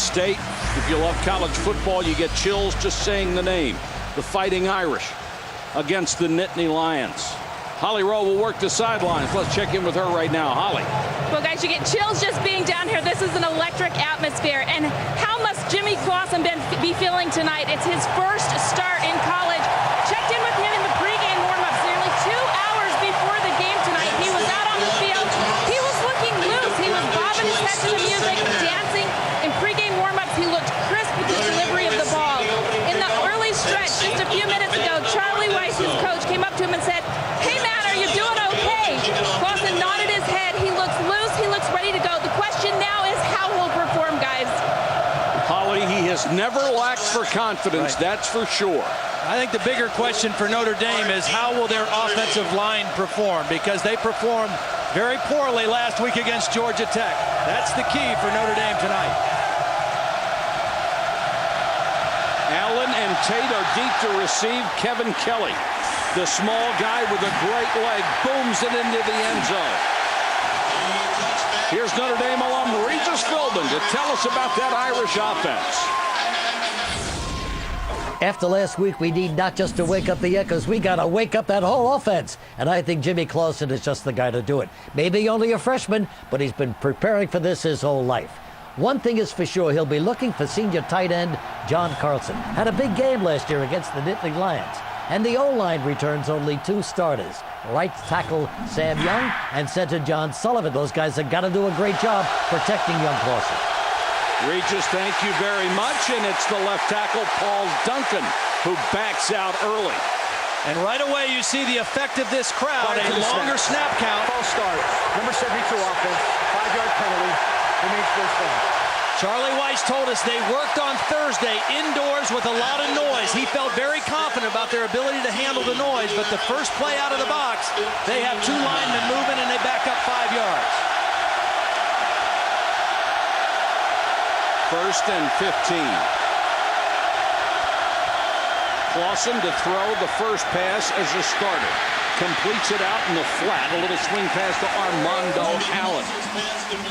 State. If you love college football, you get chills just saying the name. The Fighting Irish against the Nittany Lions. Holly Rowe will work the sidelines. Let's check in with her right now. Holly. Well, guys, you get chills just being down here. This is an electric atmosphere. And how must Jimmy Clausen be feeling tonight? It's his first start in college. Checked in with him in the pregame warm-ups nearly 2 hours before the game tonight. He was out on the field. He was looking loose. He was bobbing his head to the music, dancing. In pregame warm-ups, he looked crisp with his delivery of the ball. In the early stretch, just a few minutes ago, Charlie Weiss, his coach, came up to him and said, "Hey, man, are you doing okay?" Clausen nodded his head. He looks loose. He looks ready to go. The question now is how he'll perform, guys. Holly, he has never lacked for confidence, that's for sure. I think the bigger question for Notre Dame is how will their offensive line perform, because they performed very poorly last week against Georgia Tech. That's the key for Notre Dame tonight. Allen and Tate are deep to receive. Kevin Kelly, the small guy with a great leg, booms it into the end zone. Here's Notre Dame alum Regis Philbin to tell us about that Irish offense. After last week, we need not just to wake up the Echoes, we got to wake up that whole offense. And I think Jimmy Clausen is just the guy to do it. Maybe only a freshman, but he's been preparing for this his whole life. One thing is for sure, he'll be looking for senior tight end John Carlson. Had a big game last year against the Nittany Lions. And the O-line returns only 2 starters. Right tackle Sam Young and center John Sullivan. Those guys have got to do a great job protecting young Clausen. Regis, thank you very much. And it's the left tackle, Paul Duncan, who backs out early. And right away, you see the effect of this crowd. A longer snap count. False start. Number 72 offense. 5-yard penalty. Remains first down. Charlie Weiss told us they worked on Thursday indoors with a lot of noise. He felt very confident about their ability to handle the noise, but the first play out of the box, they have 2 linemen moving and they back up 5 yards. First and 15. Clausen to throw the first pass as a starter. Completes it out in the flat. A little swing pass to Armando Allen.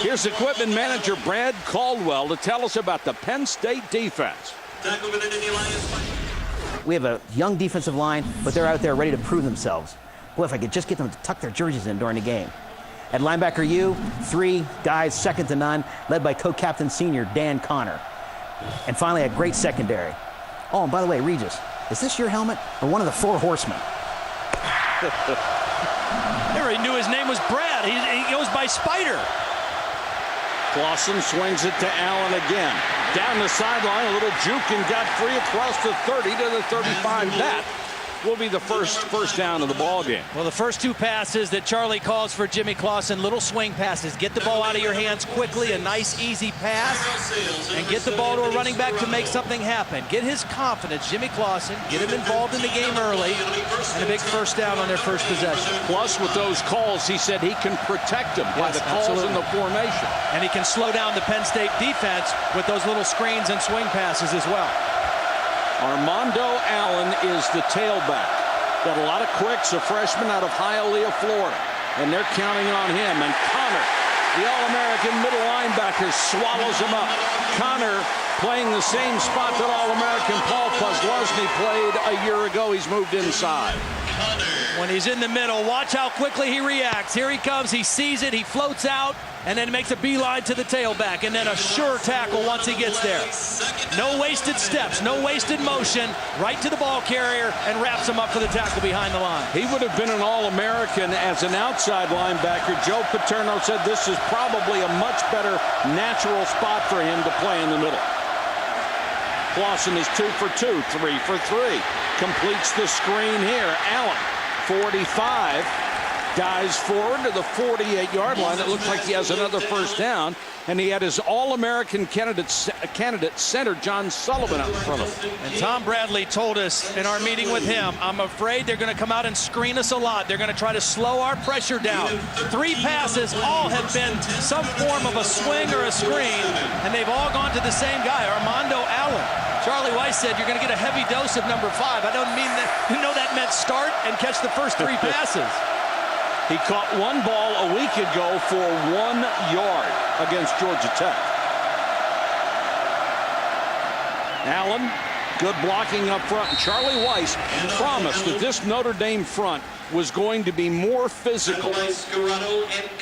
Here's equipment manager Brad Caldwell to tell us about the Penn State defense. We have a young defensive line, but they're out there ready to prove themselves. Boy, if I could just get them to tuck their jerseys in during the game. At linebacker U, 3 guys second to none, led by co-captain senior Dan Connor. And finally, a great secondary. Oh, and by the way, Regis, is this your helmet or one of the 4 horsemen? He knew his name was Brad. He goes by Spider. Clausen swings it to Allen again. Down the sideline, a little juke and got free across the 30 to the 35. That will be the first down of the ball game. Well, the first 2 passes that Charlie calls for Jimmy Clausen, little swing passes. Get the ball out of your hands quickly, a nice, easy pass, and get the ball to a running back to make something happen. Get his confidence, Jimmy Clausen, get him involved in the game early, and a big first down on their first possession. Plus, with those calls, he said he can protect him by the calls in the formation. And he can slow down the Penn State defense with those little screens and swing passes as well. Armando Allen is the tailback. Got a lot of quicks, a freshman out of Hialeah, Florida. And they're counting on him. And Connor, the All-American middle linebacker, swallows him up. Connor playing the same spot that All-American Paul Posluszny played a year ago. He's moved inside. When he's in the middle, watch how quickly he reacts. Here he comes, he sees it, he floats out, and then makes a beeline to the tailback, and then a sure tackle once he gets there. No wasted steps, no wasted motion, right to the ball carrier, and wraps him up for the tackle behind the line. He would have been an All-American as an outside linebacker. Joe Paterno said this is probably a much better natural spot for him to play in the middle. Clausen is 2 for 2, 3 for 3. Completes the screen here. Allen, 45, dives forward to the 48-yard line. It looks like he has another first down. And he had his All-American candidate center John Sullivan out in front of him. And Tom Bradley told us in our meeting with him, I'm afraid they're going to come out and screen us a lot. They're going to try to slow our pressure down. 3 passes all have been some form of a swing or a screen, and they've all gone to the same guy, Armando Allen. Charlie Weiss said you're going to get a heavy dose of number 5. I don't mean that, that meant start and catch the first 3 passes. He caught 1 ball a week ago for 1 yard against Georgia Tech. Allen, good blocking up front. And Charlie Weiss promised that this Notre Dame front was going to be more physical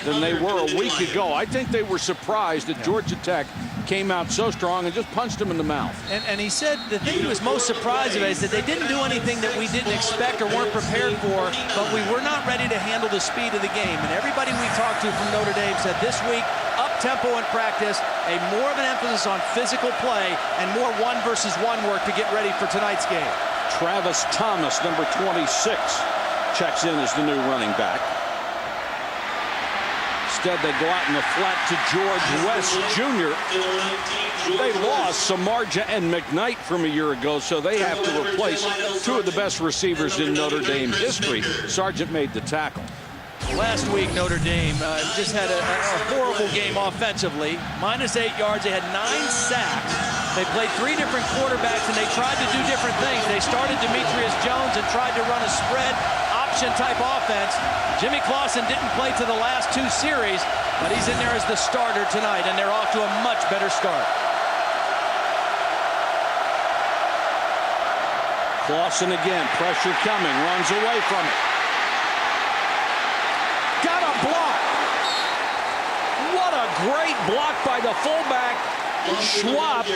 than they were a week ago. I think they were surprised that Georgia Tech came out so strong and just punched him in the mouth. And he said the thing he was most surprised about is that they didn't do anything that we didn't expect or weren't prepared for, but we were not ready to handle the speed of the game. And everybody we talked to from Notre Dame said this week, up-tempo in practice, more of an emphasis on physical play, and more one-versus-one work to get ready for tonight's game. Travis Thomas, number 26, checks in as the new running back. Instead, they go out in the flat to George West Jr. They lost Samardzija and McKnight from a year ago, so they have to replace two of the best receivers in Notre Dame history. Sargent made the tackle. Last week, Notre Dame just had a horrible game offensively. -8 yards. They had 9 sacks. They played 3 different quarterbacks, and they tried to do different things. They started Demetrius Jones and tried to run a spread option-type offense. Jimmy Clausen didn't play to the last 2 series, but he's in there as the starter tonight, and they're off to a much better start. Clausen again, pressure coming, runs away from it. Got a block. What a great block by the fullback, Schwab.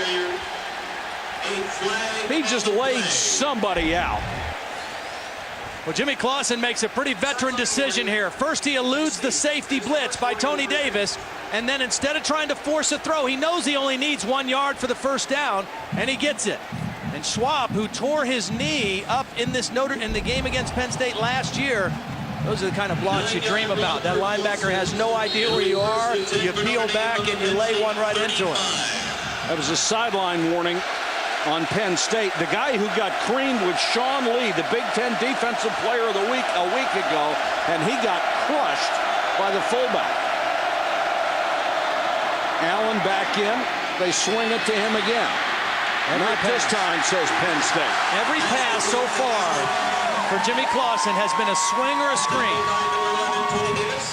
He just laid somebody out. Well, Jimmy Clausen makes a pretty veteran decision here. First, he eludes the safety blitz by Tony Davis, and then instead of trying to force a throw, he knows he only needs 1 yard for the first down, and he gets it. And Schwab, who tore his knee up in the game against Penn State last year, those are the kind of blocks you dream about. That linebacker has no idea where you are. You peel back and you lay one right into him. That was a sideline warning on Penn State. The guy who got creamed was Sean Lee, the Big Ten Defensive Player of the Week a week ago, and he got crushed by the fullback. Allen back in. They swing it to him again. Not this time, says Penn State. Every pass so far for Jimmy Clausen has been a swing or a screen.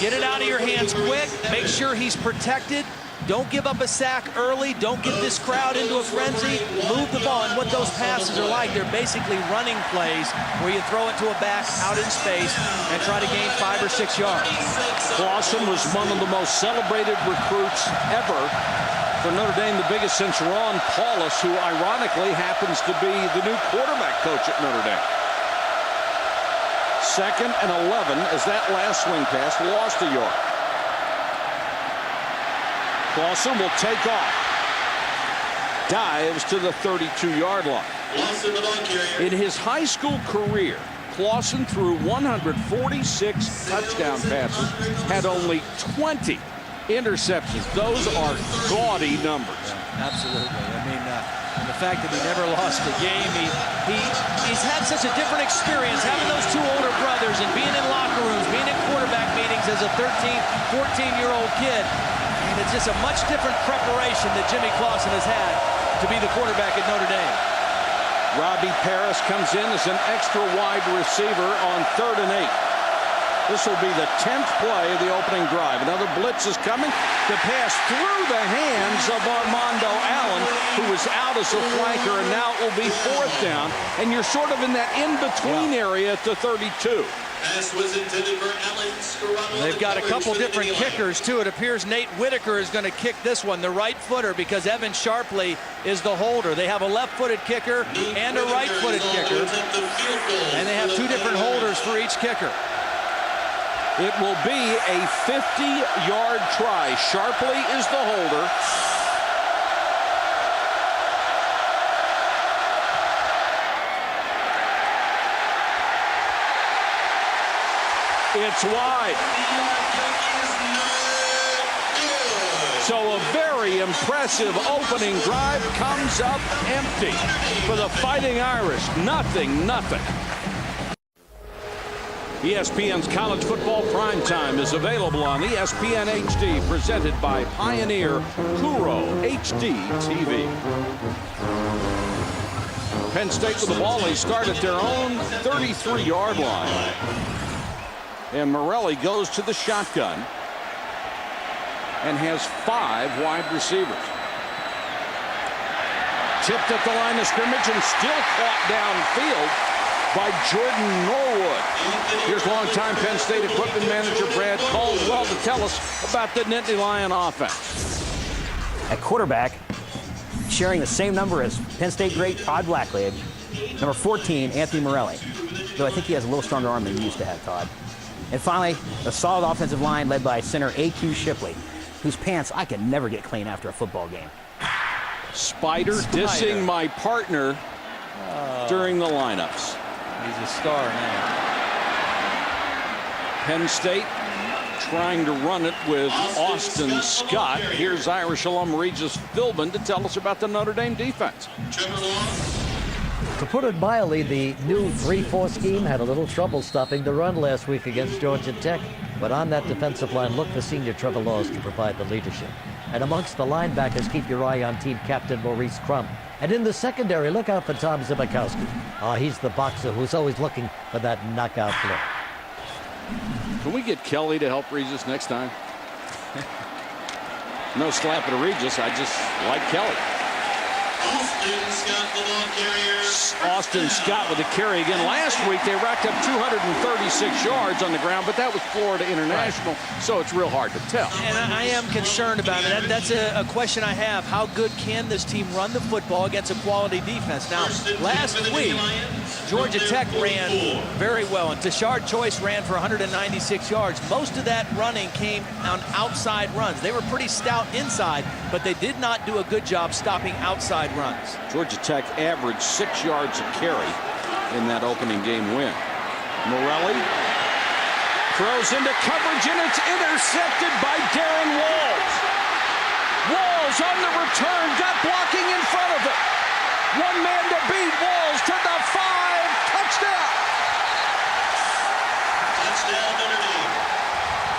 Get it out of your hands quick. Make sure he's protected. Don't give up a sack early. Don't get this crowd into a frenzy. Move the ball. And what those passes are like, they're basically running plays where you throw it to a back out in space and try to gain 5 or 6 yards. Clausen was one of the most celebrated recruits ever for Notre Dame, the biggest since Ron Paulus, who ironically happens to be the new quarterback coach at Notre Dame. 2nd and 11 as that last swing pass lost a yard. Clausen will take off. Dives to the 32-yard line. In his high school career, Clausen threw 146 touchdown passes, had only 20 interceptions. Those are gaudy numbers. Absolutely. I mean, and the fact that he never lost a game, he's had such a different experience having those 2 older brothers and being in locker rooms, being in quarterback meetings as a 13, 14-year-old kid. And it's just a much different preparation that Jimmy Clausen has had to be the quarterback at Notre Dame. Robbie Paris comes in as an extra wide receiver on 3rd and 8. This will be the 10th play of the opening drive. Another blitz is coming. The pass through the hands of Armando Allen, who was out as a flanker, and now it will be 4th down. And you're sort of in that in-between area at the 32. They've got a couple different kickers, too. It appears Nate Whitaker is going to kick this one, the right footer, because Evan Sharpley is the holder. They have a left-footed kicker and a right-footed kicker, and they have 2 different holders for each kicker. It will be a 50-yard try. Sharpley is the holder. It's wide. So a very impressive opening drive comes up empty for the Fighting Irish. Nothing. ESPN's College Football Primetime is available on ESPN HD, presented by Pioneer Kuro HD TV. Penn State with the ball. They start at their own 33-yard line. And Morelli goes to the shotgun and has 5 wide receivers. Tipped at the line of scrimmage and still caught downfield by Jordan Norwood. Here's longtime Penn State equipment manager Brad Caldwell to tell us about the Nittany Lion offense. At quarterback, sharing the same number as Penn State great Todd Blackledge, number 14, Anthony Morelli, though I think he has a little stronger arm than he used to have, Todd. And finally, a solid offensive line led by center A.Q. Shipley, whose pants I can never get clean after a football game. Spider dissing my partner during the lineups. He's a star now. Penn State trying to run it with Austin Scott. Here's Irish alum Regis Philbin to tell us about the Notre Dame defense. To put it mildly, the new 3-4 scheme had a little trouble stopping the run last week against Georgia Tech. But on that defensive line, look for senior Trevor Laws to provide the leadership. And amongst the linebackers, keep your eye on team captain Maurice Crum. And in the secondary, look out for Tom Zibikowski. He's the boxer who's always looking for that knockout blow. Can we get Kelly to help Regis next time? No slap at Regis. I just like Kelly. Austin Scott with the carry again. Last week they racked up 236 yards on the ground, but that was Florida International, so it's real hard to tell. And I am concerned about it. That's a question I have. How good can this team run the football against a quality defense? Now, last week, Georgia Tech ran very well, and Tashard Choice ran for 196 yards. Most of that running came on outside runs. They were pretty stout inside, but they did not do a good job stopping outside runs. Georgia Tech averaged 6 yards a carry in that opening game win. Morelli throws into coverage, and it's intercepted by Darren Walls. Walls on the return, got blocking in front of it. One man to beat. Walls to the 5, touchdown. Touchdown Notre Dame.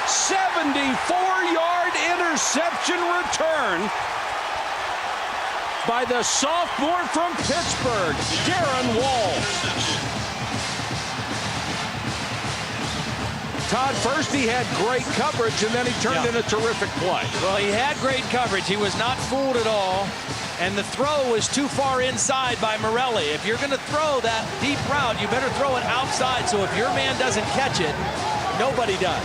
74-yard interception return by the sophomore from Pittsburgh, Darren Walls. Todd, first he had great coverage, and then he turned in a terrific play. Well, he had great coverage. He was not fooled at all. And the throw was too far inside by Morelli. If you're going to throw that deep route, you better throw it outside. So if your man doesn't catch it, nobody does.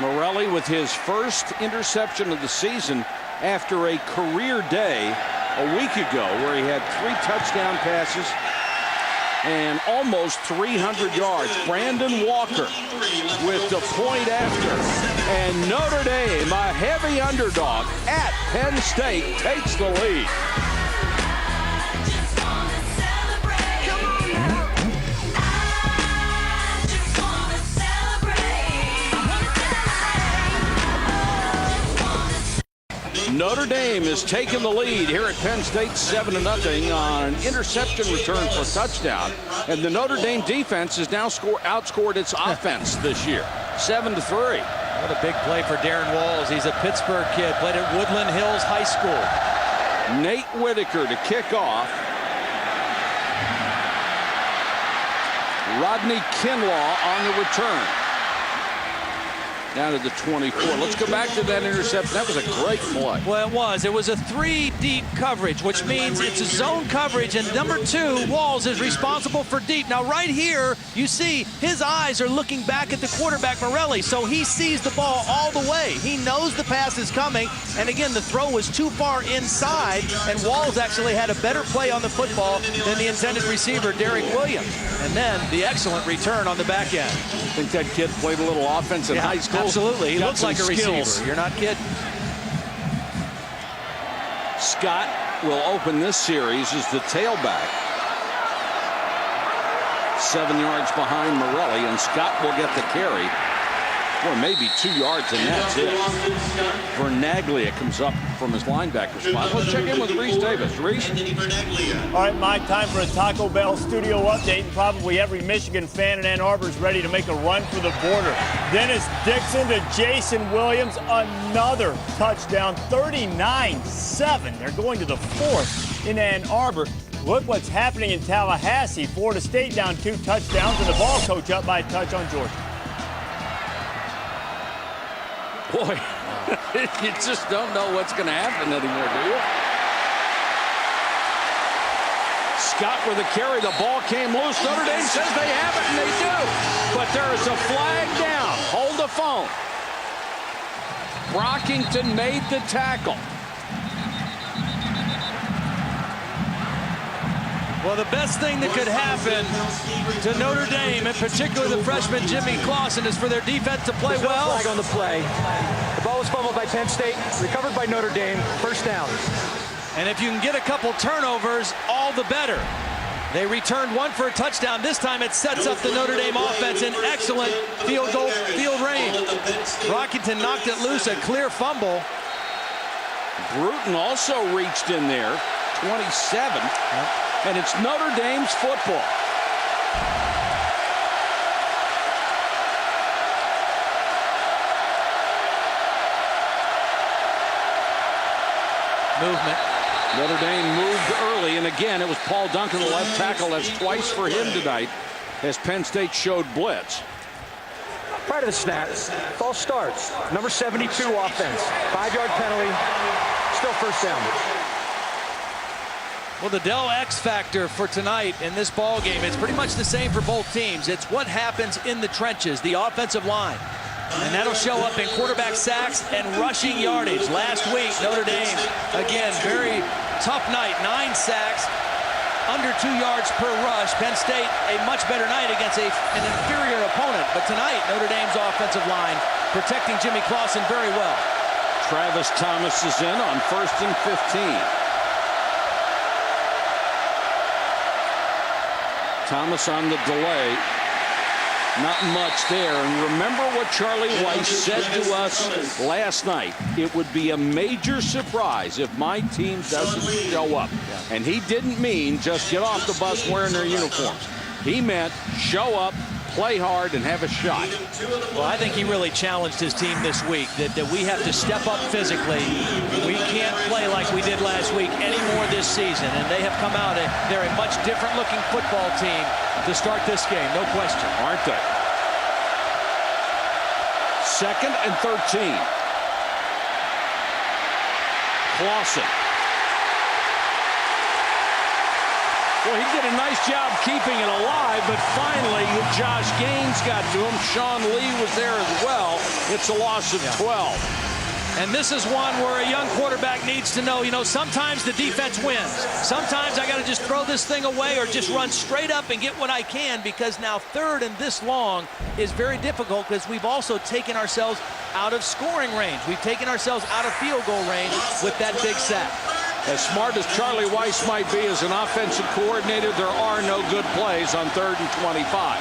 Morelli with his first interception of the season after a career day a week ago where he had 3 touchdown passes and almost 300 yards. Brandon Walker with the point after. And Notre Dame, a heavy underdog at Penn State, takes the lead. Notre Dame has taken the lead here at Penn State 7-0 on an interception return for a touchdown. And the Notre Dame defense has now outscored its offense this year, 7-3. What a big play for Darren Walls. He's a Pittsburgh kid, played at Woodland Hills High School. Nate Whitaker to kick off. Rodney Kinlaw on the return. Down to the 24. Let's go back to that interception. That was a great play. Well, it was. It was a 3-deep coverage, which means it's a zone coverage, and number 2, Walls, is responsible for deep. Now, right here, you see his eyes are looking back at the quarterback, Morelli, so he sees the ball all the way. He knows the pass is coming, and again, the throw was too far inside, and Walls actually had a better play on the football than the intended receiver, Derek Williams. And then the excellent return on the back end. I think that kid played a little offense in high school. Absolutely. He Got looks like a skills. receiver. You're not kidding. Scott will open this series as the tailback. 7 yards behind Morelli, and Scott will get the carry. Or maybe 2 yards, and that's it. Vernaglia comes up from his linebacker spot. Let's check in with Reese Davis. Reese? All right, Mike, time for a Taco Bell studio update. And probably every Michigan fan in Ann Arbor is ready to make a run for the border. Dennis Dixon to Jason Williams, another touchdown, 39-7. They're going to the 4th in Ann Arbor. Look what's happening in Tallahassee. Florida State down 2 touchdowns, and the ball coach up by a touch on Georgia. Boy, You just don't know what's going to happen anymore, do you? Scott with a carry. The ball came loose. Notre Dame says they have it, and they do. But there is a flag down. Hold the phone. Brockington made the tackle. Well, the best thing that could happen to Notre Dame, in particular the freshman Jimmy Clausen, is for their defense to play well. Flag on the play. The ball was fumbled by Penn State, recovered by Notre Dame, first down. And if you can get a couple turnovers, all the better. They returned one for a touchdown. This time it sets up the Notre Dame offense in excellent field range. Brockington knocked it loose, a clear fumble. Bruton also reached in there, 27. And it's Notre Dame's football. Movement. Notre Dame moved early, and again, it was Paul Duncan, the left tackle. That's twice for him tonight, as Penn State showed blitz. Prior to the snap, false starts. Number 72 offense. 5-yard penalty. Still first down. Well, the Dell X factor for tonight in this ball game, it's pretty much the same for both teams. It's what happens in the trenches, the offensive line. And that'll show up in quarterback sacks and rushing yardage. Last week, Notre Dame, again, very tough night. 9 sacks, under 2 yards per rush. Penn State, a much better night against an inferior opponent. But tonight, Notre Dame's offensive line protecting Jimmy Clausen very well. Travis Thomas is in on 1st and 15. Thomas on the delay. Not much there. And remember what Charlie Weiss said to us last night. It would be a major surprise if my team doesn't show up. And he didn't mean just get off the bus wearing their uniforms. He meant show up, play hard, and have a shot. Well, I think he really challenged his team this week that we have to step up physically. We can't play like we did last week anymore this season. And they have come out, they're a much different looking football team to start this game, no question. Aren't they? 2nd and 13. Clausen. Well, he did a nice job keeping it alive, but finally Josh Gaines got to him. Sean Lee was there as well. It's a loss of 12. And this is one where a young quarterback needs to know, sometimes the defense wins. Sometimes I got to just throw this thing away or just run straight up and get what I can, because now 3rd and this long is very difficult because we've also taken ourselves out of scoring range. We've taken ourselves out of field goal range with that big sack. As smart as Charlie Weiss might be as an offensive coordinator, there are no good plays on 3rd and 25.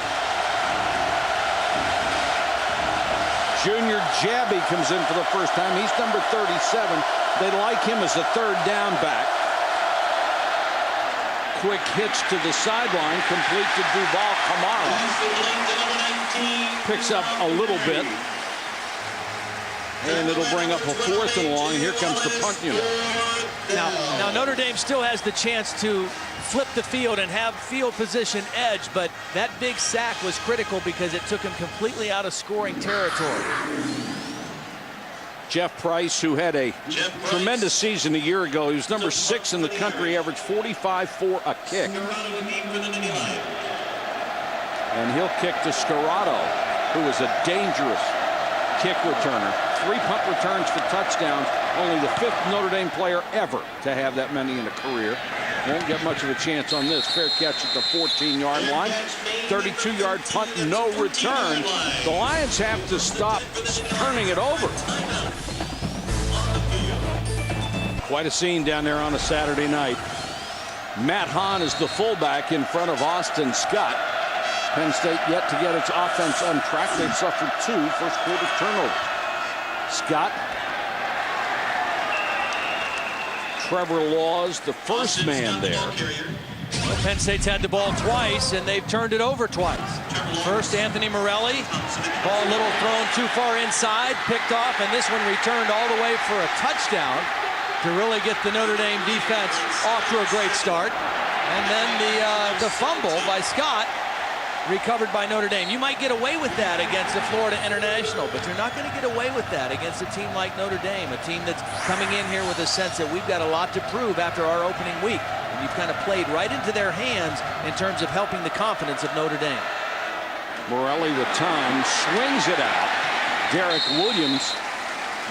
Junior Jabby comes in for the first time. He's number 37. They like him as a 3rd down back. Quick hitch to the sideline, complete to Duval Kamara. Picks up a little bit. And it'll bring up a 4th and long. Here comes the punt unit. Now Notre Dame still has the chance to flip the field and have field position edge, but that big sack was critical because it took him completely out of scoring territory. Jeff Price, who had a tremendous season a year ago. He was number 6 in the country, averaged 45 for a kick. And he'll kick to Scarrato, who is a dangerous kick returner. 3 punt returns for touchdowns. Only the 5th Notre Dame player ever to have that many in a career. Won't get much of a chance on this. Fair catch at the 14-yard line. 32-yard punt, no return. The Lions have to stop turning it over. Quite a scene down there on a Saturday night. Matt Hahn is the fullback in front of Austin Scott. Penn State yet to get its offense on track. They've suffered 2 first-quarter turnovers. Scott. Trevor Laws, the first man there. Well, Penn State's had the ball twice, and they've turned it over twice. First, Anthony Morelli. Ball a little thrown too far inside, picked off, and this one returned all the way for a touchdown to really get the Notre Dame defense off to a great start. And then the fumble by Scott recovered by Notre Dame. You might get away with that against the Florida International, but you're not going to get away with that against a team like Notre Dame, a team that's coming in here with a sense that we've got a lot to prove after our opening week. And you've kind of played right into their hands in terms of helping the confidence of Notre Dame. Morelli with time, swings it out. Derek Williams,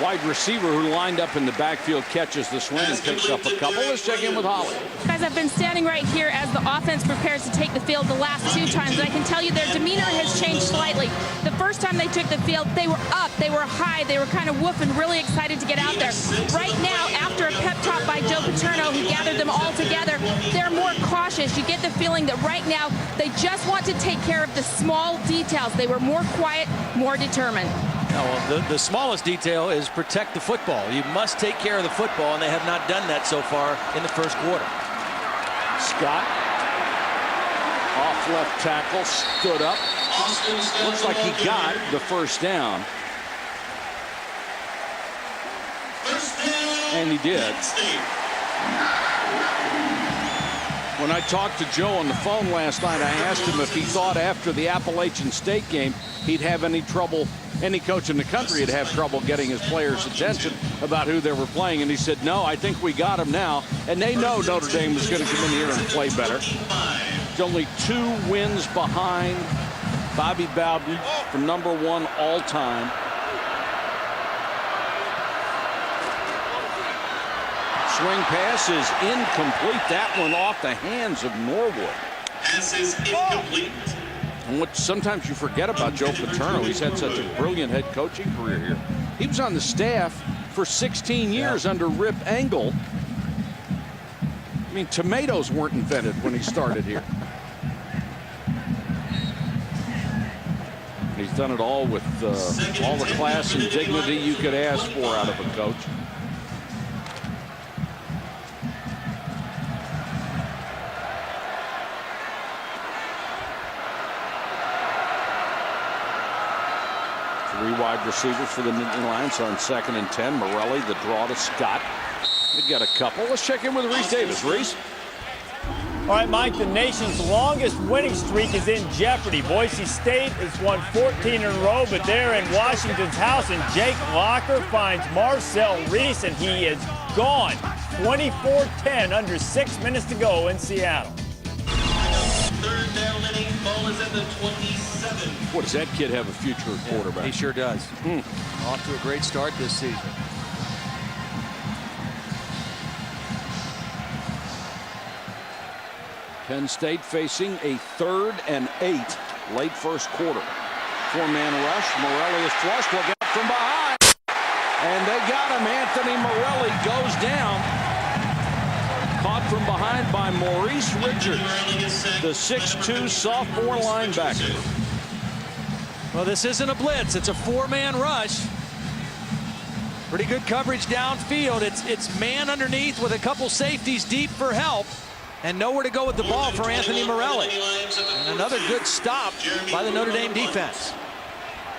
wide receiver who lined up in the backfield, catches the swing and picks up a couple. Let's check in with Holly. Guys, I've been standing right here as the offense prepares to take the field the last 2 times, and I can tell you their demeanor has changed slightly. The first time they took the field, they were up, they were high, they were kind of whooping, really excited to get out there. Right now, after a pep talk by Joe Paterno, who gathered them all together, they're more cautious. You get the feeling that right now they just want to take care of the small details. They were more quiet, more determined. Well, the smallest detail is protect the football. You must take care of the football, and they have not done that so far in the first quarter. Scott, off left tackle, stood up. Looks like he got the first down. And he did. When I talked to Joe on the phone last night, I asked him if he thought after the Appalachian State game he'd have any trouble, any coach in the country would have trouble getting his players' attention about who they were playing. And he said, no, I think we got him now. And they know Notre Dame was going to come in here and play better. It's only 2 wins behind Bobby Bowden for #1 all time. Swing pass is incomplete. That one off the hands of Norwood. Pass is incomplete. And what sometimes you forget about Joe Paterno, he's had such a brilliant head coaching career here. He was on the staff for 16 years under Rip Engel. I mean, tomatoes weren't invented when he started here. He's done it all with all the class and dignity you could ask for out of a coach. Three wide receivers for the Nittany Lions on 2nd and 10. Morelli, the draw to Scott. We got a couple. Let's check in with Reese Davis. Reese. All right, Mike, the nation's longest winning streak is in jeopardy. Boise State has won 14 in a row, but they're in Washington's house, and Jake Locker finds Marcel Reese, and he is gone. 24-10, under 6 minutes to go in Seattle. 3rd down and 8. Ball is at the 27. Boy, does that kid have a future at quarterback? He sure does. Off to a great start this season. Penn State facing a 3rd and 8 late first quarter. 4-man rush. Morelli is flushed. Will get from behind. And they got him. Anthony Morelli goes down. Caught from behind by Maurice Richards, the 6'2 sophomore linebacker. Well, this isn't a blitz. It's a 4-man rush. Pretty good coverage downfield. It's man underneath with a couple safeties deep for help. And nowhere to go with the ball for Anthony Morelli. And another good stop by the Notre Dame defense.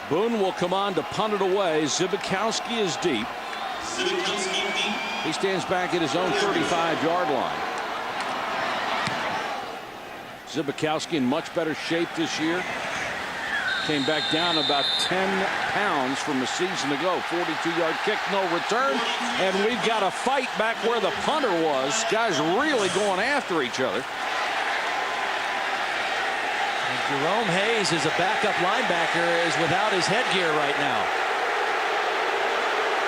Boone will come on to punt it away. Zibikowski is deep. He stands back at his own 35-yard line. Zibikowski in much better shape this year. Came back down about 10 pounds from a season ago. 42-yard kick, no return. And we've got a fight back where the punter was. Guys really going after each other. And Jerome Hayes, is a backup linebacker, is without his headgear right now.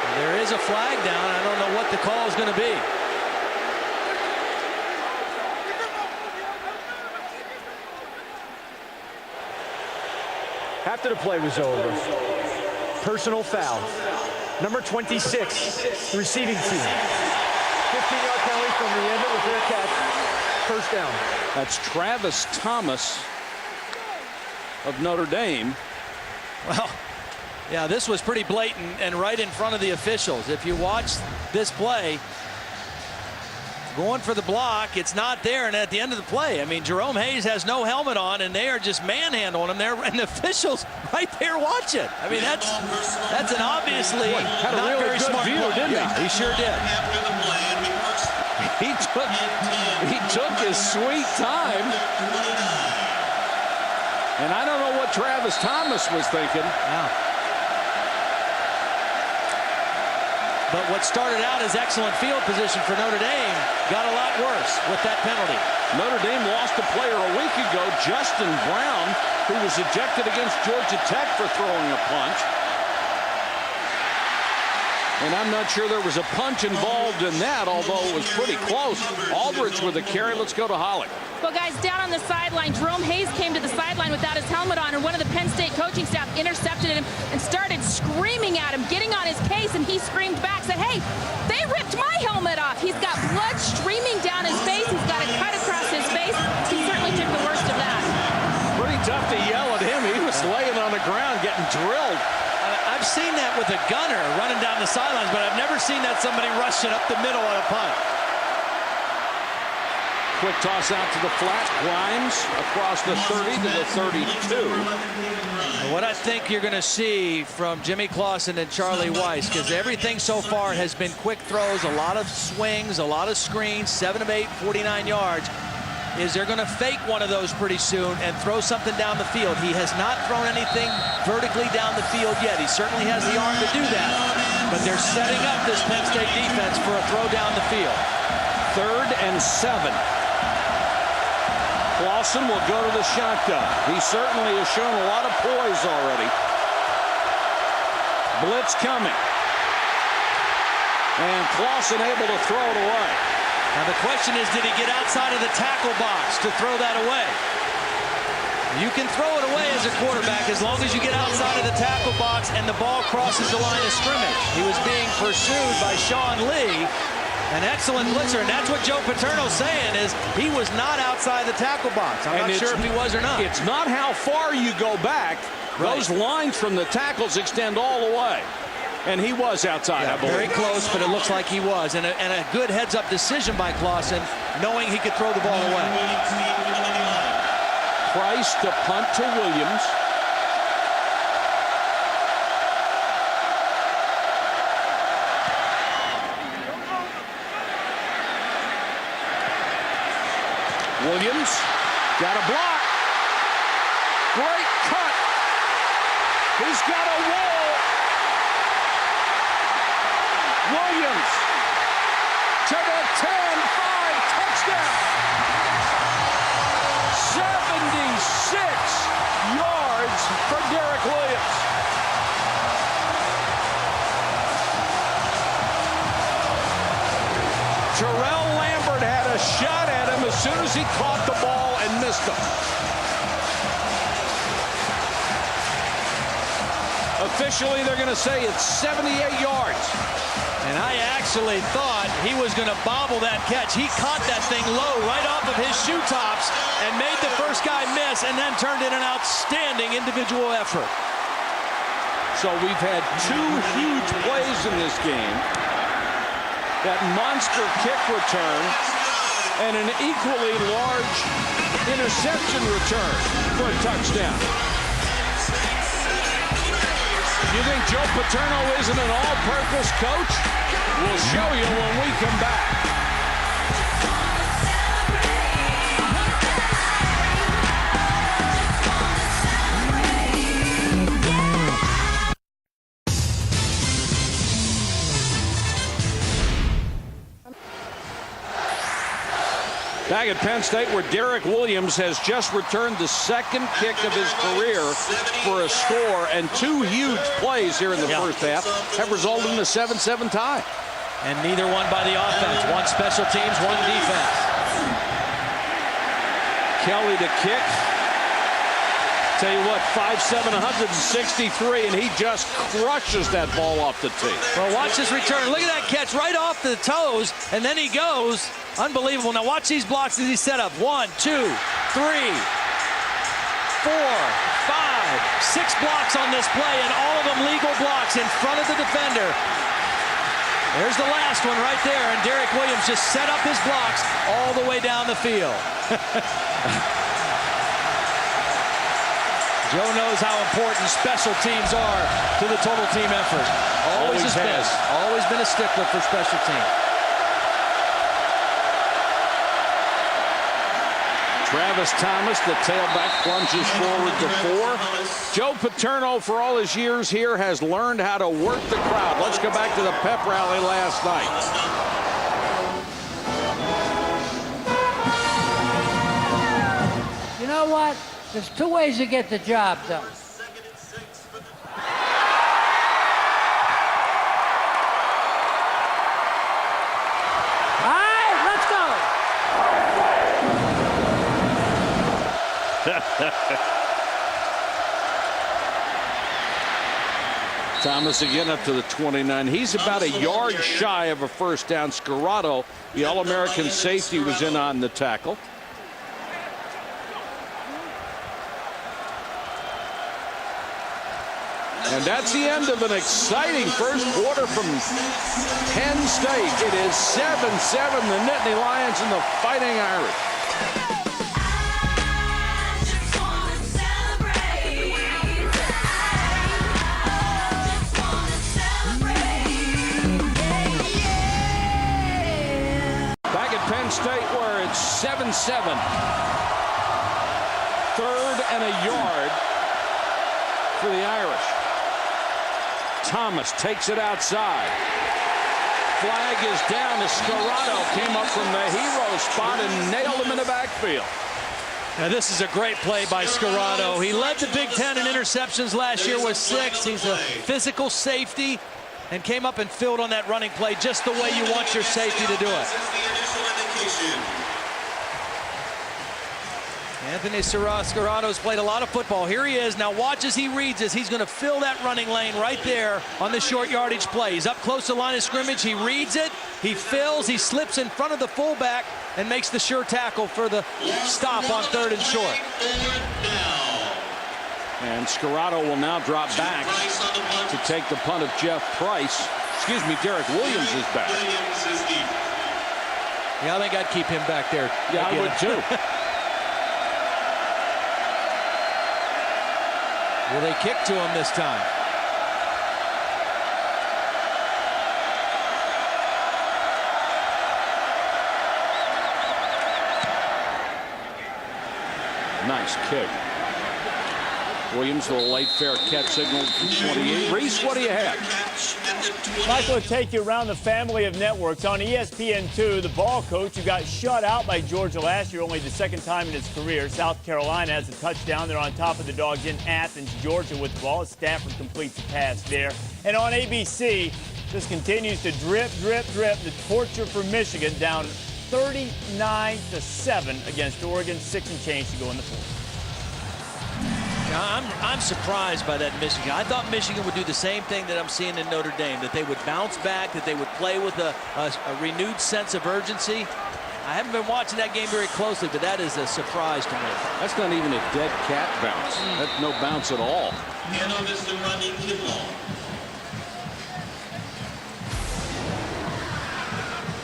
And there is a flag down. I don't know what the call is going to be. After the play was over, personal foul. Number 26, the receiving team. 15-yard penalty from the end with their catch. First down. That's Travis Thomas of Notre Dame. Well, yeah, this was pretty blatant and right in front of the officials. If you watch this play, going for the block, it's not there, and at the end of the play, I mean, Jerome Hayes has no helmet on, and they are just manhandling him there, and the officials right there watch it. I mean, that's an obviously had a not really very good smart view, play. didn't he? Yeah, he sure did. He took his sweet time. And I don't know what Travis Thomas was thinking. Yeah. But what started out as excellent field position for Notre Dame got a lot worse with that penalty. Notre Dame lost a player a week ago, Justin Brown, who was ejected against Georgia Tech for throwing a punch. And I'm not sure there was a punch involved in that, although it was pretty close. Aldridge with a carry. Let's go to Holly. Well, guys, down on the sideline, Jerome Hayes came to the sideline without his helmet on, and one of the Penn State coaching staff intercepted him and started screaming at him, getting on his case, and he screamed back, said, hey, they ripped my helmet off. He's got blood streaming down his face. He's got a cut across his face. He certainly took the worst of that. Pretty tough to yell at him. He was laying on the ground getting drilled. I've seen that with a gunner running down the sidelines, but I've never seen that somebody rushing up the middle on a punt. Quick toss out to the flat. Grimes across the 30 to the 32. What I think you're going to see from Jimmy Clausen and Charlie Weiss, because everything so far has been quick throws, a lot of swings, a lot of screens, 7 of 8, 49 yards, is they're going to fake one of those pretty soon and throw something down the field. He has not thrown anything vertically down the field yet. He certainly has the arm to do that, but they're setting up this Penn State defense for a throw down the field. 3rd and 7. Clausen will go to the shotgun. He certainly has shown a lot of poise already. Blitz coming. And Clausen able to throw it away. Now the question is, did he get outside of the tackle box to throw that away? You can throw it away as a quarterback as long as you get outside of the tackle box and the ball crosses the line of scrimmage. He was being pursued by Sean Lee, an excellent blitzer, and that's what Joe Paterno's saying is he was not outside the tackle box. I'm not sure if he was or not. It's not how far you go back. Right. Those lines from the tackles extend all the way. And he was outside, I believe. Very close, but it looks like he was. And a good heads-up decision by Clausen, knowing he could throw the ball away. Price to punt to Williams. Williams got a block. Great cut. He's got a wall. Williams to the 10-5 touchdown. 76 yards for Derek Williams. Terrell Lambert had a shot at him as soon as he caught the ball and missed him. Officially, they're going to say it's 78 yards. And I actually thought he was going to bobble that catch. He caught that thing low right off of his shoe tops and made the first guy miss and then turned in an outstanding individual effort. So we've had 2 huge plays in this game. That monster kick return and an equally large interception return for a touchdown. You think Joe Paterno isn't an all-purpose coach? We'll show you when we come back. Back at Penn State, where Derek Williams has just returned the 2nd kick of his career for a score, and 2 huge plays here in the first half have resulted in a 7-7 tie. And neither one by the offense. One special teams, one defense. Kelly to kick. Tell you what, 5'7", 163, and he just crushes that ball off the tee. Well, watch his return. Look at that catch right off the toes, and then he goes. Unbelievable. Now watch these blocks as he set up. 1, 2, 3, 4, 5, 6 blocks on this play, and all of them legal blocks in front of the defender. There's the last one right there, and Derek Williams just set up his blocks all the way down the field. Joe knows how important special teams are to the total team effort. Always has. Always been a stickler for special teams. Travis Thomas, the tailback, plunges forward to 4. Joe Paterno, for all his years here, has learned how to work the crowd. Let's go back to the pep rally last night. You know what? There's 2 ways to get the job done. All right, let's go. Thomas again up to the 29. He's about a yard shy of a first down. Scarrato, the All-American safety, was in on the tackle. And that's the end of an exciting first quarter from Penn State. It is 7-7, the Nittany Lions and the Fighting Irish. Back at Penn State where it's 7-7. 3rd and a yard for the Irish. Thomas takes it outside. Flag is down as Scarrato came up from the hero spot and nailed him in the backfield. Now this is a great play by Scarrato. He led the Big Ten in interceptions last year with 6. He's a physical safety and came up and filled on that running play just the way you want your safety to do it. Anthony Scarrato's played a lot of football. Here he is. Now watch as he reads this. He's going to fill that running lane right there on the short yardage play. He's up close to the line of scrimmage. He reads it. He fills. He slips in front of the fullback and makes the sure tackle for the stop on 3rd and short. And Scarrato will now drop back to take the punt of Jeff Price. Excuse me, Derek Williams is back. Yeah, I think I'd keep him back there. Yeah, I would too. Will they kick to him this time? Nice kick. Williams with a late fair catch signal from 28. Reese, what do you have? Michael will take you around the family of networks. On ESPN2, the ball coach who got shut out by Georgia last year, only the 2nd time in his career. South Carolina has a touchdown. They're on top of the Dogs in Athens, Georgia with the ball. Stafford completes the pass there. And on ABC, this continues to drip. The torture for Michigan down 39-7 against Oregon. 6 and change to go in the 4th. I'm surprised by that Michigan. I thought Michigan would do the same thing that I'm seeing in Notre Dame, that they would bounce back, that they would play with a renewed sense of urgency. I haven't been watching that game very closely, but that is a surprise to me. That's not even a dead cat bounce. That's no bounce at all.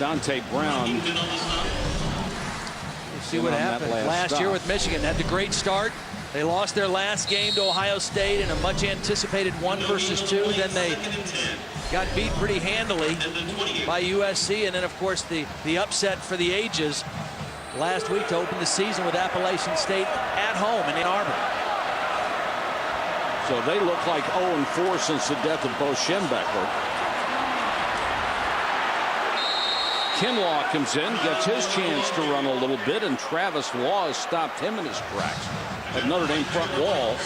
Dante Brown. See what happened last year with Michigan. Had the great start. They lost their last game to Ohio State in a much anticipated 1 versus 2. Then they got beat pretty handily by USC. And then, of course, the upset for the ages last week to open the season with Appalachian State at home in Ann Arbor. So they look like 0-4 since the death of Bo Schembechler. Kinlaw comes in, gets his chance to run a little bit, and Travis Law has stopped him in his tracks. At Notre Dame front wall,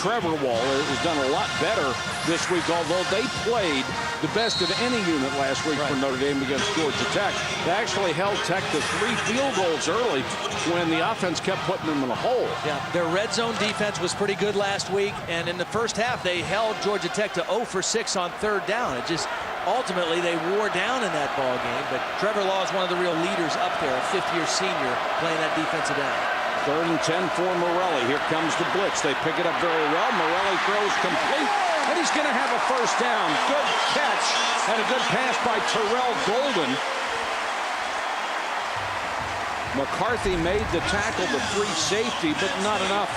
Trevor Wall has done a lot better this week, although they played the best of any unit last week for Notre Dame against Georgia Tech. They actually held Tech to 3 field goals early when the offense kept putting them in a hole. Yeah, their red zone defense was pretty good last week, and in the first half they held Georgia Tech to 0 for 6 on 3rd down. It just ultimately they wore down in that ball game, but Trevor Law is one of the real leaders up there, a 5th-year senior playing that defensive end. 3rd and 10 for Morelli. Here comes the blitz. They pick it up very well. Morelli throws complete, and he's going to have a first down. Good catch and a good pass by Terrell Golden. McCarthy made the tackle, the free safety, but not enough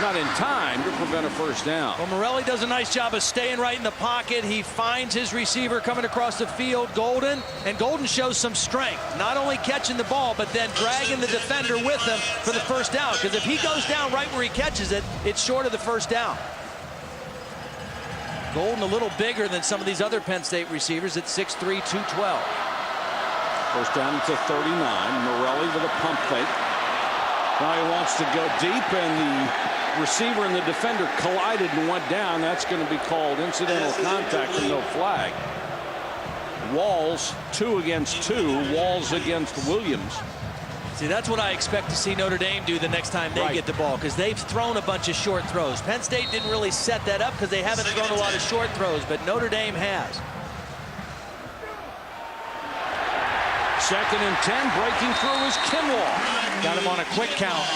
Not in time to prevent a first down. Well, Morelli does a nice job of staying right in the pocket. He finds his receiver coming across the field, Golden, and Golden shows some strength. Not only catching the ball, but then dragging the defender with him for the first down. Because if he goes down right where he catches it, it's short of the first down. Golden a little bigger than some of these other Penn State receivers at 6'3", 212. First down to 39. Morelli with a pump fake. Now he wants to go deep, and the receiver and the defender collided and went down. That's going to be called incidental contact and no flag. Walls 2 against 2. Walls against Williams. See, that's what I expect to see Notre Dame do the next time they get the ball, because they've thrown a bunch of short throws. Penn State didn't really set that up because they haven't thrown a lot of short throws, but Notre Dame has. 2nd and 10, breaking through is Kinlaw. Got him on a quick count.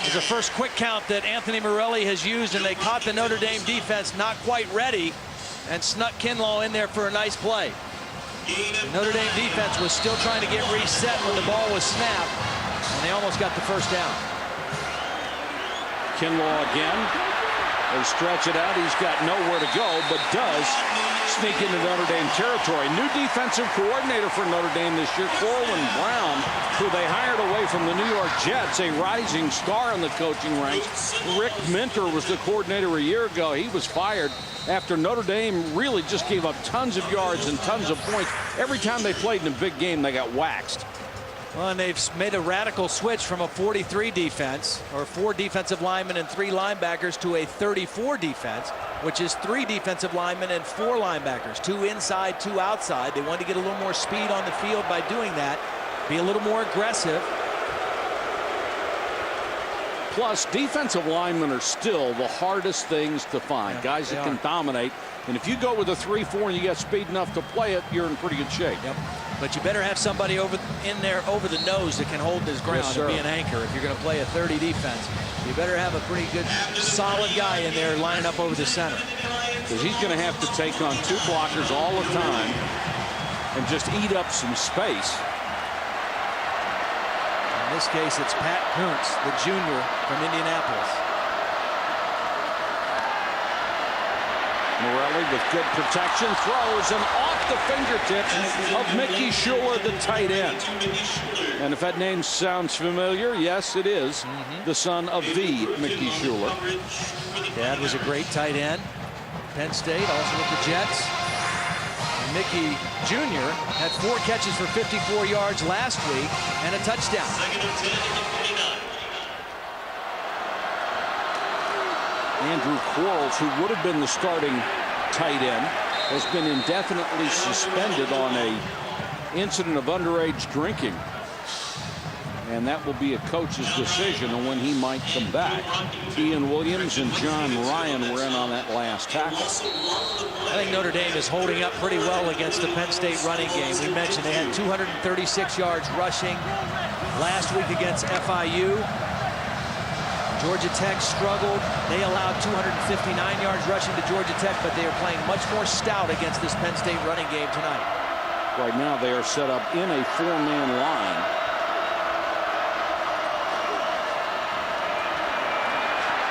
It's the first quick count that Anthony Morelli has used, and they caught the Notre Dame defense not quite ready and snuck Kinlaw in there for a nice play. The Notre Dame defense was still trying to get reset when the ball was snapped, and they almost got the first down. Kinlaw again. They stretch it out. He's got nowhere to go, but does sneak into Notre Dame territory. New defensive coordinator for Notre Dame this year, Corwin Brown, who they hired away from the New York Jets, a rising star in the coaching ranks. Rick Minter was the coordinator a year ago. He was fired after Notre Dame really just gave up tons of yards and tons of points. Every time they played in a big game, they got waxed. Well, and they've made a radical switch from a 43 defense, or 4 defensive linemen and 3 linebackers, to a 34 defense, which is 3 defensive linemen and 4 linebackers, 2 inside, 2 outside. They wanted to get a little more speed on the field by doing that, be a little more aggressive. Plus, defensive linemen are still the hardest things to find. Guys that can dominate. And if you go with a 3-4 and you get speed enough to play it, you're in pretty good shape. Yep. But you better have somebody in there over the nose that can hold his ground and be an anchor. If you're going to play a 30 defense, you better have a pretty good, solid guy in there lining up over the center. Because he's going to have to take on 2 blockers all the time and just eat up some space. In this case, it's Pat Kuntz, the junior from Indianapolis. Morelli with good protection, throws, and off the fingertips of Mickey Schuler, the tight end. And if that name sounds familiar, yes, it is. The son of the Mickey Schuler. Dad was a great tight end. Penn State, also with the Jets. Mickey Jr. had 4 catches for 54 yards last week and a touchdown. Andrew Quarles, who would have been the starting tight end, has been indefinitely suspended on an incident of underage drinking. And that will be a coach's decision on when he might come back. Ian Williams and John Ryan were in on that last tackle. I think Notre Dame is holding up pretty well against the Penn State running game. We mentioned they had 236 yards rushing last week against FIU. Georgia Tech struggled. They allowed 259 yards rushing to Georgia Tech, but they are playing much more stout against this Penn State running game tonight. Right now they are set up in a 4-man line.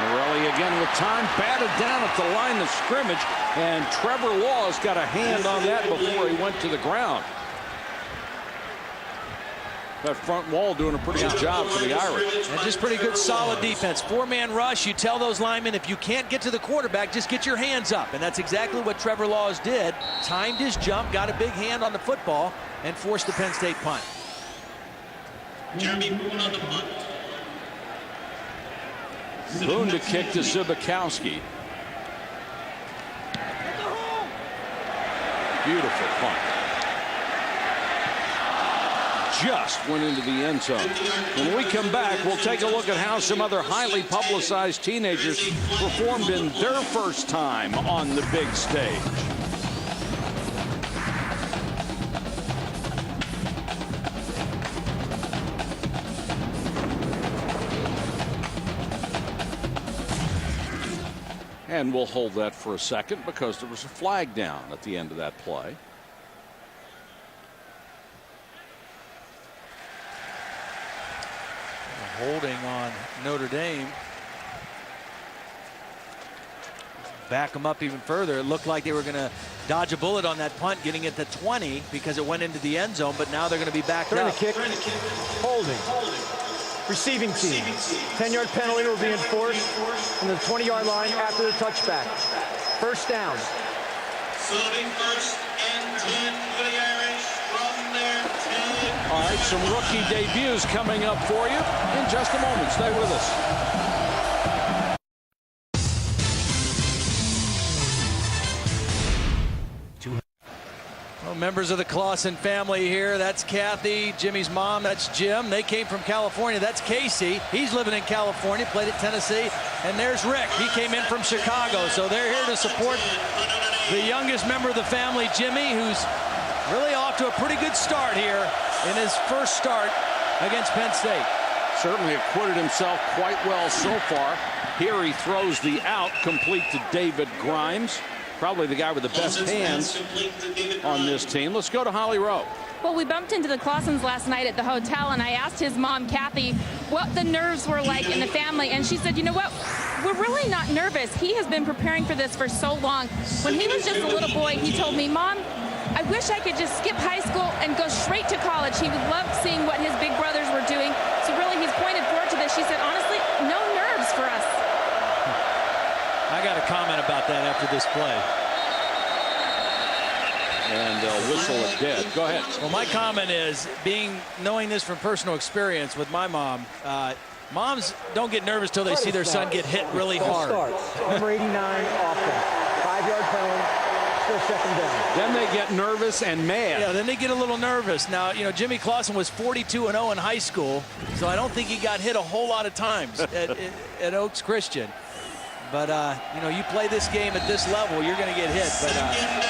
Morelli again with time, batted down at the line of scrimmage, and Trevor Law's got a hand on that before he went to the ground. That front wall doing a pretty good job for the Irish. And just pretty good, solid defense. 4-man rush. You tell those linemen, if you can't get to the quarterback, just get your hands up. And that's exactly what Trevor Laws did. Timed his jump, got a big hand on the football, and forced the Penn State punt. Jeremy Boone on the punt. Boone to kick to Sibikowski. Beautiful punt. Just went into the end zone. When we come back, we'll take a look at how some other highly publicized teenagers performed in their first time on the big stage. And we'll hold that for a second because there was a flag down at the end of that play. Holding on Notre Dame. back them up even further. It looked like they were going to dodge a bullet on that punt, getting it to 20 because it went into the end zone, but now they're going to be backed During up. the kick, holding. Receiving team. 10-yard penalty will be enforced from the 20-yard line after the touchback. First down. Serving first and 10 for the Irish from their 10. All right, some rookie debuts coming up for you in just a moment. Stay with us. Well, members of the Clausen family here. That's Kathy, Jimmy's mom. That's Jim. They came from California. That's Casey. He's living in California, played at Tennessee. And there's Rick. He came in from Chicago. So they're here to support the youngest member of the family, Jimmy, who's really off to a pretty good start here in his first start against Penn State. Certainly acquitted himself quite well so far. Here he throws the out, complete to David Grimes. Probably the guy with the best hands on this team. Let's go to Holly Rowe. Well, we bumped into the Clausens last night at the hotel, and I asked his mom, Kathy, what the nerves were like in the family. And she said, you know what? We're really not nervous. He has been preparing for this for so long. When he was just a little boy, he told me, Mom, I wish I could just skip high school and go straight to college. He loved seeing what his big brothers were doing. So really, he's pointed forward to this. She said, honestly, no nerves for us. I got a comment about that after this play. And they'll whistle it dead. Go ahead. Well, my comment is, knowing this from personal experience with my mom, moms don't get nervous till they see their son get hit really hard. Number 89, offense. 5-yard penalty. Still second down. Then they get nervous and mad. Yeah, then they get a little nervous. Now, you know, Jimmy Clausen was 42-0 in high school, so I don't think he got hit a whole lot of times at Oaks Christian. But, you know, you play this game at this level, you're going to get hit. But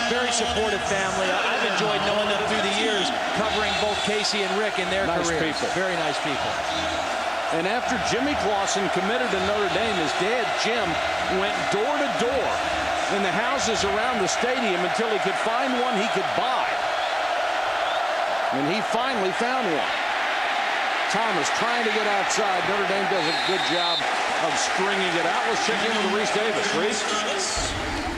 very supportive family. I've enjoyed knowing them through the years, covering both Casey and Rick in their nice careers. People. Very nice people. And after Jimmy Clausen committed to Notre Dame, his dad, Jim, went door to door in the houses around the stadium until he could find one he could buy. And he finally found one. Thomas trying to get outside. Notre Dame does a good job of stringing it out. Let's check in with Reese Davis. Reese?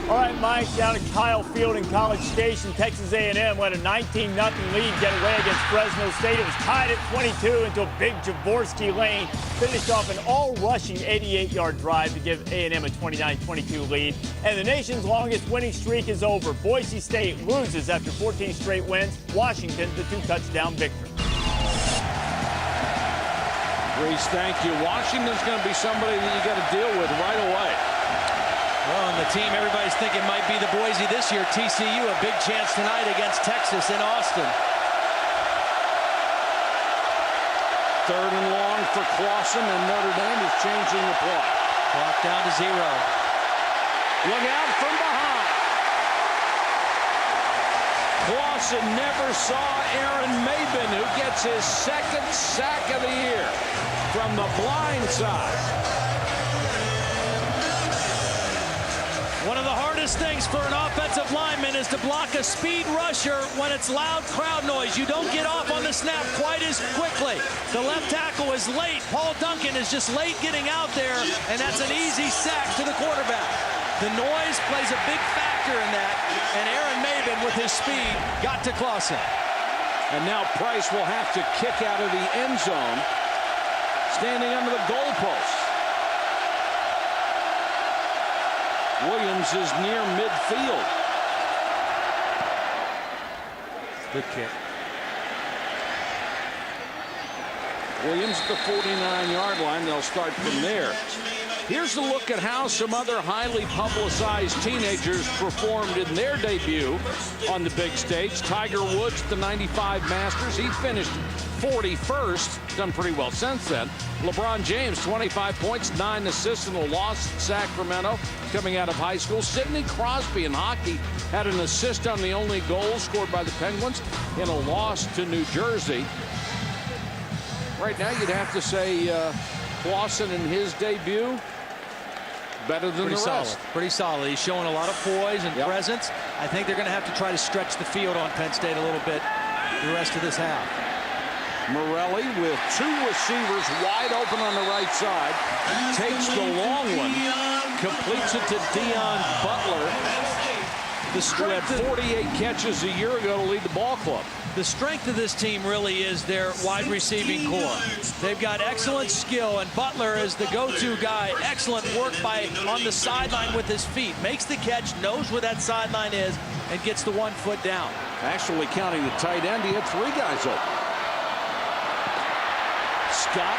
All right, Mike, down at Kyle Field in College Station, Texas A&M led a 19-0 lead, get away against Fresno State. It was tied at 22 until Big Jaworski Lane finished off an all-rushing 88-yard drive to give A&M a 29-22 lead. And the nation's longest winning streak is over. Boise State loses after 14 straight wins. Washington, the 2-touchdown victory. Reese, thank you. Washington's going to be somebody that you got to deal with right away. Well, and the team everybody's thinking might be the Boise this year, TCU, a big chance tonight against Texas in Austin. 3rd and long for Clausen, and Notre Dame is changing the play. Clock down to 0. Look out from behind. Clausen never saw Aaron Maben, who gets his 2nd sack of the year from the blind side. One of the hardest things for an offensive lineman is to block a speed rusher when it's loud crowd noise. You don't get off on the snap quite as quickly. The left tackle is late. Paul Duncan is just late getting out there, and that's an easy sack to the quarterback. The noise plays a big factor in that, and Aaron Maben, with his speed, got to Clausen. And now Price will have to kick out of the end zone, standing under the goalpost. Williams is near midfield. Good kick. Williams at the 49-yard line. They'll start from there. Here's a look at how some other highly publicized teenagers performed in their debut on the big stage. Tiger Woods at the 95 Masters. He finished 41st. Done pretty well since then. LeBron James, 25 points, 9 assists in a loss at Sacramento coming out of high school. Sidney Crosby in hockey had an assist on the only goal scored by the Penguins in a loss to New Jersey. Right now, you'd have to say Clausen in his debut, better than the rest. Pretty solid. He's showing a lot of poise and presence. I think they're going to have to try to stretch the field on Penn State a little bit the rest of this half. Morelli with 2 receivers wide open on the right side. Takes the long one. completes it to Dion Butler, who had 48 catches a year ago to lead the ball club. The strength of this team really is their wide receiving core. They've got excellent skill, and Butler is the go-to guy. Excellent work on the sideline with his feet. Makes the catch, knows where that sideline is, and gets the 1 foot down. Actually, counting the tight end, he had 3 guys open. Scott,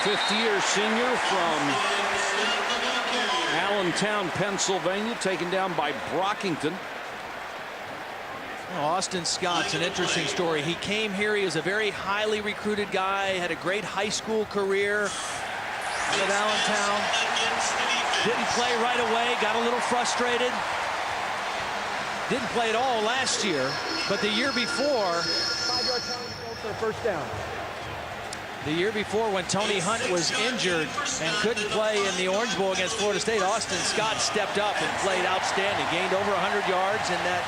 50-year senior from Allentown, Pennsylvania, taken down by Brockington. Austin Scott's an interesting story. He came here, he was a very highly recruited guy, had a great high school career at Allentown. Didn't play right away, got a little frustrated. Didn't play at all last year, but the year before, 5-yard penalty for a first down. the year before when Tony Hunt was injured and couldn't play in the Orange Bowl against Florida State, Austin Scott stepped up and played outstanding, gained over 100 yards in that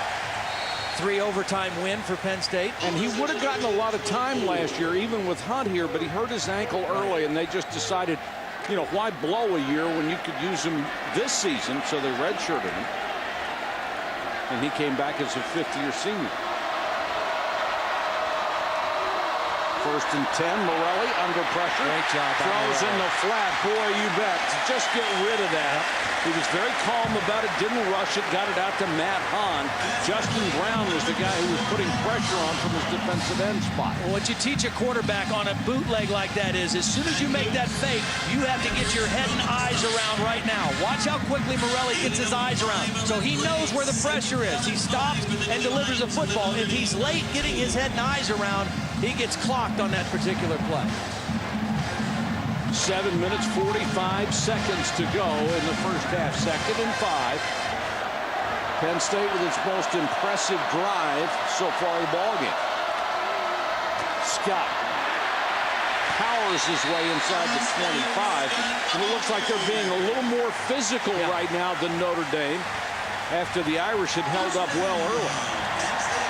3 overtime win for Penn State. And he would have gotten a lot of time last year, even with Hunt here, but he hurt his ankle early, and they just decided, you know, why blow a year when you could use him this season, so they redshirted him. And he came back as a fifth-year senior. 1st and 10, Morelli under pressure. Great job. Throws in the flat. Boy, you bet. Just get rid of that. He was very calm about it, didn't rush it, got it out to Matt Hahn. Justin Brown was the guy who was putting pressure on from his defensive end spot. Well, what you teach a quarterback on a bootleg like that is, as soon as you make that fake, you have to get your head and eyes around right now. Watch how quickly Morelli gets his eyes around. So he knows where the pressure is. He stops and delivers a football. If he's late getting his head and eyes around, he gets clocked on that particular play. 7 minutes, 45 seconds to go in the first half. 2nd and 5. Penn State with its most impressive drive so far in the ballgame. Scott powers his way inside the 25. And it looks like they're being a little more physical right now than Notre Dame after the Irish had held up well early.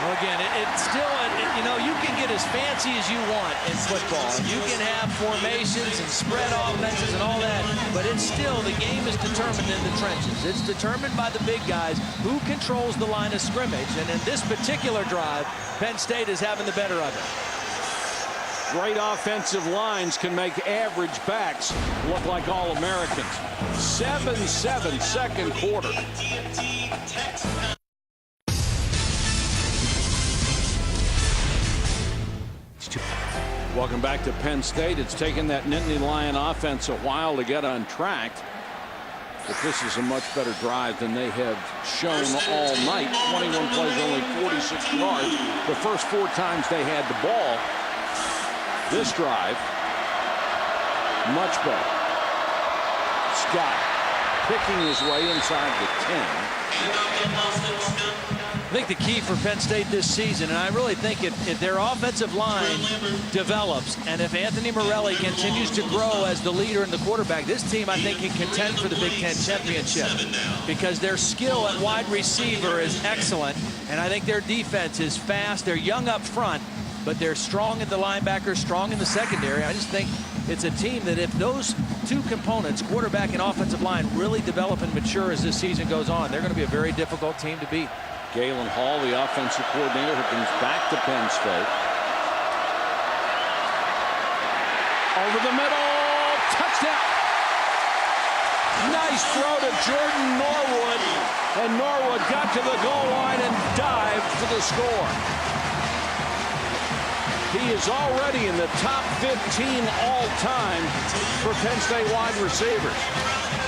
Well, again, it's still, you know, you can get as fancy as you want in football. You can have formations and spread offenses and all that, but it's still, the game is determined in the trenches. It's determined by the big guys who controls the line of scrimmage. And in this particular drive, Penn State is having the better of it. Great offensive lines can make average backs look like All-Americans. 7-7 second quarter. Welcome back to Penn State. It's taken that Nittany Lion offense a while to get on track. But this is a much better drive than they have shown all night. 21 plays, only 46 yards. The first 4 times they had the ball. This drive, much better. Scott picking his way inside the 10. I think the key for Penn State this season, and I really think if their offensive line develops, and if Anthony Morelli continues to grow as the leader and the quarterback, this team, I think, can contend for the Big Ten championship because their skill at wide receiver is excellent, and I think their defense is fast. They're young up front, but they're strong at the linebackers, strong in the secondary. I just think it's a team that if those 2 components, quarterback and offensive line, really develop and mature as this season goes on, they're going to be a very difficult team to beat. Galen Hall, the offensive coordinator, who comes back to Penn State. Over the middle, touchdown. Nice throw to Jordan Norwood, and Norwood got to the goal line and dived for the score. He is already in the top 15 all-time for Penn State wide receivers.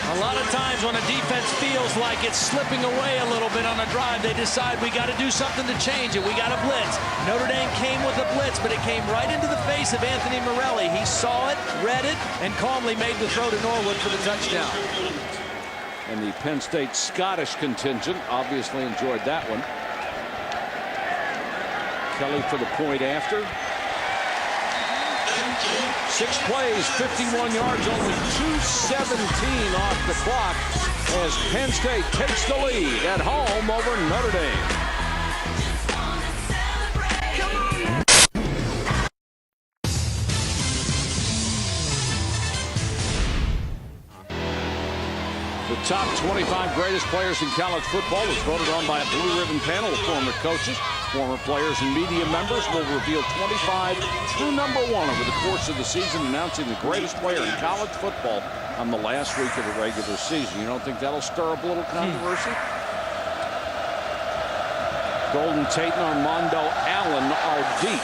A lot of times when a defense feels like it's slipping away a little bit on a drive, they decide we got to do something to change it. We got to blitz. Notre Dame came with a blitz, but it came right into the face of Anthony Morelli. He saw it, read it, and calmly made the throw to Norwood for the touchdown. And the Penn State Scottish contingent obviously enjoyed that one. Kelly for the point after. 6 plays, 51 yards, only 2:17 off the clock as Penn State takes the lead at home over Notre Dame. top 25 greatest players in college football was voted on by a blue ribbon panel of former coaches. Former players and media members will reveal 25 through number 1 over the course of the season, announcing the greatest player in college football on the last week of the regular season. You don't think that'll stir up a little controversy? Golden Tate and Armando Allen are deep.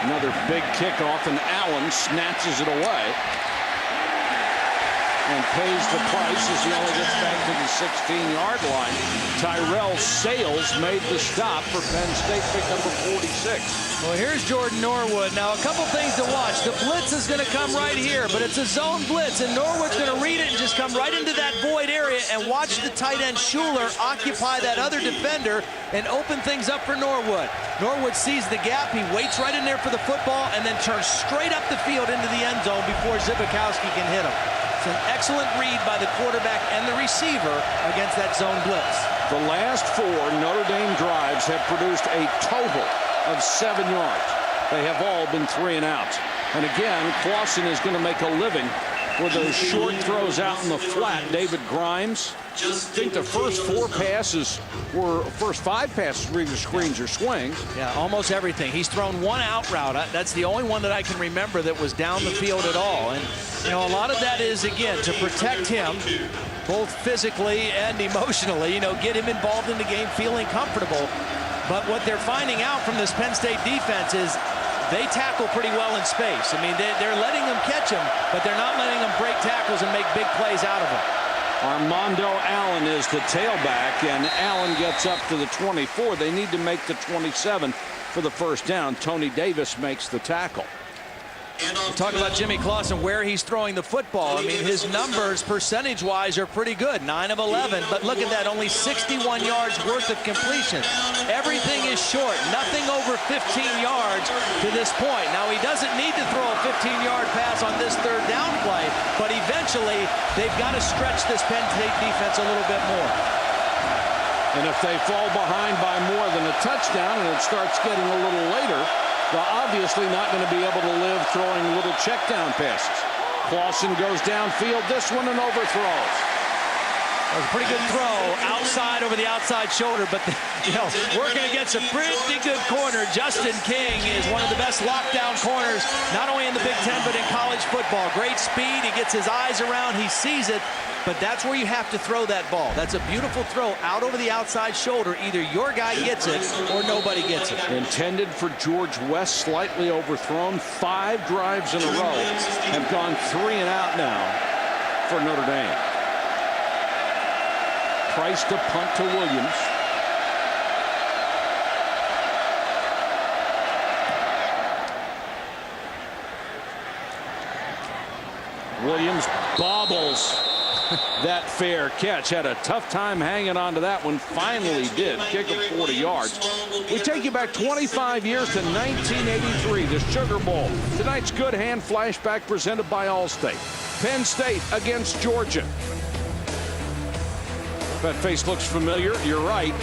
Another big kickoff, and Allen snatches it away and pays the price as he only gets back to the 16-yard line. Tyrell Sales made the stop for Penn State, pick number 46. Well, here's Jordan Norwood. Now, a couple things to watch. The blitz is going to come right here, but it's a zone blitz, and Norwood's going to read it and just come right into that void area and watch the tight end Schuler occupy that other defender and open things up for Norwood. Norwood sees the gap. He waits right in there for the football and then turns straight up the field into the end zone before Zibikowski can hit him. It's an excellent read by the quarterback and the receiver against that zone blitz. The last 4 Notre Dame drives have produced a total of 7 yards. They have all been 3 and out. And again, Clausen is going to make a living with those short throws out in the flat. David Grimes, I think the first 5 passes were either screens or swings. Yeah, almost everything. He's thrown 1 out route. That's the only one that I can remember that was down the field at all. And, you know, a lot of that is, again, to protect him, both physically and emotionally, you know, get him involved in the game, feeling comfortable. But what they're finding out from this Penn State defense is they tackle pretty well in space. I mean, they're letting them catch him, but they're not letting them break tackles and make big plays out of them. Armando Allen is the tailback, and Allen gets up to the 24. They need to make the 27 for the first down. Tony Davis makes the tackle. Talk about Jimmy Clausen, where he's throwing the football. I mean, his numbers percentage-wise are pretty good, 9 of 11. But look at that, only 61 yards worth of completion. Everything is short, nothing over 15 yards to this point. Now, he doesn't need to throw a 15-yard pass on this 3rd down play, but eventually they've got to stretch this Penn State defense a little bit more. And if they fall behind by more than a touchdown and it starts getting a little later, they're obviously not going to be able to live throwing little check down passes. Clausen goes downfield, this one, and overthrows. That was a pretty good throw outside over the outside shoulder, but you know, working against a pretty good corner. Justin King is one of the best lockdown corners, not only in the Big Ten, but in college football. Great speed, he gets his eyes around, he sees it, but that's where you have to throw that ball. That's a beautiful throw out over the outside shoulder. Either your guy gets it or nobody gets it. Intended for George West, slightly overthrown. 5 drives in a row have gone 3 and out now for Notre Dame. Price to punt to Williams. Williams bobbles that fair catch. Had a tough time hanging on to that one. Finally did. Kick of 40 yards. We take you back 25 years to 1983, the Sugar Bowl. Tonight's Good Hand Flashback presented by Allstate. Penn State against Georgia. That face looks familiar. You're right.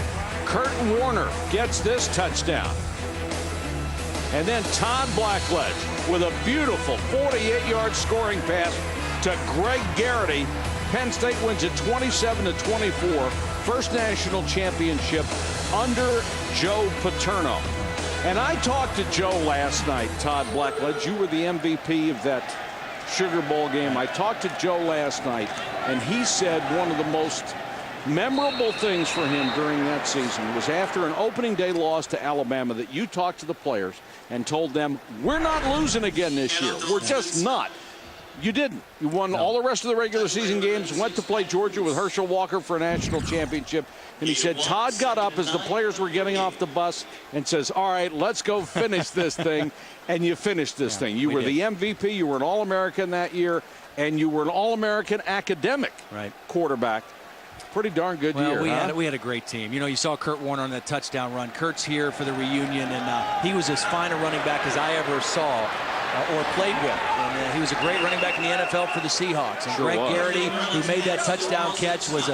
Kurt Warner gets this touchdown. And then Todd Blackledge with a beautiful 48-yard scoring pass to Greg Garrity. Penn State wins it 27-24. First national championship under Joe Paterno. And I talked to Joe last night, Todd Blackledge. You were the MVP of that Sugar Bowl game. I talked to Joe last night, and he said one of the most memorable things for him during that season was after an opening day loss to Alabama that you talked to the players and told them, we're not losing again this year. We're just not. You didn't. You won all the rest of the regular season games, went to play Georgia with Herschel Walker for a national championship. And he said Todd got up as the players were getting off the bus and says, all right, let's go finish this thing. And you finished this thing. You were the MVP. You were an All-American that year. And you were an All-American academic quarterback. Pretty darn good year. We had a great team. You know, you saw Kurt Warner on that touchdown run. Kurt's here for the reunion, and he was as fine a running back as I ever saw. or played with. And he was a great running back in the NFL for the Seahawks. And Sure Greg was. Garrity, who made that touchdown catch, was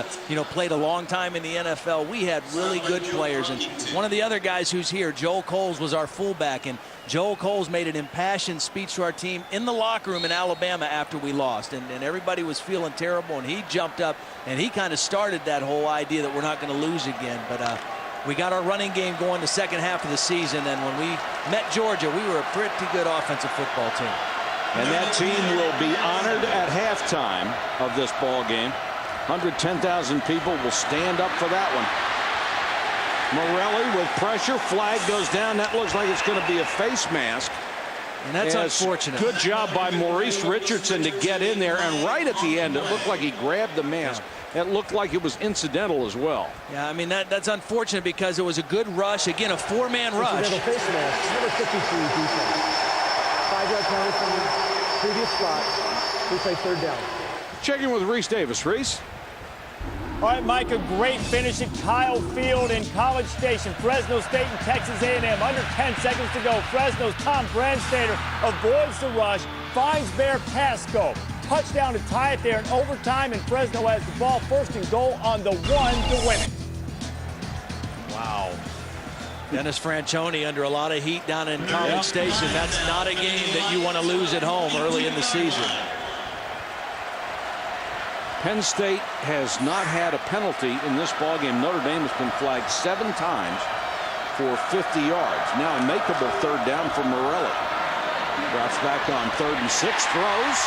played a long time in the NFL. We had really good players. And one of the other guys who's here, Joel Coles, was our fullback. And Joel Coles made an impassioned speech to our team in the locker room in Alabama after we lost. And everybody was feeling terrible. And he jumped up and he kind of started that whole idea that we're not going to lose again. But we got our running game going the second half of the season, and when we met Georgia, we were a pretty good offensive football team. And that team will be honored at halftime of this ball game. 110,000 people will stand up for that one. Morelli with pressure. Flag goes down. That looks like it's going to be a face mask. And that's unfortunate. Good job by Maurice Richardson to get in there. And right at the end, it looked like he grabbed the mask. It looked like it was incidental as well. Yeah, I mean, that's unfortunate because it was a good rush. Again, a four-man rush. Incidental face mask, number 53 defense. 5-yard penalty from the previous spot. We play third down. Checking with Reese Davis. Reese? All right, Mike, a great finish at Kyle Field in College Station. Fresno State and Texas A&M. Under 10 seconds to go. Fresno's Tom Brandstater avoids the rush, finds Bear Pasco. Touchdown to tie it there in overtime, and Fresno has the ball first and goal on the 1 to win it. Wow. Dennis Franchione under a lot of heat down in College Station. That's not a game that you want to lose at home early in the season. Penn State has not had a penalty in this ballgame. Notre Dame has been flagged 7 times for 50 yards. Now a makeable third down for Morelli. Drops back on 3rd and 6, throws,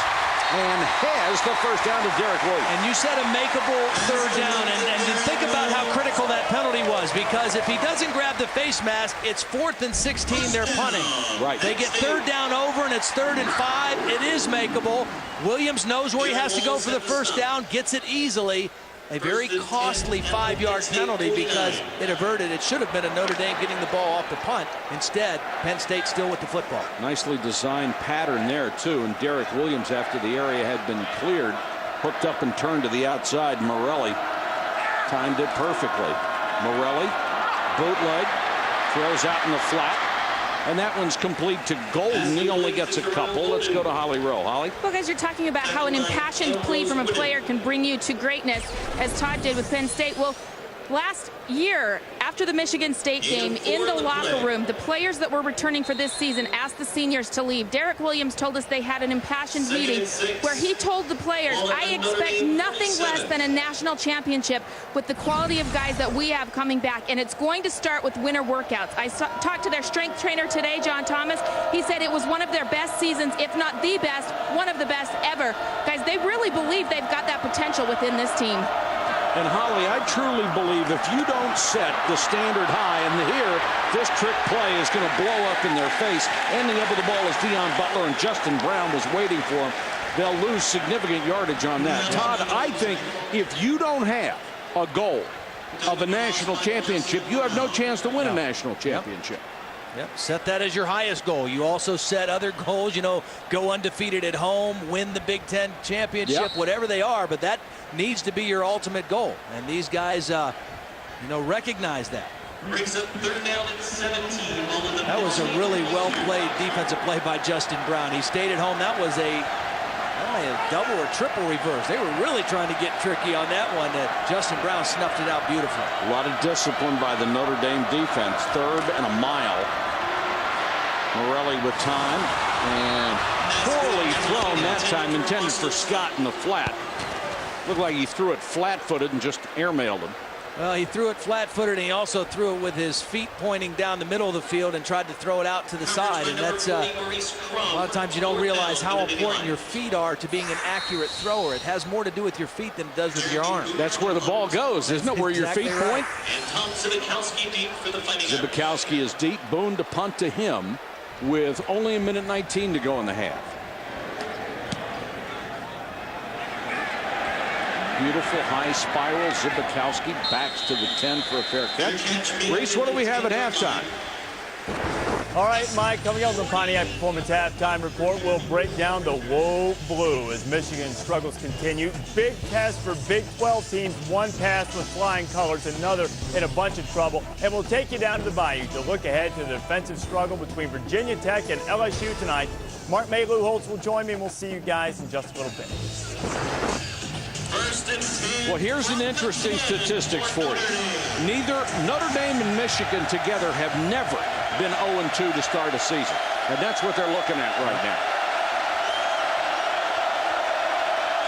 and has the first down to Derek Williams. And you said a makeable third down, and think about how critical that penalty was, because if he doesn't grab the face mask, it's 4th and 16, they're punting. Right. They get third down over, and it's 3rd and 5. It is makeable. Williams knows where he has to go for the first down, gets it easily. A very costly 5-yard penalty because it averted. It should have been a Notre Dame getting the ball off the punt. Instead, Penn State still with the football. Nicely designed pattern there, too. And Derek Williams, after the area had been cleared, hooked up and turned to the outside. Morelli timed it perfectly. Morelli, bootleg, throws out in the flat. And that one's complete to Golden. He only gets a couple. Let's go to Holly Rowe. Holly? Well, guys, you're talking about how an impassioned plea from a player can bring you to greatness, as Todd did with Penn State. Well, last year, after the Michigan State game, in the locker room, the players that were returning for this season asked the seniors to leave. Derek Williams told us they had an impassioned meeting where he told the players, I expect nothing less than a national championship with the quality of guys that we have coming back, and it's going to start with winter workouts. I talked to their strength trainer today, John Thomas. He said it was one of their best seasons, if not the best, one of the best ever. Guys, they really believe they've got that potential within this team. And Holly, I truly believe if you don't set the standard high, and here, this trick play is going to blow up in their face. Ending up with the ball as Deion Butler and Justin Brown was waiting for him. They'll lose significant yardage on that. Todd, I think if you don't have a goal of a national championship, you have no chance to win a national championship. Yep, set that as your highest goal. You also set other goals, go undefeated at home, win the Big Ten championship, whatever they are, but that needs to be your ultimate goal. And these guys, recognize that. Brings up third down and 17. That was a really well-played defensive play by Justin Brown. He stayed at home. That was a double or triple reverse. They were really trying to get tricky on that one. Justin Brown snuffed it out beautifully. A lot of discipline by the Notre Dame defense. 3rd and a mile. Morelli with time, and poorly thrown that time, intended for Scott in the flat. Looked like he threw it flat-footed and just airmailed him. Well, he threw it flat-footed, and he also threw it with his feet pointing down the middle of the field and tried to throw it out to the side. And that's a lot of times you don't realize how important your feet are to being an accurate thrower. It has more to do with your feet than it does with your arm. That's where the ball goes, isn't it? Where your feet point. And Tom Zibikowski deep for the Fighting Irish. Zibikowski is deep. Boone to punt to him with only 1:19 to go in the half. Beautiful high spiral. Zibikowski backs to the 10 for a fair catch. Reese, what do we have at halftime? All right, Mike, coming up on the Pontiac Performance Halftime Report, we'll break down the Whoa Blue as Michigan's struggles continue. Big test for Big 12 teams. One pass with flying colors, another in a bunch of trouble. And we'll take you down to the Bayou to look ahead to the defensive struggle between Virginia Tech and LSU tonight Mark Maluholtz will join me, and we'll see you guys in just a little bit. First and 10. Well, here's an interesting statistics for you. Neither Notre Dame and Michigan together have never been 0-2 to start a season. And that's what they're looking at right now.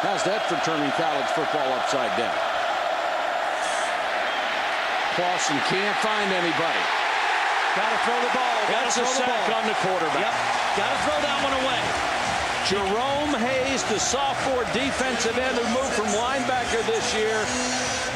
How's that for turning college football upside down? Clausen can't find anybody. Got to throw the ball. That's a sack on the quarterback. Yep. Got to throw that one away. Jerome Hayes, the sophomore defensive end who moved from linebacker this year.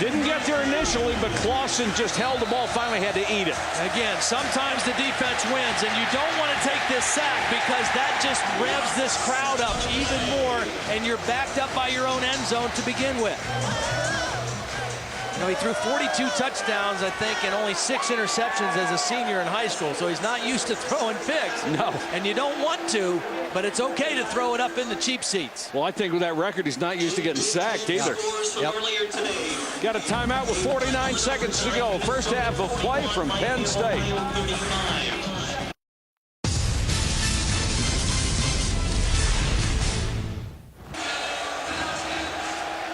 Didn't get there initially, but Clausen just held the ball, finally had to eat it. Again, sometimes the defense wins, and you don't want to take this sack because that just revs this crowd up even more, and you're backed up by your own end zone to begin with. You know, he threw 42 touchdowns, I think, and only 6 interceptions as a senior in high school, so he's not used to throwing picks. No. And you don't want to, but it's okay to throw it up in the cheap seats. Well, I think with that record, he's not used to getting sacked either. Yep. Got a timeout with 49 seconds to go. First half of play from Penn State.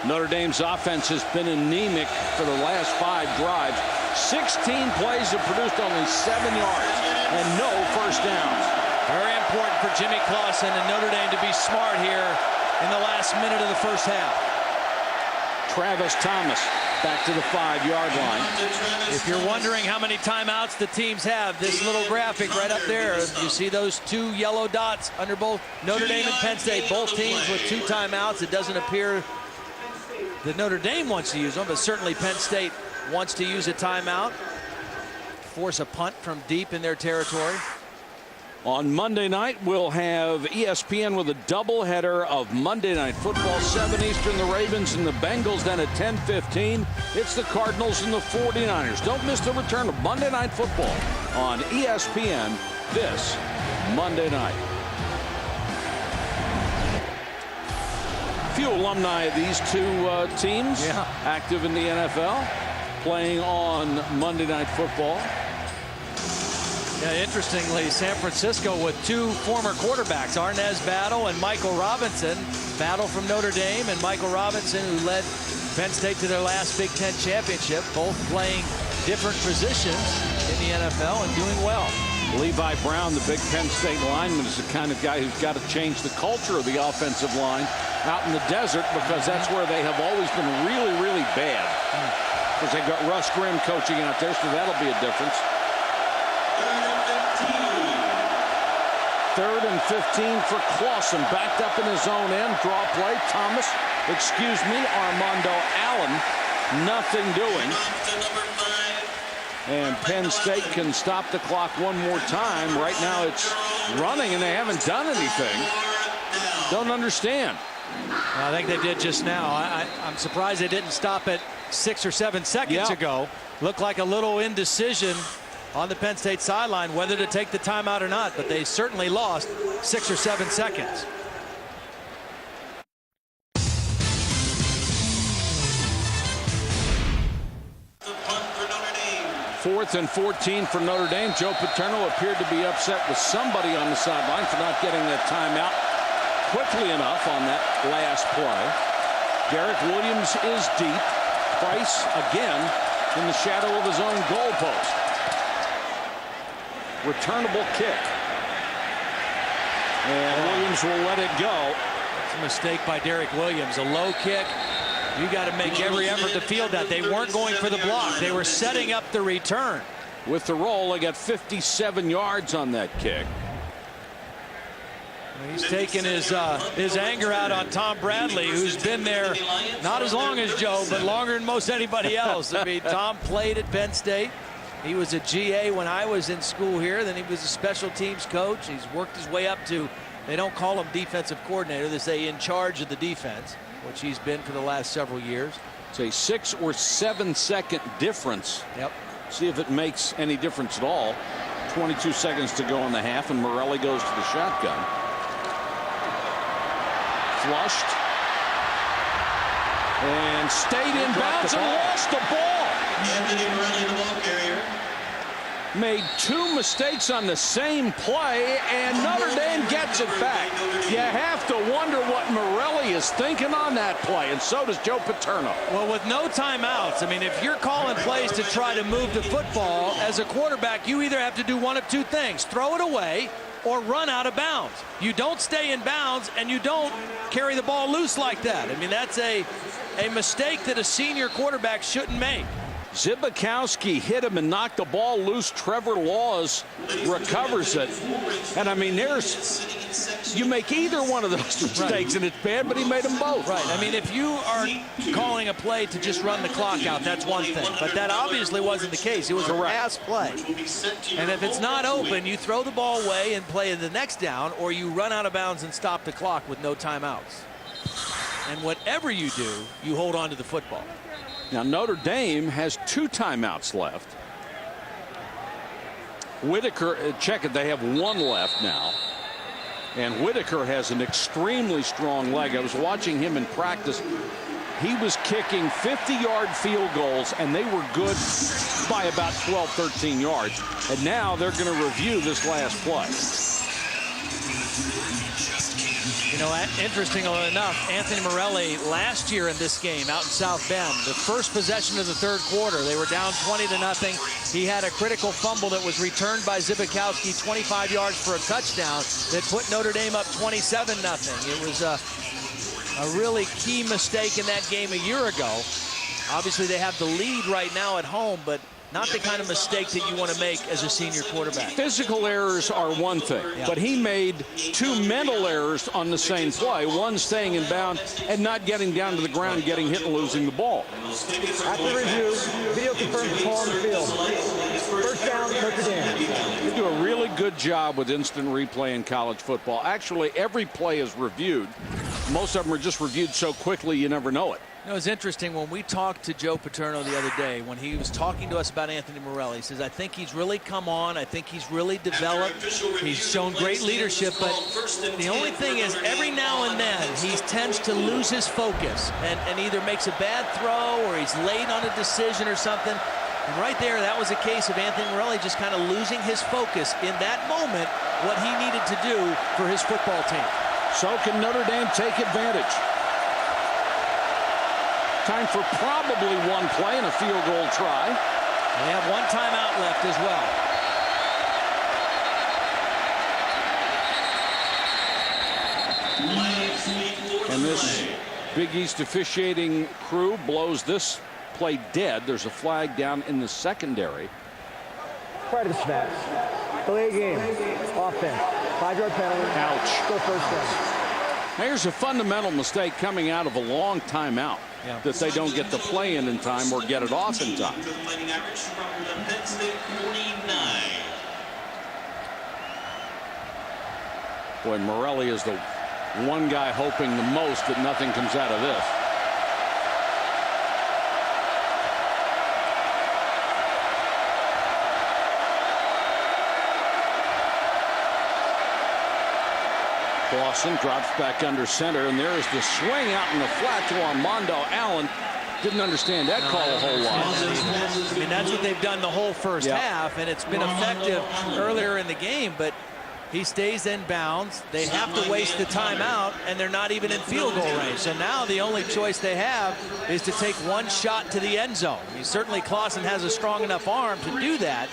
Notre Dame's offense has been anemic for the last 5 drives. 16 plays have produced only 7 yards and no first downs. Very important for Jimmy Clausen and Notre Dame to be smart here in the last minute of the first half. Travis Thomas back to the 5-yard line. If you're wondering how many timeouts the teams have, this little graphic right up there, you see those 2 yellow dots under both Notre Dame and Penn State, both teams with 2 timeouts. It doesn't appear that Notre Dame wants to use them, but certainly Penn State wants to use a timeout, force a punt from deep in their territory. On Monday night, we'll have ESPN with a doubleheader of Monday Night Football, 7 Eastern, the Ravens and the Bengals. Then at 10:15, it's the Cardinals and the 49ers. Don't miss the return of Monday Night Football on ESPN this Monday night. Few alumni of these 2 teams active in the NFL, playing on Monday Night Football. Yeah, interestingly, San Francisco with 2 former quarterbacks, Arnaz Battle and Michael Robinson. Battle from Notre Dame and Michael Robinson, who led Penn State to their last Big Ten championship, both playing different positions in the NFL and doing well. Levi Brown, the big Penn State lineman, is the kind of guy who's got to change the culture of the offensive line out in the desert, because that's where they have always been really, really bad. Because they've got Russ Grimm coaching out there, so that'll be a difference. 3rd and 15 for Clausen, backed up in his own end. Draw play. Thomas, Armando Allen, nothing doing. And Penn State can stop the clock one more time. Right now it's running and they haven't done anything. Don't understand. I think they did just now. I'm surprised they didn't stop it 6 or 7 seconds ago. Looked like a little indecision on the Penn State sideline whether to take the timeout or not, but they certainly lost 6 or 7 seconds. Fourth and 14 for Notre Dame. Joe Paterno appeared to be upset with somebody on the sideline for not getting that timeout quickly enough on that last play. Derek Williams is deep. Price again in the shadow of his own goalpost. Returnable kick. And Williams will let it go. It's a mistake by Derek Williams. A low kick. You got to make every effort to field that. They weren't going for the block. They were setting up the return. With the roll, they got 57 yards on that kick. He's taking his anger out on Tom Bradley, who's been there not as long as Joe, but longer than most anybody else. I mean, Tom played at Penn State. He was a GA when I was in school here. Then he was a special teams coach. He's worked his way up to, they don't call him defensive coordinator. They say in charge of the defense, which he's been for the last several years. It's a 6 or 7 second difference. Yep. See if it makes any difference at all. 22 seconds to go in the half, and Morelli goes to the shotgun. Flushed. And stayed in bounds and lost the ball. Anthony Morelli, the ball carrier. made 2 mistakes on the same play, and Notre Dame gets it back. You have to wonder what Morelli is thinking on that play, and so does Joe Paterno. Well, with no timeouts, I mean, if you're calling plays to try to move the football, as a quarterback, you either have to do one of 2 things: throw it away or run out of bounds. You don't stay in bounds, and you don't carry the ball loose like that. I mean, that's a mistake that a senior quarterback shouldn't make. Zibikowski hit him and knocked the ball loose. Trevor Laws recovers it. And I mean, you make either one of those mistakes and it's bad, but he made them both. Right. I mean, if you are calling a play to just run the clock out, that's one thing. But that obviously wasn't the case. It was a pass play. And if it's not open, you throw the ball away and play the next down, or you run out of bounds and stop the clock with no timeouts. And whatever you do, you hold on to the football. Now, Notre Dame has 2 timeouts left. Whitaker, check it, they have 1 left now. And Whitaker has an extremely strong leg. I was watching him in practice. He was kicking 50-yard field goals, and they were good by about 12, 13 yards. And now they're going to review this last play. You know, interestingly enough, Anthony Morelli last year in this game out in South Bend, the first possession of the 3rd quarter, they were down 20-0. He had a critical fumble that was returned by Zibikowski 25 yards for a touchdown that put Notre Dame up 27-0. It was a really key mistake in that game a year ago. Obviously, they have the lead right now at home, but not the kind of mistake that you want to make as a senior quarterback. Physical errors are one thing, but he made 2 mental errors on the same play. One staying in bounds and not getting down to the ground, getting hit and losing the ball. After review, video confirms the call on the field. First down, Notre Dame. They do a really good job with instant replay in college football. Actually, every play is reviewed. Most of them are just reviewed so quickly you never know it. You know, it's interesting, when we talked to Joe Paterno the other day, when he was talking to us about Anthony Morelli, he says, I think he's really come on. I think he's really developed. He's shown great leadership, but the only thing is every now and then he tends to lose his focus and either makes a bad throw or he's late on a decision or something. And right there, that was a case of Anthony Morelli just kind of losing his focus in that moment, what he needed to do for his football team. So can Notre Dame take advantage? Time for probably 1 play and a field goal try. They have 1 timeout left as well. And this Big East officiating crew blows this play dead. There's a flag down in the secondary. Prior to the snaps. Delay game. Offense. 5-yard penalty. Ouch. Go first down. There's a fundamental mistake coming out of a long timeout. That they don't get the play in time or get it off in time. Boy, Morelli is the one guy hoping the most that nothing comes out of this. Clausen drops back under center, and there is the swing out in the flat to Armando Allen. Didn't understand that call a whole lot. I mean, that's what they've done the whole first half, and it's been effective earlier in the game, but he stays in bounds. They have to waste the timeout, and they're not even in field goal range. So now the only choice they have is to take 1 shot to the end zone. I mean, certainly Clausen has a strong enough arm to do that.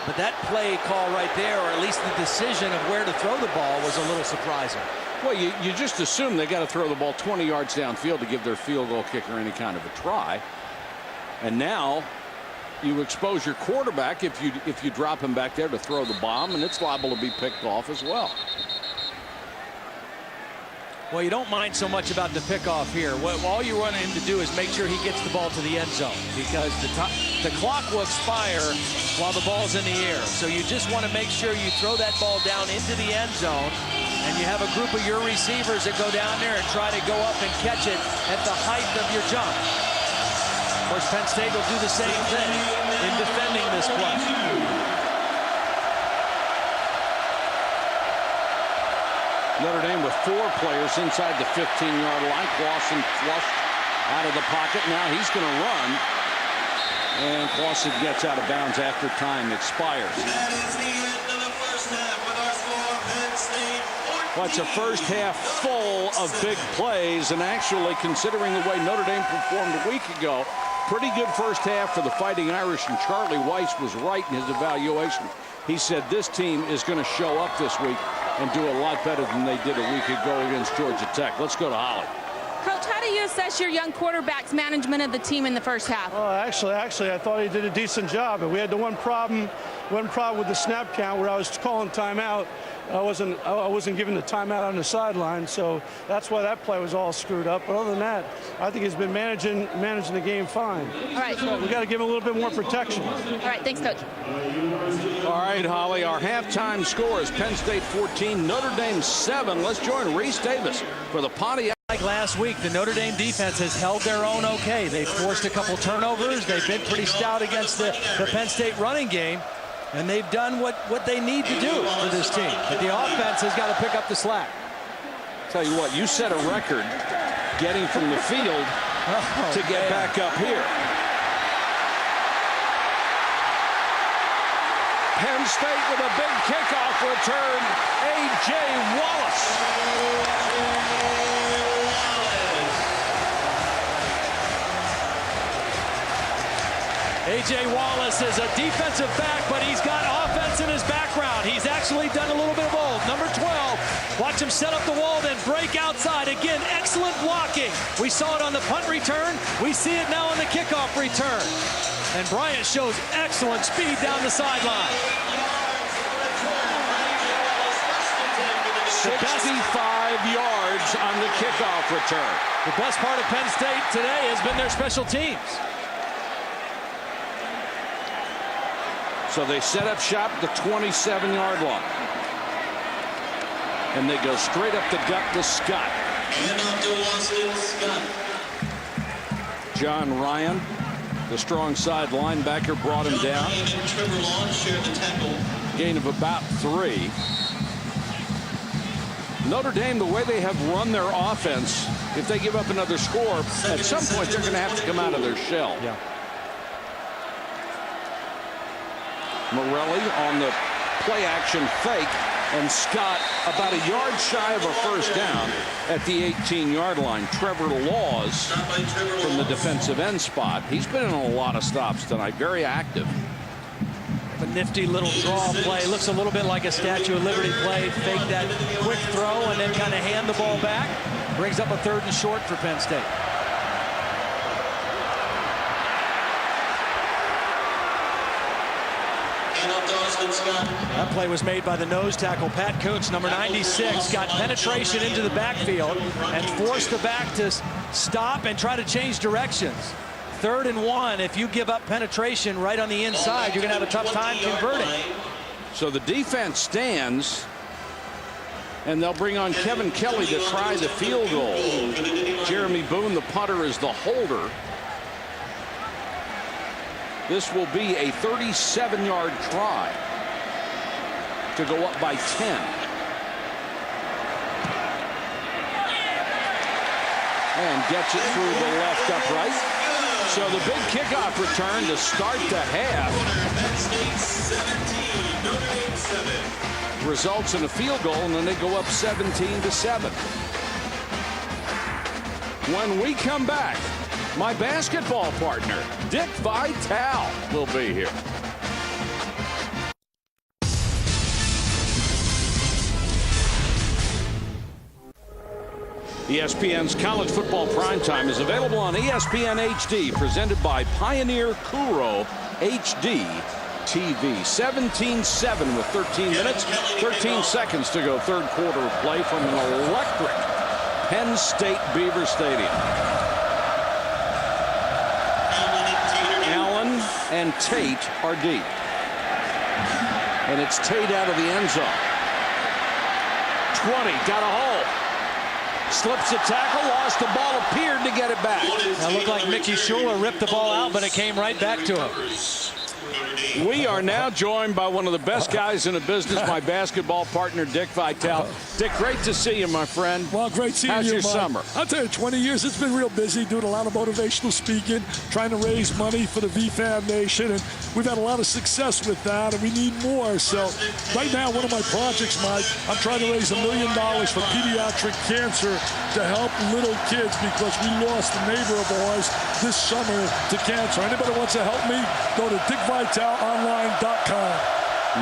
But that play call right there, or at least the decision of where to throw the ball, was a little surprising. Well, you just assume they got to throw the ball 20 yards downfield to give their field goal kicker any kind of a try. And now you expose your quarterback if you drop him back there to throw the bomb, and it's liable to be picked off as well. Well, you don't mind so much about the pickoff here. All you want him to do is make sure he gets the ball to the end zone, because the clock will expire while the ball's in the air. So you just want to make sure you throw that ball down into the end zone, and you have a group of your receivers that go down there and try to go up and catch it at the height of your jump. Of course, Penn State will do the same thing in defending this play. Notre Dame with 4 players inside the 15-yard line. Clausen flushed out of the pocket. Now he's going to run. And Clausen gets out of bounds after time expires. That is the end of the first half with our score, Penn State 14. Well, it's a first half full of big plays, and actually, considering the way Notre Dame performed a week ago, pretty good first half for the Fighting Irish, and Charlie Weiss was right in his evaluation. He said this team is going to show up this week and do a lot better than they did a week ago against Georgia Tech. Let's go to Holly. Coach, how do you assess your young quarterback's management of the team in the first half? Actually, I thought he did a decent job. And we had the one problem with the snap count where I was calling timeout. I wasn't giving the timeout on the sideline, so that's why that play was all screwed up. But other than that, I think he's been managing the game fine. All right. We got to give him a little bit more protection. All right, thanks, Coach. All right, Holly, our halftime score is Penn State 14, Notre Dame 7. Let's join Reese Davis for the Pontiac. Like last week, the Notre Dame defense has held their own okay. They've forced a couple turnovers. They've been pretty stout against the Penn State running game. And they've done what they need to do for this team. But the offense has got to pick up the slack. Tell you what, you set a record getting from the field to get back up here. Penn State with a big kickoff return. A.J. Wallace. A.J. Wallace is a defensive back, but he's got offense in his background. He's actually done a little bit of both. Number 12, watch him set up the wall, then break outside. Again, excellent blocking. We saw it on the punt return. We see it now on the kickoff return. And Bryant shows excellent speed down the sideline. 65 yards on the kickoff return. The best part of Penn State today has been their special teams. So they set up shop at the 27-yard line. And they go straight up the gut with Scott. And off to Austin Scott. John Ryan, the strong side linebacker, brought him down. Ryan and Trevor Long shared the tackle. Gain of about 3. Notre Dame, the way they have run their offense, if they give up another score, at some point they're going to have to come out of their shell. Yeah. Morelli on the play action fake, and Scott about a yard shy of a first down at the 18-yard line. Trevor Laws from the defensive end spot. He's been in a lot of stops tonight, very active. A nifty little draw play. Looks a little bit like a Statue of Liberty play. Fake that quick throw and then kind of hand the ball back. Brings up a 3rd and short for Penn State. That play was made by the nose tackle, Pat Koontz, number 96, got penetration into the backfield and forced the back to stop and try to change directions. 3rd and 1, if you give up penetration right on the inside, you're going to have a tough time converting. So the defense stands, and they'll bring on Kevin Kelly to try the field goal. Jeremy Boone, the punter, is the holder. This will be a 37-yard try to go up by 10. And gets it through the left upright. So the big kickoff return to start the half results in a field goal, and then they go up 17-7. When we come back, my basketball partner, Dick Vitale, will be here. ESPN's College Football Primetime is available on ESPN HD, presented by Pioneer Kuro HD TV. 17-7 with 13 minutes, 13 seconds to go. 3rd quarter of play from an electric Penn State Beaver Stadium. Allen and Tate are deep. And it's Tate out of the end zone. 20, got a hole. Slips the tackle, lost the ball, appeared to get it back. That looked like Mickey Schuler ripped the ball out, but it came right back to him. We are now joined by one of the best guys in the business, my basketball partner, Dick Vitale. Dick, great to see you, my friend. Well, great seeing How's you, your Mike. summer? I'll tell you, 20 years, it's been real busy, doing a lot of motivational speaking, trying to raise money for the VFam Nation, and we've had a lot of success with that, and we need more. So right now, one of my projects, Mike, I'm trying to raise $1 million for pediatric cancer to help little kids because we lost a neighbor of ours this summer to cancer. Anybody wants to help me, go to dickvitaleonline.com.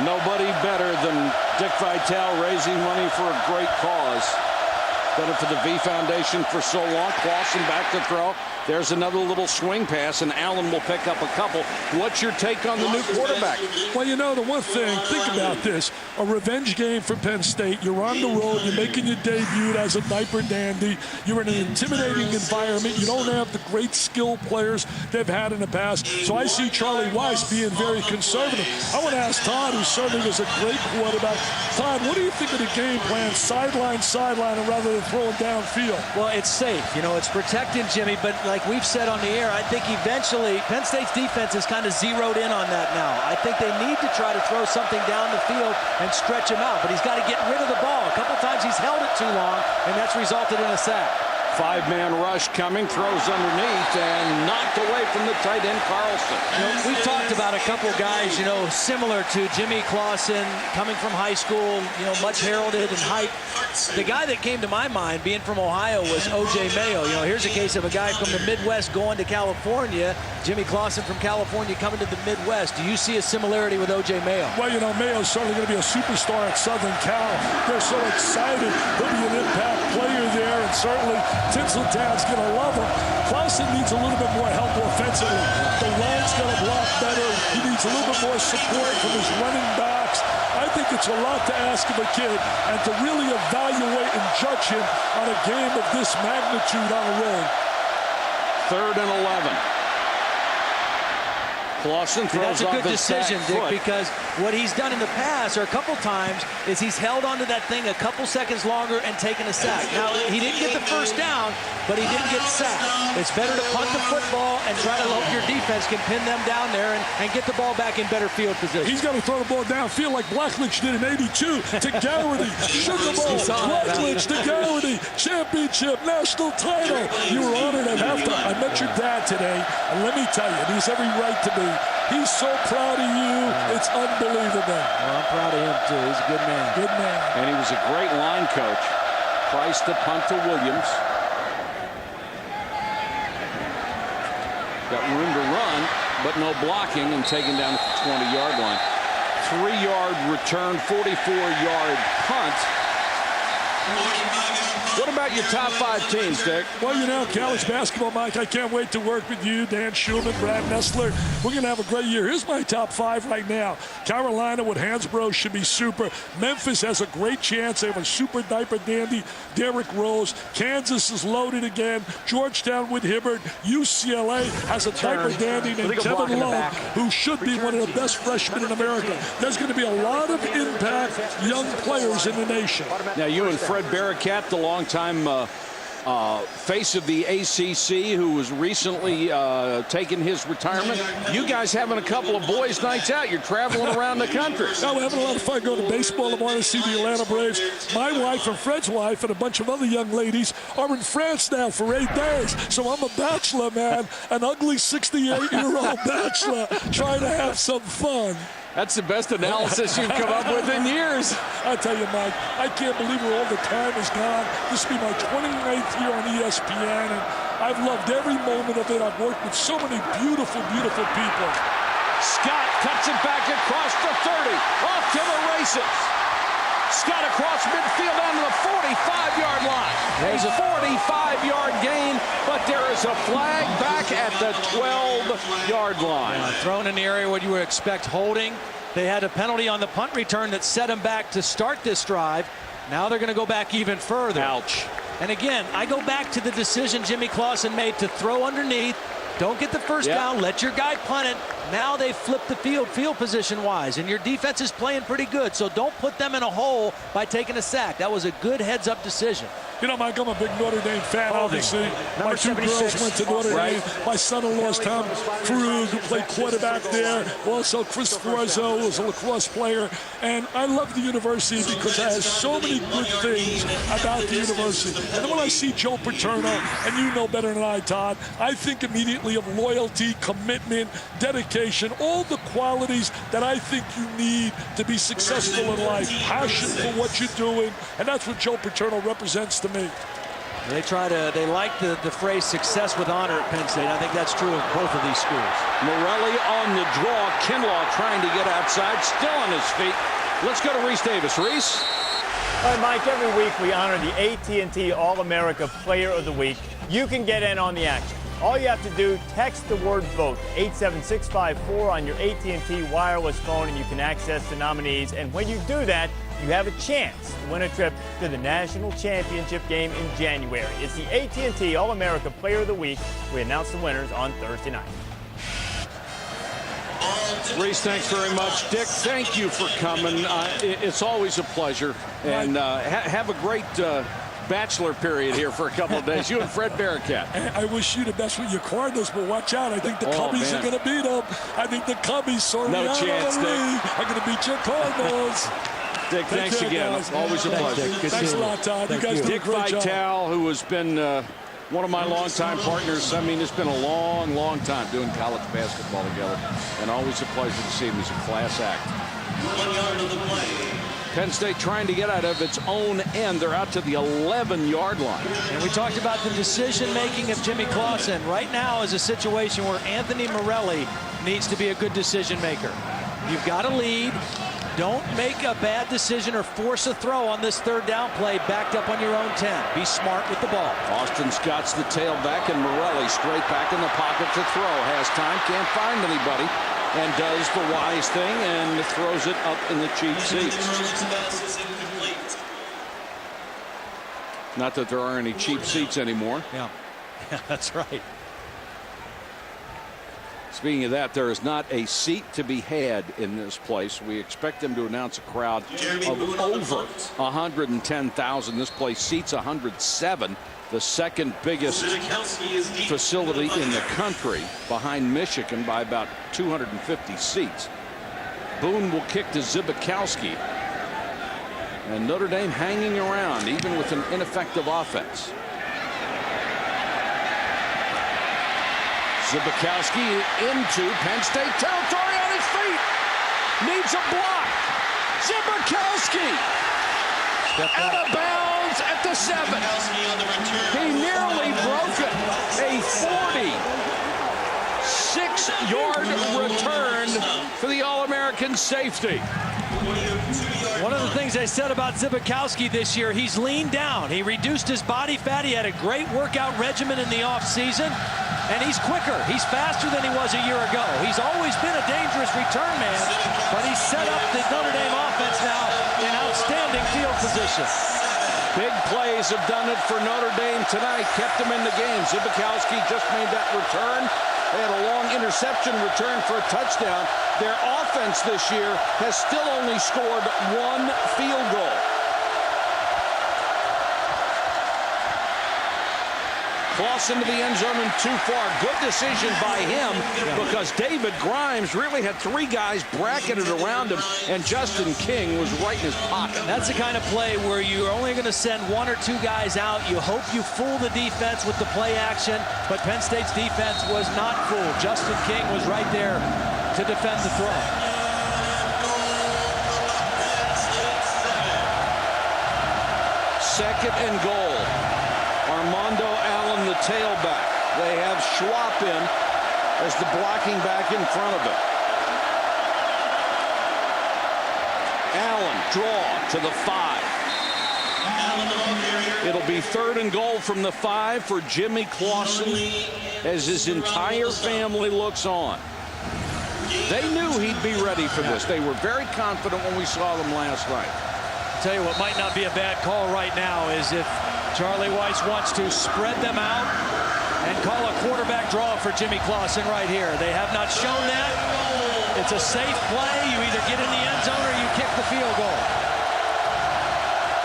Nobody better than Dick Vitale raising money for a great cause. Done it for the V Foundation for so long. Clausen back to throw. There's another little swing pass, and Allen will pick up a couple. What's your take on the new quarterback? Well, you know, the one thing, think about this. A revenge game for Penn State. You're on the road. You're making your debut as a diaper dandy. You're in an intimidating environment. You don't have the great skill players they've had in the past. So I see Charlie Weiss being very conservative. I want to ask Todd, who certainly was a great quarterback. Todd, what do you think of the game plan? Sideline, and rather than throwing downfield. Well, it's safe. You know, it's protecting Jimmy, but like we've said on the air, I think eventually Penn State's defense is kind of zeroed in on that now. I think they need to try to throw something down the field and stretch him out, but he's got to get rid of the ball. A couple times he's held it too long, and that's resulted in a sack. Five-man rush coming, throws underneath, and knocked away from the tight end, Carlson. You know, we've talked about a couple guys, you know, similar to Jimmy Clausen, coming from high school, you know, much heralded and hyped. The guy that came to my mind, being from Ohio, was O.J. Mayo. You know, here's a case of a guy from the Midwest going to California. Jimmy Clausen from California coming to the Midwest. Do you see a similarity with O.J. Mayo? Well, you know, Mayo's certainly going to be a superstar at Southern Cal. They're so excited. He'll be an impact player there, and certainly Tinseltown's going to love him. Clausen needs a little bit more help offensively. The line's going to block better. He needs a little bit more support from his running backs. I think it's a lot to ask of a kid, and to really evaluate and judge him on a game of this magnitude on the road. 3rd and 11. Clausen throws That's a off good his decision, back Dick, foot. because what he's done in the past, or a couple times, is he's held onto that thing a couple seconds longer and taken a sack. Now, he didn't get the first down, but he didn't get sacked. It's better to punt the football and try to hope your defense can pin them down there and get the ball back in better field position. He's got to throw the ball downfield like Blackledge did in '82 to Garrity. Sugar Bowl, Blackledge to Garrity, championship, national title. You were honored at halftime. I met your dad today, and let me tell you, he has every right to be. He's so proud of you. It's unbelievable. Well, I'm proud of him, too. He's a good man. Good man. And he was a great line coach. Price to punt to Williams. Got room to run, but no blocking, and taken down at the 20-yard line. 3-yard return, 44-yard punt. What about your top 5 teams, Dick? Well, you know, college basketball, Mike, I can't wait to work with you, Dan Schulman, Brad Nessler. We're going to have a great year. Here's my top 5 right now. Carolina with Hansbrough should be super. Memphis has a great chance. They have a super diaper dandy, Derrick Rose. Kansas is loaded again. Georgetown with Hibbert. UCLA has a diaper dandy named Kevin Lowe, who should be one of the best freshmen in America. There's going to be a lot of impact young players in the nation. Now, you and Fred Barricat, the longtime face of the ACC, who was recently taking his retirement. You guys having a couple of boys' nights out. You're traveling around the country. No, we're having a lot of fun going to baseball. I want to see the Atlanta Braves. My wife and Fred's wife and a bunch of other young ladies are in France now for 8 days. So I'm a bachelor, man, an ugly 68-year-old bachelor trying to have some fun. That's the best analysis you've come up with in years. I tell you, Mike, I can't believe where all the time has gone. This will be my 29th year on ESPN, and I've loved every moment of it. I've worked with so many beautiful, beautiful people. Scott cuts it back across the 30, off to the races. Scott across midfield down to the 45-yard line. There's a 45-yard gain, but there is a flag back at the 12-yard line. Thrown in the area where you would expect holding. They had a penalty on the punt return that set them back to start this drive. Now they're going to go back even further. Ouch. And again, I go back to the decision Jimmy Clausen made to throw underneath. Don't get the first down. Let your guy punt it. Now they flip the field position-wise, and your defense is playing pretty good, so don't put them in a hole by taking a sack. That was a good heads-up decision. You know, Mike, I'm a big Notre Dame fan, obviously. My two girls went to Notre Dame. My son-in-law's Tom Krug, who played quarterback there. Also, Chris Forzo, who was a lacrosse player. And I love the university because it has so many good things about the university. And then when I see Joe Paterno, and you know better than I, Todd, I think immediately of loyalty, commitment, dedication, all the qualities that I think you need to be successful in life. Passion for what you're doing. And that's what Joe Paterno represents to me. They like the phrase success with honor at Penn State. I think that's true of both of these schools. Morelli on the draw. Kinlaw trying to get outside, still on his feet. Let's go to Reese Davis. Reese? All right, Mike, every week we honor the AT&T All-America Player of the Week. You can get in on the action. All you have to do, text the word VOTE, 87654 on your AT&T wireless phone, and you can access the nominees. And when you do that, you have a chance to win a trip to the national championship game in January. It's the AT&T All-America Player of the Week. We announce the winners on Thursday night. Reese, thanks very much. Dick, thank you for coming. It's always a pleasure. And have a great bachelor period here for a couple of days. You and Fred Bearcat. I wish you the best with your Cardinals, but watch out. I think the Cubbies are going to beat them. I think the Cubbies, no chance, Dick, are going to beat your Cardinals. Dick, thanks again. Guys. Always a pleasure. Thanks a lot, Todd. You guys did a great job. Dick Vitale, who has been one of my longtime partners. I mean, it's been a long, long time doing college basketball together, and always a pleasure to see him. He's a class act. 1 yard of the play. Penn State trying to get out of its own end. They're out to the 11-yard line. And we talked about the decision-making of Jimmy Clausen. Right now is a situation where Anthony Morelli needs to be a good decision-maker. You've got a lead. Don't make a bad decision or force a throw on this third down play backed up on your own 10. Be smart with the ball. Austin Scott's the tailback, and Morelli straight back in the pocket to throw. Has time, can't find anybody, and does the wise thing and throws it up in the cheap seats. Not that there are any cheap seats anymore. Yeah, that's right. Speaking of that, there is not a seat to be had in this place. We expect them to announce a crowd of over 110,000. This place seats 107, the second biggest facility in the country, behind Michigan by about 250 seats. Boone will kick to Zibikowski. And Notre Dame hanging around, even with an ineffective offense. Zibikowski into Penn State territory on his feet. Needs a block. Zibikowski out of bounds at the 7. He nearly broke it. A 46-yard return for the All-American safety. One of the things I said about Zibikowski this year, he's leaned down. He reduced his body fat. He had a great workout regimen in the offseason. And he's quicker. He's faster than he was a year ago. He's always been a dangerous return man, but he's set up the Notre Dame offense now in outstanding field position. Big plays have done it for Notre Dame tonight. Kept them in the game. Zibikowski just made that return. They had a long interception return for a touchdown. Their offense this year has still only scored 1 field goal. Clausen to the end zone and too far. Good decision by him because David Grimes really had 3 guys bracketed around him, and Justin King was right in his pocket. That's the kind of play where you're only going to send 1 or 2 guys out. You hope you fool the defense with the play action, but Penn State's defense was not fooled. Justin King was right there to defend the throw. Second and goal. Armando Allen, the tailback. They have Schwab in as the blocking back in front of him. Allen draw to the 5. It'll be 3rd and goal from the 5 for Jimmy Clausen as his entire family looks on. They knew he'd be ready for this. They were very confident when we saw them last night. I'll tell you what might not be a bad call right now is if Charlie Weiss wants to spread them out and call a quarterback draw for Jimmy Clausen right here. They have not shown that. It's a safe play. You either get in the end zone or you kick the field goal.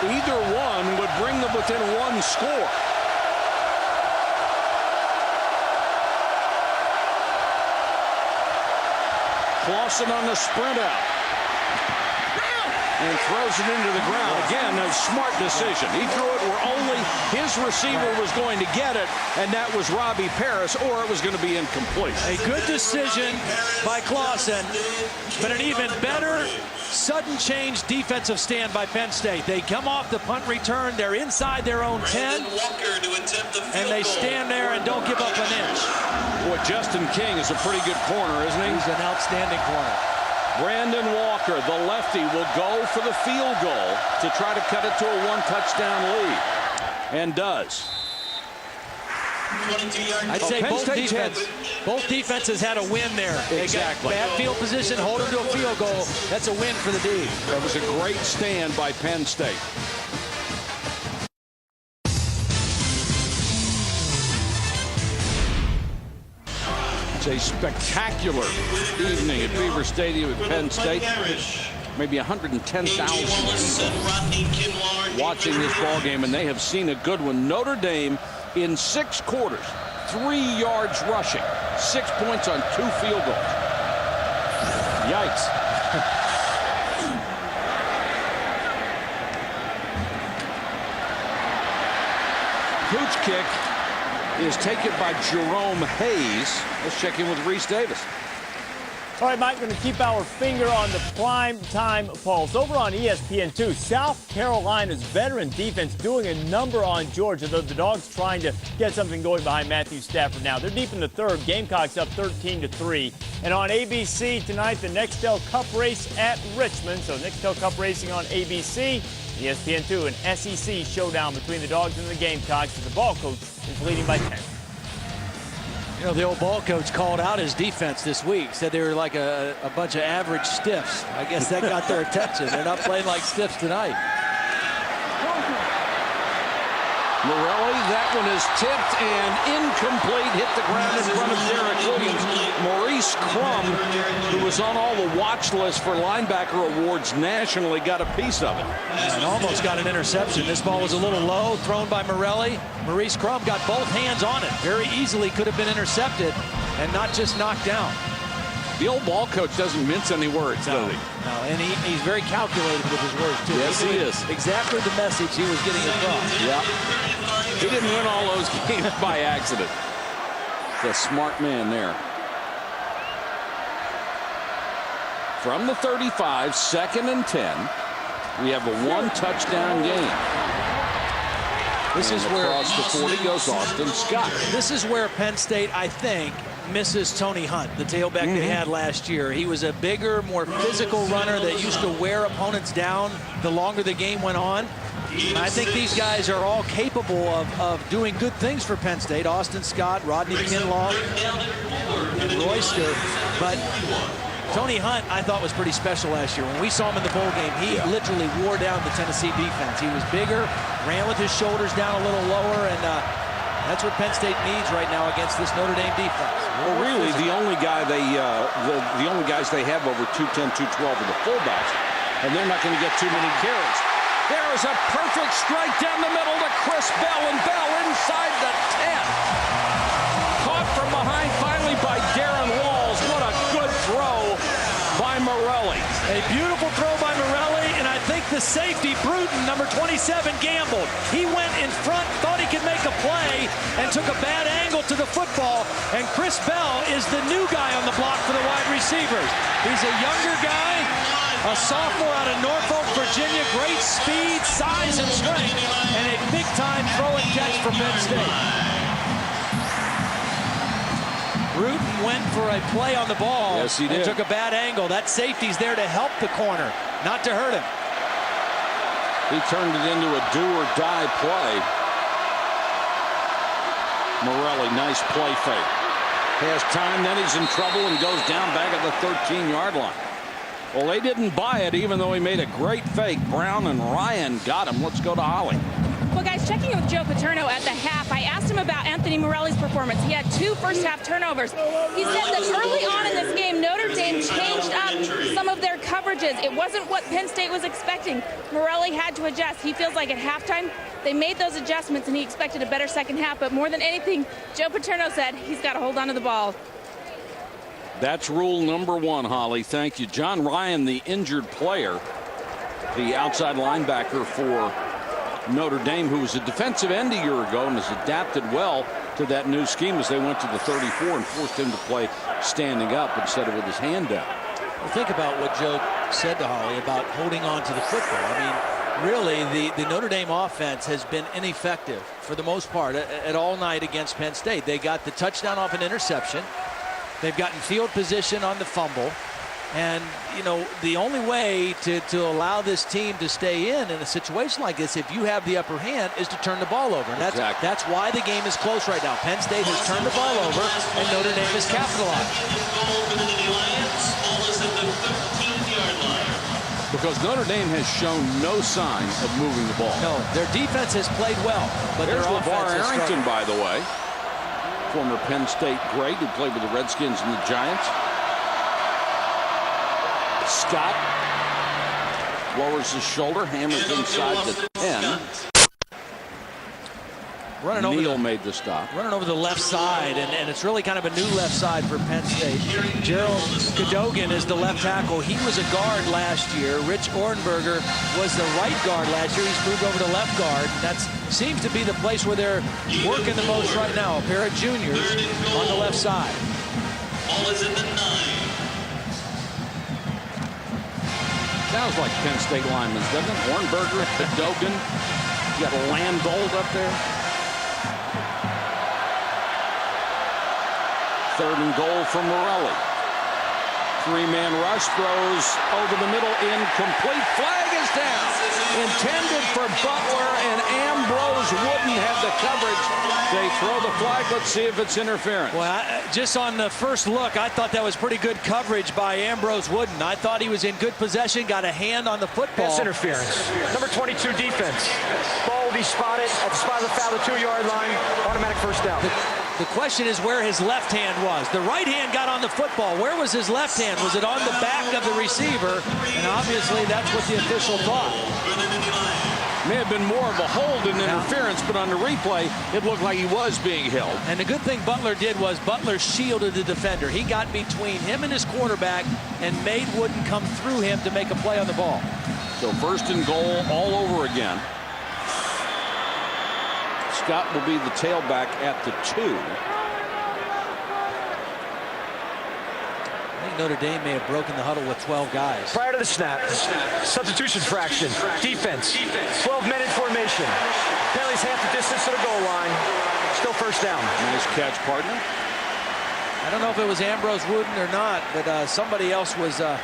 Either one would bring them within one score. Clausen on the sprint out. And throws it into the ground. Again, a smart decision. He threw it where only his receiver was going to get it, and that was Robbie Paris, or it was going to be incomplete. A good decision by Clausen, but an even better sudden change defensive stand by Penn State. They come off the punt return. They're inside their own 10, and they stand there and don't give up an inch. Boy, Justin King is a pretty good corner, isn't he? He's an outstanding corner. Brandon Walker, the lefty, will go for the field goal to try to cut it to a one-touchdown lead. And does. I'd say both defenses had a win there. Exactly. They got bad field position, hold them to a field goal. That's a win for the D. That was a great stand by Penn State. A spectacular evening at Beaver Stadium at Penn State. Maybe 110,000 people watching this ball game, and they have seen a good one. Notre Dame in 6 quarters, 3 yards rushing, 6 points on 2 field goals. Yikes. Pooch kick is taken by Jerome Hayes. Let's check in with Reese Davis. All right, Mike, going to keep our finger on the prime time pulse. Over on ESPN2, South Carolina's veteran defense doing a number on Georgia, though the Dogs trying to get something going behind Matthew Stafford now. They're deep in the third. Gamecocks up 13-3. And on ABC tonight, the Nextel Cup race at Richmond. So Nextel Cup racing on ABC. ESPN2, an SEC showdown between the Dogs and the Gamecocks. The ball coach is leading by 10. You know, the old ball coach called out his defense this week, said they were like a bunch of average stiffs. I guess that got their attention. They're not playing like stiffs tonight. Morelli, that one is tipped and incomplete. Hit the ground in front of Derek Williams. Maurice Crum, who was on all the watch lists for linebacker awards nationally, got a piece of it. And almost got an interception. This ball was a little low, thrown by Morelli. Maurice Crum got both hands on it. Very easily could have been intercepted and not just knocked down. The old ball coach doesn't mince any words, does he? No, and he's very calculated with his words, too. Yes, he is. Exactly the message he was getting across. Yeah. He didn't win all those games by accident. The smart man there. From the 35, 2nd and 10, we have a 1-touchdown game. This is where across the 40 goes Austin Scott. This is where Penn State, I think, misses Tony Hunt, the tailback they had last year. He was a bigger, more physical runner that used to wear opponents down the longer the game went on. And I think these guys are all capable of doing good things for Penn State. Austin Scott, Rodney Kinlaw, and Royster. But Tony Hunt, I thought, was pretty special last year. When we saw him in the bowl game, he literally wore down the Tennessee defense. He was bigger, ran with his shoulders down a little lower, and that's what Penn State needs right now against this Notre Dame defense. Well, really, the only guy the only guys they have over 210, 212 are the fullbacks, and they're not going to get too many carries. There is a perfect strike down the middle to Chris Bell, and Bell inside the 10. Caught from behind finally by Darren Walls. What a good throw by Morelli. A beautiful throw by Morelli, and I think the safety, Bruton, number 27, gambled. He went in front, thought he could make a play, and took a bad angle to the football, and Chris Bell is the new guy on the block for the wide receivers. He's a younger guy, a sophomore out of Norfolk, Virginia. Great speed, size, and strength, and a big-time throw and catch for Penn State. Bruton went for a play on the ball. Yes, he did. And took a bad angle. That safety's there to help the corner, not to hurt him. He turned it into a do-or-die play. Morelli, nice play fake. Has time, then he's in trouble and goes down back at the 13-yard line. Well, they didn't buy it, even though he made a great fake. Brown and Ryan got him. Let's go to Holly. Well, guys, checking in with Joe Paterno at the half, I asked him about Anthony Morelli's performance. He had 2 first-half turnovers. He said that early on in this game, Notre Dame changed up some of their coverages. It wasn't what Penn State was expecting. Morelli had to adjust. He feels like at halftime, they made those adjustments, and he expected a better second half. But more than anything, Joe Paterno said he's got to hold on to the ball. That's rule number 1, Holly. Thank you. John Ryan, the injured player, the outside linebacker for Notre Dame, who was a defensive end a year ago and has adapted well to that new scheme as they went to the 34 and forced him to play standing up instead of with his hand down. Well, think about what Joe said to Holly about holding on to the football. I mean, really, the Notre Dame offense has been ineffective for the most part at all night against Penn State. They got the touchdown off an interception. They've gotten field position on the fumble. And, you know, the only way to allow this team to stay in a situation like this, if you have the upper hand, is to turn the ball over. And that's why the game is close right now. Penn State has turned the ball over, and Notre Dame has capitalized. Because Notre Dame has shown no sign of moving the ball. No, their defense has played well, but there's their offense LeVar has Arrington, struggled. by the way, former Penn State great who played with the Redskins and the Giants. Scott lowers his shoulder, hammers inside the 10. Neal made the stop. Running over the left side, and it's really kind of a new left side for Penn State. Gerald Cadogan is the left tackle. He was a guard last year. Rich Orenberger was the right guard last year. He's moved over to left guard. That seems to be the place where they're working the most right now. A pair of juniors on the left side. Ball is in the 9. Sounds like Penn State linemen, doesn't it? Orenberger, Cadogan. You got Landold up there. 3rd and goal from Morelli. 3-man rush, throws over the middle, incomplete. Flag is down. Intended for Butler, and Ambrose Wooden had the coverage. They throw the flag. Let's see if it's interference. Well, just on the first look, I thought that was pretty good coverage by Ambrose Wooden. I thought he was in good possession, got a hand on the football. Pass interference. Number 22 defense. Ball will be spotted at the spot of the foul, the 2-yard line. Automatic first down. The question is where his left hand was. The right hand got on the football. Where was his left hand? Was it on the back of the receiver? And obviously that's what the official thought. May have been more of a hold than interference, but on the replay, it looked like he was being held. And the good thing Butler did was Butler shielded the defender. He got between him and his quarterback and made Wooden come through him to make a play on the ball. So 1st and goal all over again. Scott will be the tailback at the 2. I think Notre Dame may have broken the huddle with 12 guys. Prior to the snap, substitution fraction, defense, 12 men in formation. Penalties half the distance to the goal line. Still first down. Nice catch, partner. I don't know if it was Ambrose Wooden or not, but somebody else was a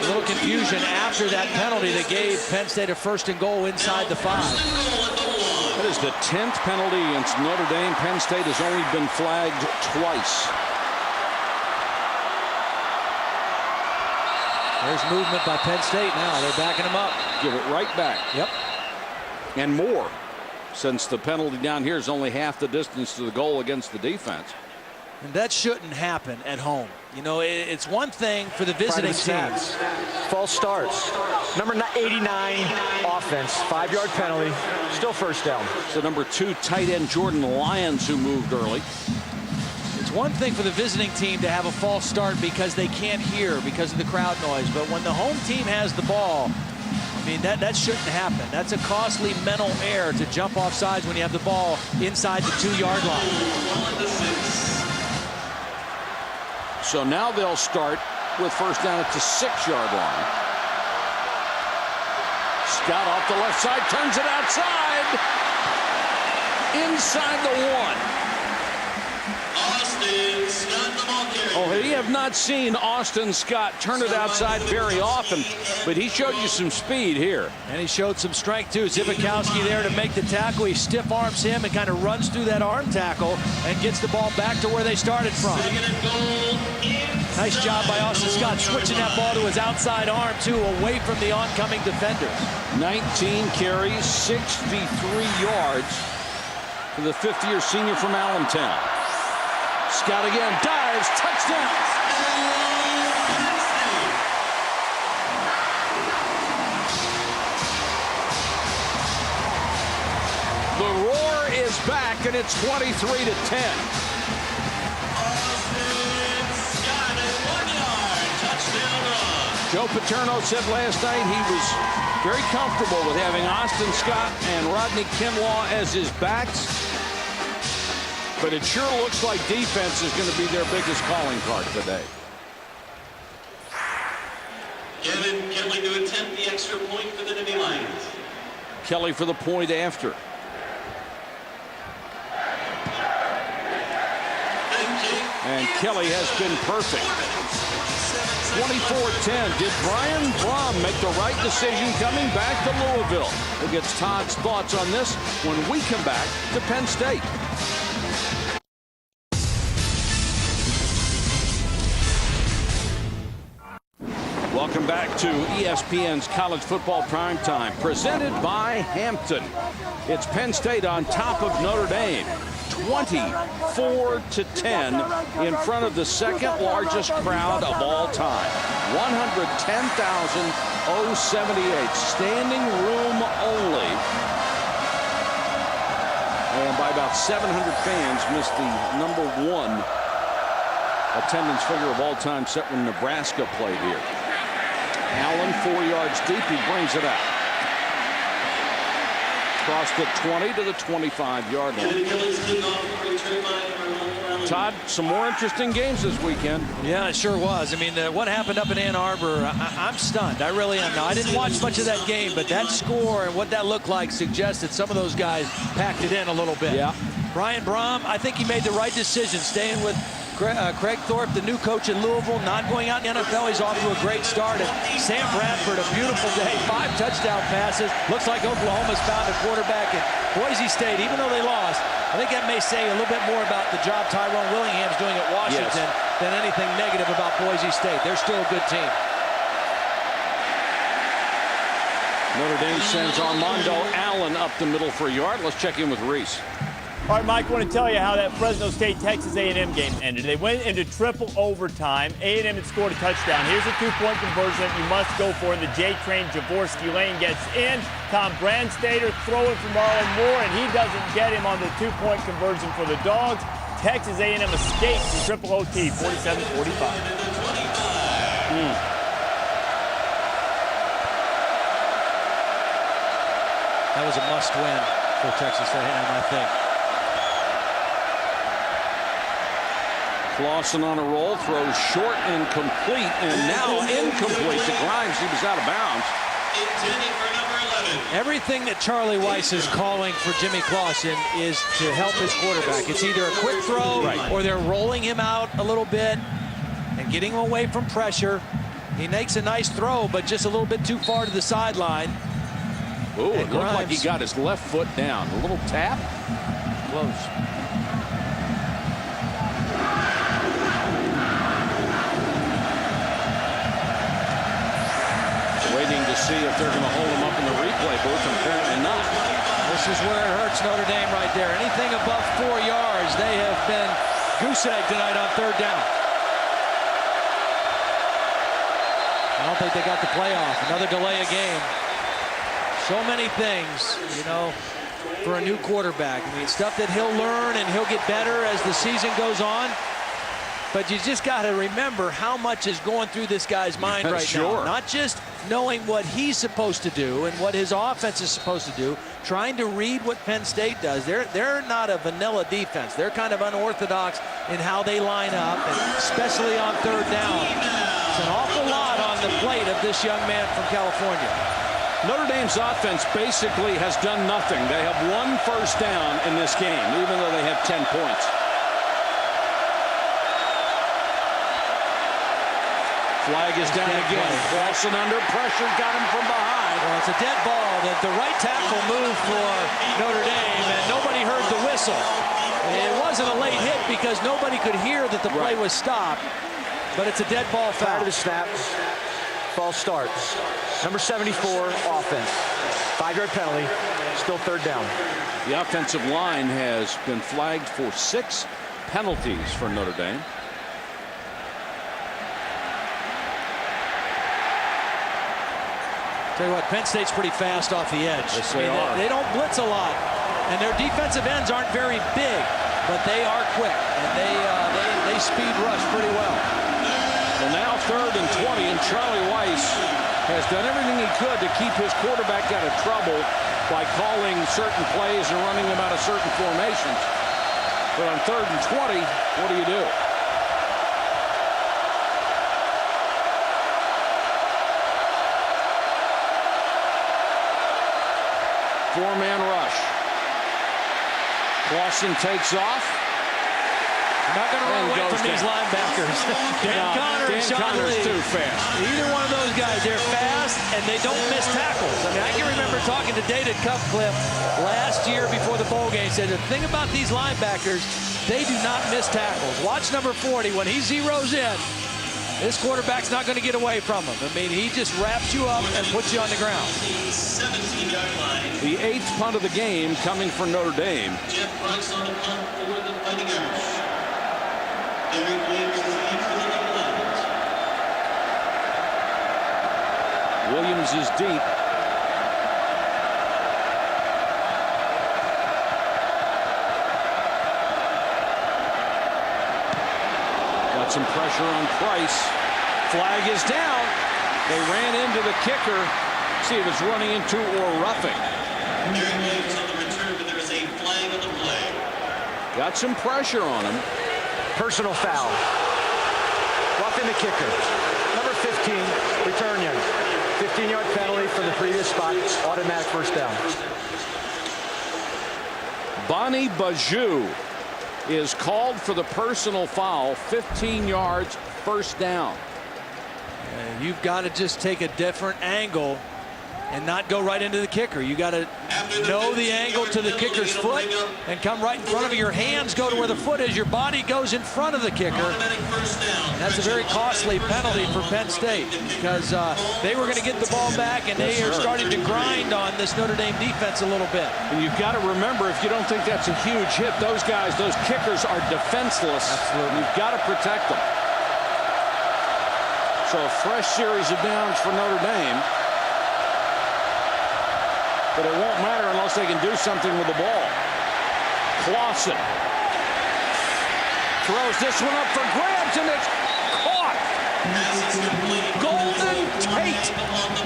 little confusion after that penalty that gave Penn State a 1st and goal inside the 5. That is the 10th penalty against Notre Dame. Penn State has only been flagged twice. There's movement by Penn State now. They're backing him up. Give it right back. Yep. And more, since the penalty down here is only half the distance to the goal against the defense. And that shouldn't happen at home. You know, it's one thing for the visiting teams. False starts. Number 89 offense, 5-yard penalty, still first down. So number 2 tight end Jordan Lyons, who moved early. It's one thing for the visiting team to have a false start because they can't hear because of the crowd noise. But when the home team has the ball, I mean, that shouldn't happen. That's a costly mental error to jump off sides when you have the ball inside the 2-yard line. So now they'll start with first down at the 6-yard line. Scott off the left side, turns it outside. Inside the 1. Austin Scott, the ball carrier. Oh, we have not seen Austin Scott turn it outside very often, but he showed you some speed here. And he showed some strength, too. Zibikowski there to make the tackle. He stiff arms him and kind of runs through that arm tackle and gets the ball back to where they started from. 2nd and goal inside Nice job by Austin Scott switching that ball to his outside arm, too, away from the oncoming defenders. 19 carries, 63 yards for the fifth-year senior from Allentown. Scott again, dives, touchdown. The roar is back, and it's 23-10. Joe Paterno said last night he was very comfortable with having Austin Scott and Rodney Kinlaw as his backs. But it sure looks like defense is going to be their biggest calling card today. Kevin Kelly to attempt the extra point for the Nittany Lions. Kelly for the point after. And Kelly has been perfect. 24-10. Did Brian Brom make the right decision coming back to Louisville? We'll get Todd's thoughts on this when we come back to Penn State. Welcome back to ESPN's College Football Primetime, presented by Hampton. It's Penn State on top of Notre Dame, 24-10 in front of the second largest crowd of all time, 110,078, standing room only. And by about 700 fans missed the #1 attendance figure of all time set when Nebraska played here. Allen 4 yards deep, he brings it out. Across the 20 to the 25-yard line. Todd, some more interesting games this weekend. Yeah, it sure was. I mean, what happened up in Ann Arbor, I'm stunned. I really am. Now, I didn't watch much of that game, but that score and what that looked like suggests that some of those guys packed it in a little bit. Yeah. Brian Brom, I think he made the right decision, staying with Craig Thorpe, the new coach in Louisville, not going out in the NFL. He's off to a great start. And Sam Bradford, a beautiful day, 5 touchdown passes. Looks like Oklahoma's found a quarterback. And Boise State, even though they lost, I think that may say a little bit more about the job Tyrone Willingham's doing at Washington than anything negative about Boise State. They're still a good team. Notre Dame sends Armando Allen up the middle for a yard. Let's check in with Reese. All right, Mike, I want to tell you how that Fresno State-Texas A&M game ended. They went into triple overtime. A&M had scored a touchdown. Here's a two-point conversion that you must go for, and the J-Train Jaworski Lane gets in. Tom Brandstater throwing for Marlon Moore, and he doesn't get him on the two-point conversion for the Dogs. Texas A&M escapes in triple OT, 47-45. That was a must-win for Texas A&M, I think. Clausen on a roll, throws short and complete, and now incomplete to Grimes. He was out of bounds. Intended for number 11. Everything that Charlie Weiss is calling for Jimmy Clausen is to help his quarterback. It's either a quick throw or they're rolling him out a little bit and getting him away from pressure. He makes a nice throw, but just a little bit too far to the sideline. Ooh, it looked like he got his left foot down. A little tap. Close. Waiting to see if they're going to hold him up in the replay booth, and apparently not. This is where it hurts Notre Dame right there. Anything above 4 yards, they have been goose-egged tonight on third down. I don't think they got the playoff. Another delay of game. So many things, you know, for a new quarterback. I mean, stuff that he'll learn and he'll get better as the season goes on. But you just got to remember how much is going through this guy's mind right now. Not just knowing what he's supposed to do and what his offense is supposed to do, trying to read what Penn State does. They're not a vanilla defense. They're kind of unorthodox in how they line up, and especially on third down. It's an awful lot on the plate of this young man from California. Notre Dame's offense basically has done nothing. They have 1 first down in this game, even though they have 10 points. Flag is down again. Clausen under pressure, got him from behind. Well, it's a dead ball. The right tackle moved for Notre Dame, and nobody heard the whistle. It wasn't a late hit because nobody could hear that the play was stopped. but it's a dead ball Prior foul. to the snap, false start. Number 74, offense. 5-yard penalty, still third down. The offensive line has been flagged for 6 penalties for Notre Dame. Tell you what, Penn State's pretty fast off the edge. Yes, they are. They don't blitz a lot, and their defensive ends aren't very big, but they are quick, and they speed rush pretty well. Well, now 3rd and 20, and Charlie Weiss has done everything he could to keep his quarterback out of trouble by calling certain plays and running them out of certain formations. But on 3rd and 20, what do you do? Four-man rush. Clausen takes off. Not going to run And away goes from these down. linebackers. Dan Connor's too fast. Either one of those guys, they're fast and they don't miss tackles. I mean, I can remember talking to David Cutcliffe last year before the bowl game. Said the thing about these linebackers, they do not miss tackles. Watch number 40 when he zeroes in. This quarterback's not going to get away from him. I mean, he just wraps you up and puts you on the ground. 17-yard line. The 8th punt of the game coming for Notre Dame. Jeff Brooks on the punt for the Fighting Irish. Derek Williams is in for the double Lions. Williams is deep. Got some pressure on Price. Flag is down. They ran into the kicker. See if it's running into or roughing. Derek Williams on the return, but there is a flag on the play. Got some pressure on him. Personal foul. Roughing the kicker. Number 15, return yard. 15-yard penalty from the previous spot. Automatic first down. Bonnie Bajou is called for the personal foul. 15 yards, first down. You've got to just take a different angle and not go right into the kicker. You got to know the angle to the kicker's foot and come right in front of it. Your hands go to where the foot is. Your body goes in front of the kicker. Automatic first down. And that's a very costly penalty for Penn State because they were going to get the ball back, and they are starting to grind on this Notre Dame defense a little bit. And you've got to remember, if you don't think that's a huge hit, those guys, those kickers are defenseless. Absolutely. You've got to protect them. So a fresh series of downs for Notre Dame. But it won't matter unless they can do something with the ball. Clausen throws this one up for grabs, and it's caught. Golden Tate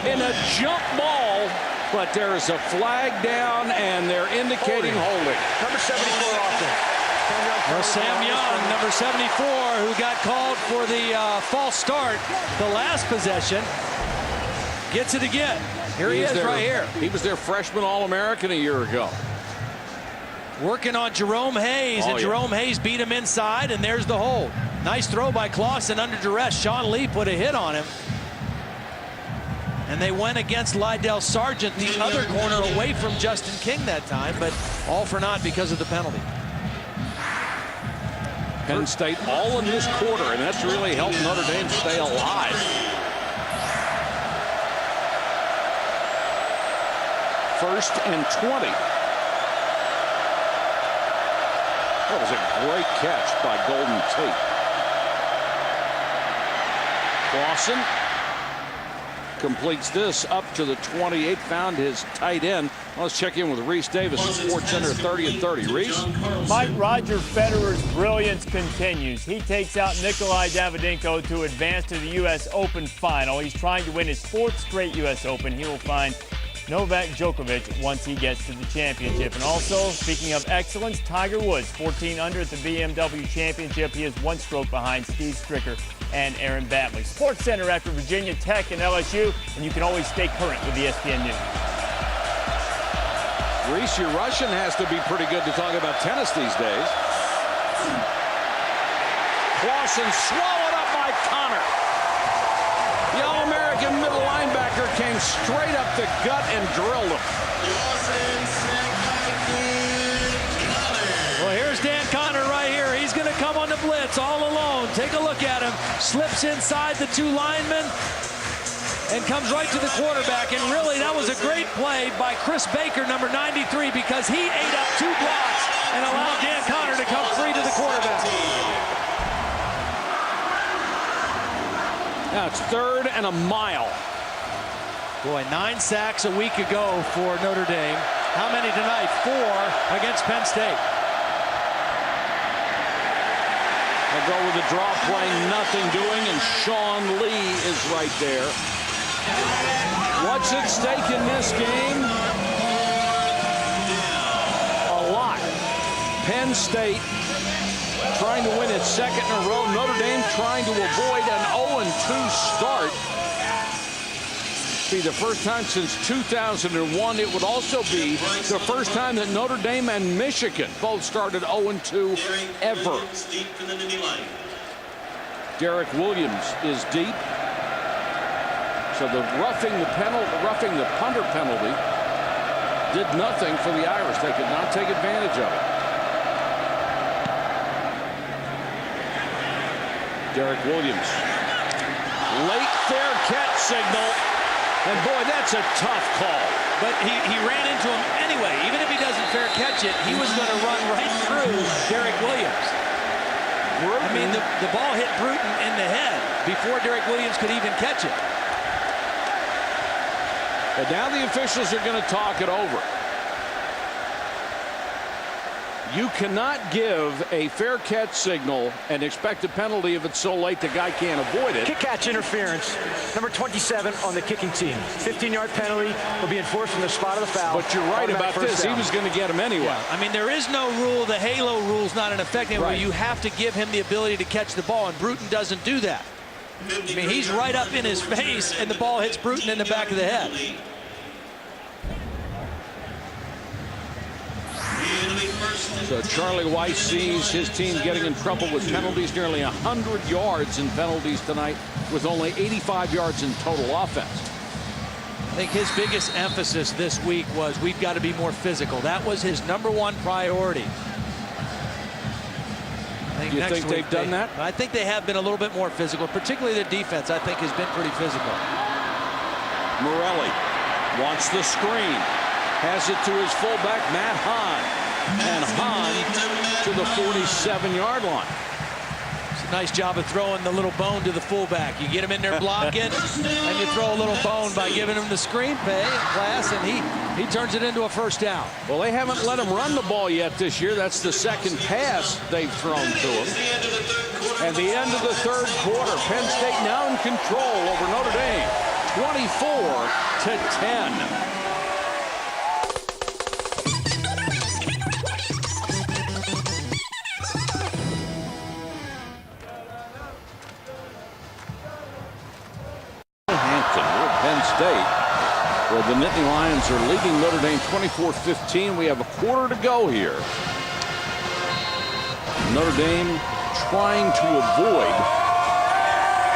in a jump ball, but there is a flag down, and they're indicating holding. Number 74 offense. Well, Sam Young, number 74, who got called for the false start the last possession, gets it again. Here he is right here. He was their freshman All-American a year ago. Working on Jerome Hayes, and Jerome Hayes beat him inside, and there's the hold. Nice throw by Clausen under duress. Sean Lee put a hit on him. And they went against Lydell Sargent, the other corner, away from Justin King that time, but all for naught because of the penalty. Penn State all in this quarter, and that's really helped Notre Dame stay alive. First and 20. That was a great catch by Golden Tate. Clausen completes this up to the 28, found his tight end. Let's check in with Reese Davis, Sports Center 30 and 30. Reese? Mike, Roger Federer's brilliance continues. He takes out Nikolai Davydenko to advance to the U.S. Open final. He's trying to win his 4th straight U.S. Open. He will find Novak Djokovic once he gets to the championship. And also, speaking of excellence, Tiger Woods, 14 under at the BMW Championship. He is 1 stroke behind Steve Stricker and Aaron Batley. Sports Center after Virginia Tech and LSU, and you can always stay current with ESPN News. Reese, your Russian has to be pretty good to talk about tennis these days. Clausen swallowed up by Connor. The All-American middle linebacker came straight up the gut and drilled him. Well, here's Dan Connor right here. He's going to come on the blitz all alone. Take a look at him. Slips inside the two linemen and comes right to the quarterback. And really, that was a great play by Chris Baker, number 93, because he ate up 2 blocks and allowed Dan Connor to come free to the quarterback. Now it's 3rd and a mile. Boy, 9 sacks a week ago for Notre Dame. How many tonight? 4 against Penn State. They'll go with a draw play, nothing doing, and Sean Lee is right there. What's at stake in this game? A lot. Penn State trying to win its 2nd in a row. Notre Dame trying to avoid an 0-2 start. Be the first time since 2001. It would also be the first time that Notre Dame and Michigan both started 0-2 ever. Derek Williams is deep. So the roughing the punter penalty did nothing for the Irish. They could not take advantage of it. Derek Williams. Late fair catch signal. And boy, that's a tough call. But he ran into him anyway. Even if he doesn't fair catch it, he was going to run right through Derek Williams. I mean, the ball hit Bruton in the head before Derek Williams could even catch it. But now the officials are going to talk it over. You cannot give a fair catch signal and expect a penalty if it's so late the guy can't avoid it. Kick catch interference, number 27 on the kicking team. 15-yard penalty will be enforced from the spot of the foul. But you're right about this. He was going to get him anyway. Yeah. I mean, there is no rule. The halo rule's not in effect anymore. Right. You have to give him the ability to catch the ball, and Bruton doesn't do that. I mean, he's right up in his face, and the ball hits Bruton in the back of the head. So Charlie Weiss sees his team getting in trouble with penalties, nearly 100 yards in penalties tonight, with only 85 yards in total offense. I think his biggest emphasis this week was we've got to be more physical. That was his #1 priority. Do you think they've done that? I think they have been a little bit more physical, particularly their defense, I think, has been pretty physical. Morelli wants the screen. Has it to his fullback, Matt Hahn. And Hahn to the 47-yard line. It's a nice job of throwing the little bone to the fullback. You get him in there blocking, and you throw a little bone by giving him the screen pass, and he turns it into a first down. Well, they haven't let him run the ball yet this year. That's the 2nd pass they've thrown to him. And the end of the 3rd quarter, Penn State now in control over Notre Dame, 24-10. Penn State, where the Nittany Lions are leading Notre Dame 24-15. We have a quarter to go here. Notre Dame trying to avoid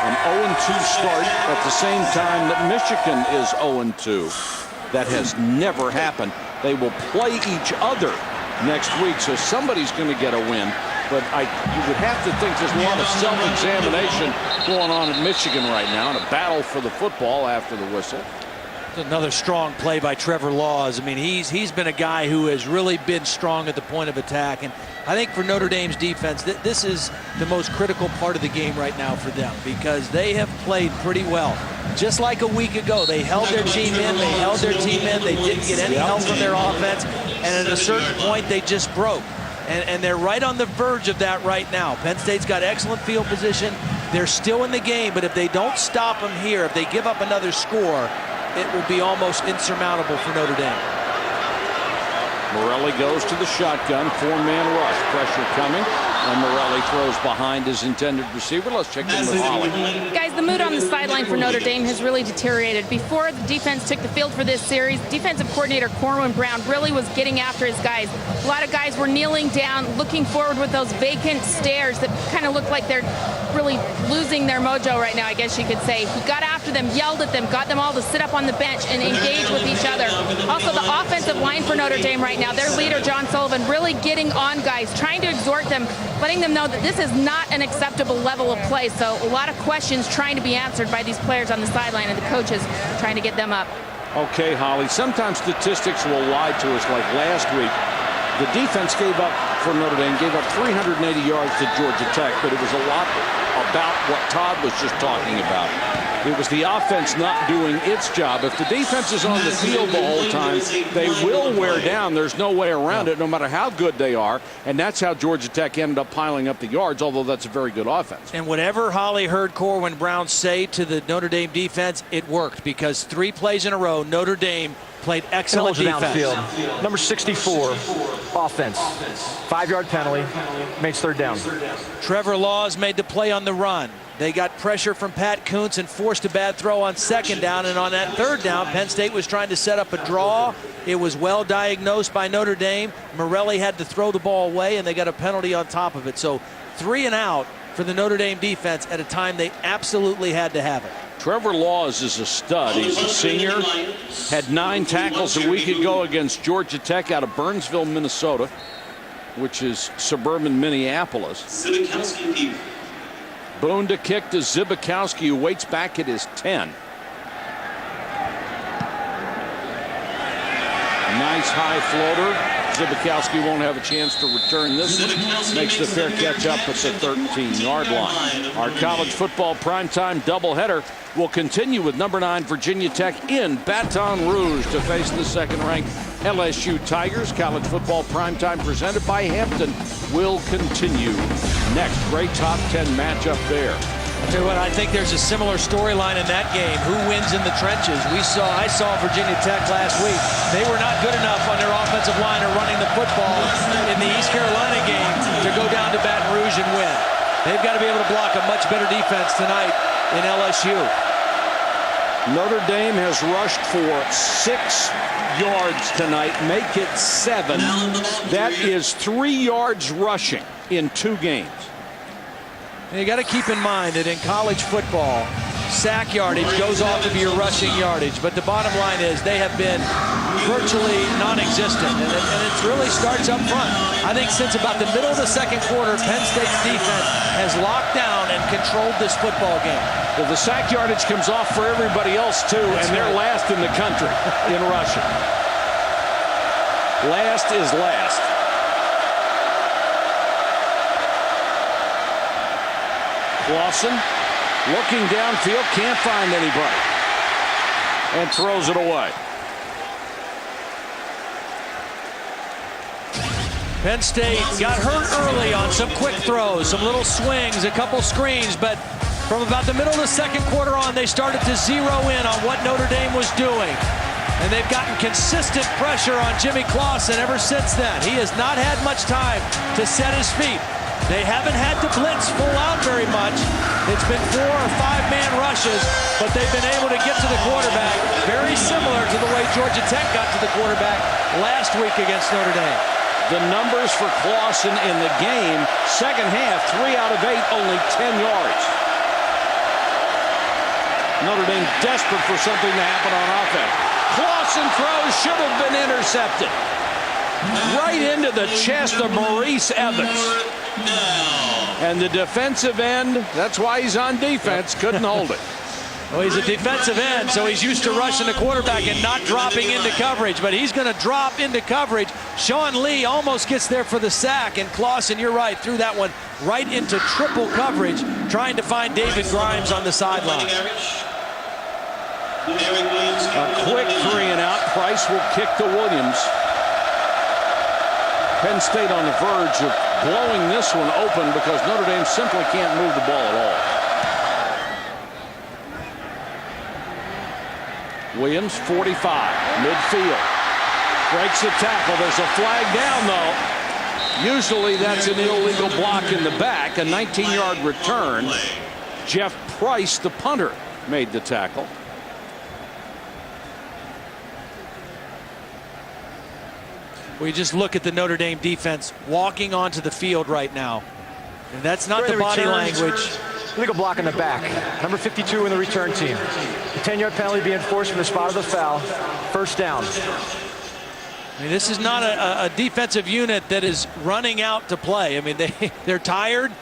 an 0-2 start at the same time that Michigan is 0-2. That has never happened. They will play each other next week, so somebody's going to get a win. But you would have to think there's a lot of self-examination going on in Michigan right now, and a battle for the football after the whistle. Another strong play by Trevor Laws. I mean, he's been a guy who has really been strong at the point of attack. And I think for Notre Dame's defense, this is the most critical part of the game right now for them, because they have played pretty well. Just like a week ago, they held their team in. They held their team in. They didn't get any help from their offense. And at a certain point, they just broke. And they're right on the verge of that right now. Penn State's got excellent field position. They're still in the game, but if they don't stop them here, if they give up another score, it will be almost insurmountable for Notre Dame. Morelli goes to the shotgun, 4-man rush, pressure coming, and Morelli throws behind his intended receiver. Let's check in with Holly. Guys, the mood on the sideline for Notre Dame has really deteriorated. Before the defense took the field for this series, defensive coordinator Corwin Brown really was getting after his guys. A lot of guys were kneeling down, looking forward with those vacant stares that kind of look like they're really losing their mojo right now, I guess you could say. He got after them, yelled at them, got them all to sit up on the bench and engage with each other. Also, the offensive line for Notre Dame right now, their leader, John Sullivan, really getting on guys, trying to exhort them. letting them know that this is not an acceptable level of play. So a lot of questions trying to be answered by these players on the sideline and the coaches trying to get them up. Okay, Holly, sometimes statistics will lie to us. Like last week, the defense gave up, for Notre Dame, gave up 380 yards to Georgia Tech, but it was a lot about what Todd was just talking about. It was the offense not doing its job. If the defense is on the field the whole time, they will wear down. There's no way around it, no matter how good they are. And that's how Georgia Tech ended up piling up the yards, although that's a very good offense. And whatever Holly heard Corwin Brown say to the Notre Dame defense, it worked, because 3 plays in a row, Notre Dame played excellent defense. Downfield. Number 64, offense. 5-yard penalty, makes third down. Trevor Laws made the play on the run. They got pressure from Pat Kuntz and forced a bad throw on second down. And on that third down, Penn State was trying to set up a draw. It was well diagnosed by Notre Dame. Morelli had to throw the ball away, and they got a penalty on top of it. So 3 and out for the Notre Dame defense at a time they absolutely had to have it. Trevor Laws is a stud. He's a senior. Had 9 tackles a week ago against Georgia Tech out of Burnsville, Minnesota, which is suburban Minneapolis. Boone to kick to Zibikowski, who waits back at his 10. Nice high floater. Zibikowski won't have a chance to return this one. Makes the fair catch up at the 13-yard line. Our college football primetime doubleheader will continue with number 9 Virginia Tech in Baton Rouge to face the second-ranked LSU Tigers. College football primetime presented by Hampton will continue next. Great top 10 matchup there. I'll tell you what, I think there's a similar storyline in that game. Who wins in the trenches? I saw Virginia Tech last week. They were not good enough on their offensive line or running the football in the East Carolina game to go down to Baton Rouge and win. They've got to be able to block a much better defense tonight in LSU. Notre Dame has rushed for 6 yards tonight. Make it 7. That is 3 yards rushing in 2 games. You got to keep in mind that in college football, sack yardage goes off of your rushing yardage. But the bottom line is they have been virtually non-existent. And it really starts up front. I think since about the middle of the second quarter, Penn State's defense has locked down and controlled this football game. Well, the sack yardage comes off for everybody else, too, and they're last in the country in rushing. Last is last. Clausen looking downfield, can't find anybody, and throws it away. Penn State got hurt early on some quick throws, some little swings, a couple screens, but from about the middle of the second quarter on, they started to zero in on what Notre Dame was doing. And they've gotten consistent pressure on Jimmy Clausen ever since then. He has not had much time to set his feet. They haven't had to blitz full out very much. It's been 4 or 5 man rushes, but they've been able to get to the quarterback, very similar to the way Georgia Tech got to the quarterback last week against Notre Dame. The numbers for Clausen in the game, second half, 3 out of 8, only 10 yards. Notre Dame desperate for something to happen on offense. Clausen throws, should have been intercepted. Right into the chest of Maurice Evans. And the defensive end, that's why he's on defense, couldn't hold it. Well, he's a defensive end, so he's used to rushing the quarterback and not dropping into coverage, but he's going to drop into coverage. Sean Lee almost gets there for the sack, and Clausen, you're right, threw that one right into triple coverage, trying to find David Grimes on the sideline. A quick 3 and out. Price will kick to Williams. Penn State on the verge of blowing this one open because Notre Dame simply can't move the ball at all. Williams, 45, midfield. Breaks the tackle. There's a flag down, though. Usually that's an illegal block in the back. A 19-yard return. Jeff Price, the punter, made the tackle. We just look at the Notre Dame defense walking onto the field right now. And that's not the body language. Illegal block in the back. Number 52 in the return team. The 10-yard penalty being enforced from the spot of the foul. First down. I mean, this is not a defensive unit that is running out to play. I mean, they're tired,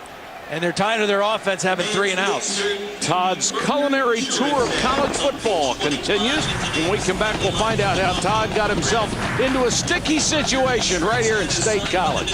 and they're tired of their offense having 3 and outs. Todd's culinary tour of college football continues. When we come back, we'll find out how Todd got himself into a sticky situation right here in State College.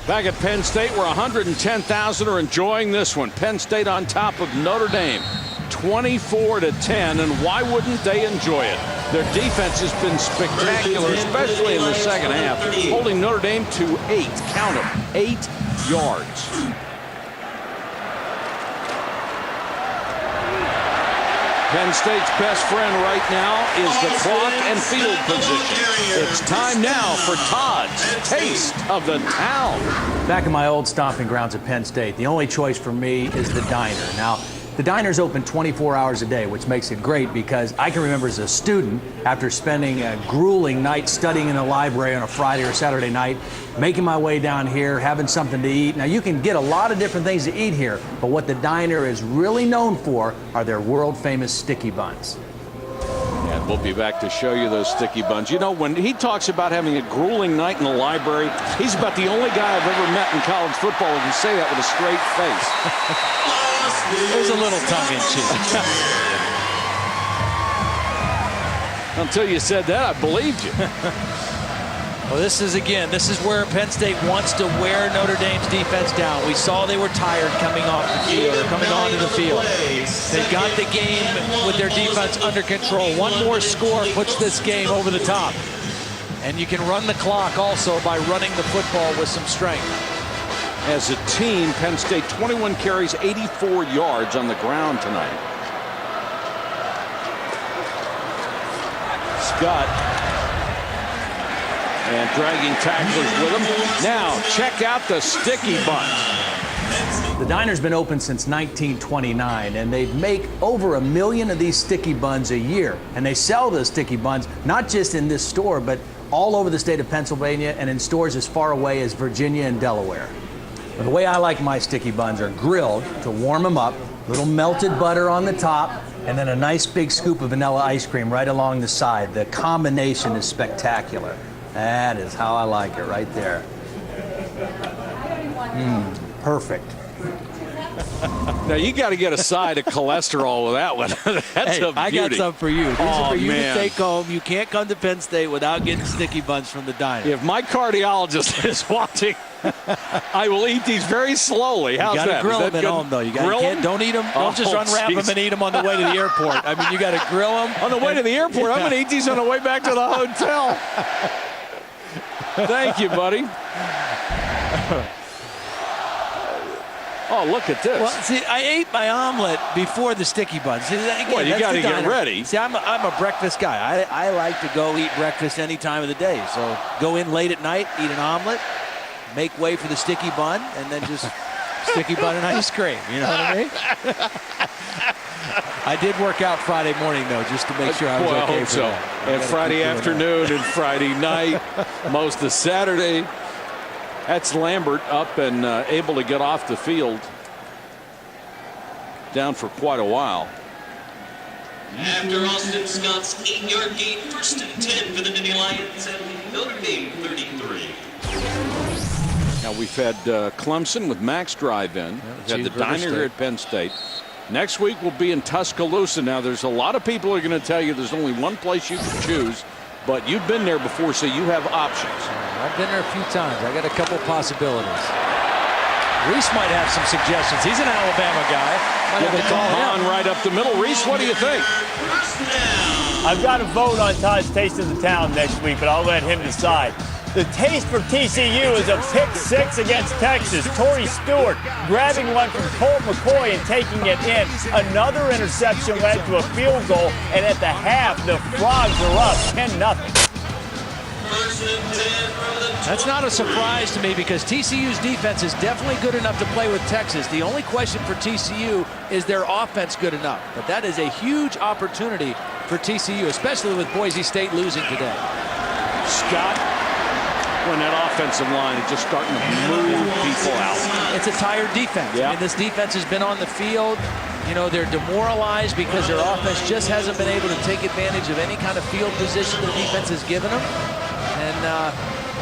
Back at Penn State, where 110,000 are enjoying this one. Penn State on top of Notre Dame, 24-10, and why wouldn't they enjoy it? Their defense has been spectacular, especially in the second half, holding Notre Dame to 8, count them, 8 yards. Penn State's best friend right now is the clock and field position. It's time now for Todd's Taste of the Town. Back in my old stomping grounds at Penn State, the only choice for me is the diner. Now, the diner's open 24 hours a day, which makes it great because I can remember as a student, after spending a grueling night studying in the library on a Friday or Saturday night, making my way down here, having something to eat. Now, you can get a lot of different things to eat here, but what the diner is really known for are their world-famous sticky buns. And we'll be back to show you those sticky buns. You know, when he talks about having a grueling night in the library, he's about the only guy I've ever met in college football who can say that with a straight face. There's a little tongue-in-cheek. Until you said that, I believed you. Well, this is where Penn State wants to wear Notre Dame's defense down. We saw they were tired coming off the field, or coming onto the field. They got the game with their defense under control. One more score puts this game over the top. And you can run the clock also by running the football with some strength. As a team, Penn State 21 carries, 84 yards on the ground tonight. Scott. And dragging tacklers with him. Now, check out the sticky buns. The diner's been open since 1929, and they make over 1 million of these sticky buns a year. And they sell the sticky buns not just in this store, but all over the state of Pennsylvania and in stores as far away as Virginia and Delaware. But the way I like my sticky buns are grilled to warm them up, little melted butter on the top, and then a nice big scoop of vanilla ice cream right along the side. The combination is spectacular. That is how I like it right there. Perfect. Now you got to get a side of cholesterol with that one. That's a beauty. I got some for you. These are for you man. to take home. You can't come to Penn State without getting sticky buns from the diner. If my cardiologist is watching, I will eat these very slowly. How's that? You got to grill them at home, though. You don't eat them. Don't just unwrap them and eat them on the way to the airport. I mean, you got to grill them on the way to the airport. I'm going to eat these on the way back to the hotel. Thank you, buddy. Oh, look at this. Well, see, I ate my omelet before the sticky buns. See, again, well, you got to get ready. See, I'm a breakfast guy. I like to go eat breakfast any time of the day. So go in late at night, eat an omelet, make way for the sticky bun, and then just sticky bun and ice cream. You know what I mean? I did work out Friday morning, though, just to make sure I was okay. I hope so. And Friday afternoon and Friday night, most of Saturday. That's Lambert up and able to get off the field. Down for quite a while. After Austin Scott's 8-yard gain, 1st and 10 for the Nittany Lions at Notre Dame 33. Now we've had Clemson with Max drive-in. We've had the diner here at Penn State. Next week we'll be in Tuscaloosa. Now there's a lot of people who are going to tell you there's only one place you can choose. But you've been there before, so you have options. I've been there a few times. I got a couple possibilities. Reese might have some suggestions. He's an Alabama guy. Might have to call him right up the middle. Reese, what do you think? I've got to vote on Todd's Taste of the Town next week, but I'll let him decide. The taste for TCU is a pick-6 against Texas. Torrey Stewart grabbing one from Colt McCoy and taking it in. Another interception led to a field goal, and at the half, the Frogs are up 10-0. That's not a surprise to me because TCU's defense is definitely good enough to play with Texas. The only question for TCU is their offense good enough. But that is a huge opportunity for TCU, especially with Boise State losing today. Scott, when that offensive line is just starting to move people out. It's a tired defense. Yeah. I mean, this defense has been on the field You know, they're demoralized because their offense just hasn't been able to take advantage of any kind of field position the defense has given them.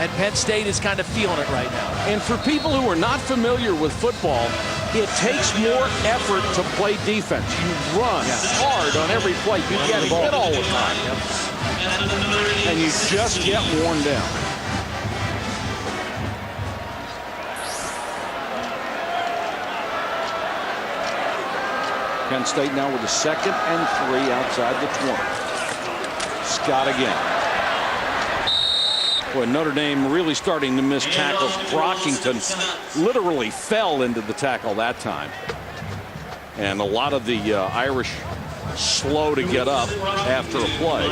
And Penn State is kind of feeling it right now. And for people who are not familiar with football, it takes more effort to play defense. You run hard on every play. You get hit all the time. And you just get worn down. Penn State now with a 2nd and 3 outside the 20. Scott again. Boy, Notre Dame really starting to miss tackles. Brockington literally fell into the tackle that time. And a lot of the Irish slow to get up after a play.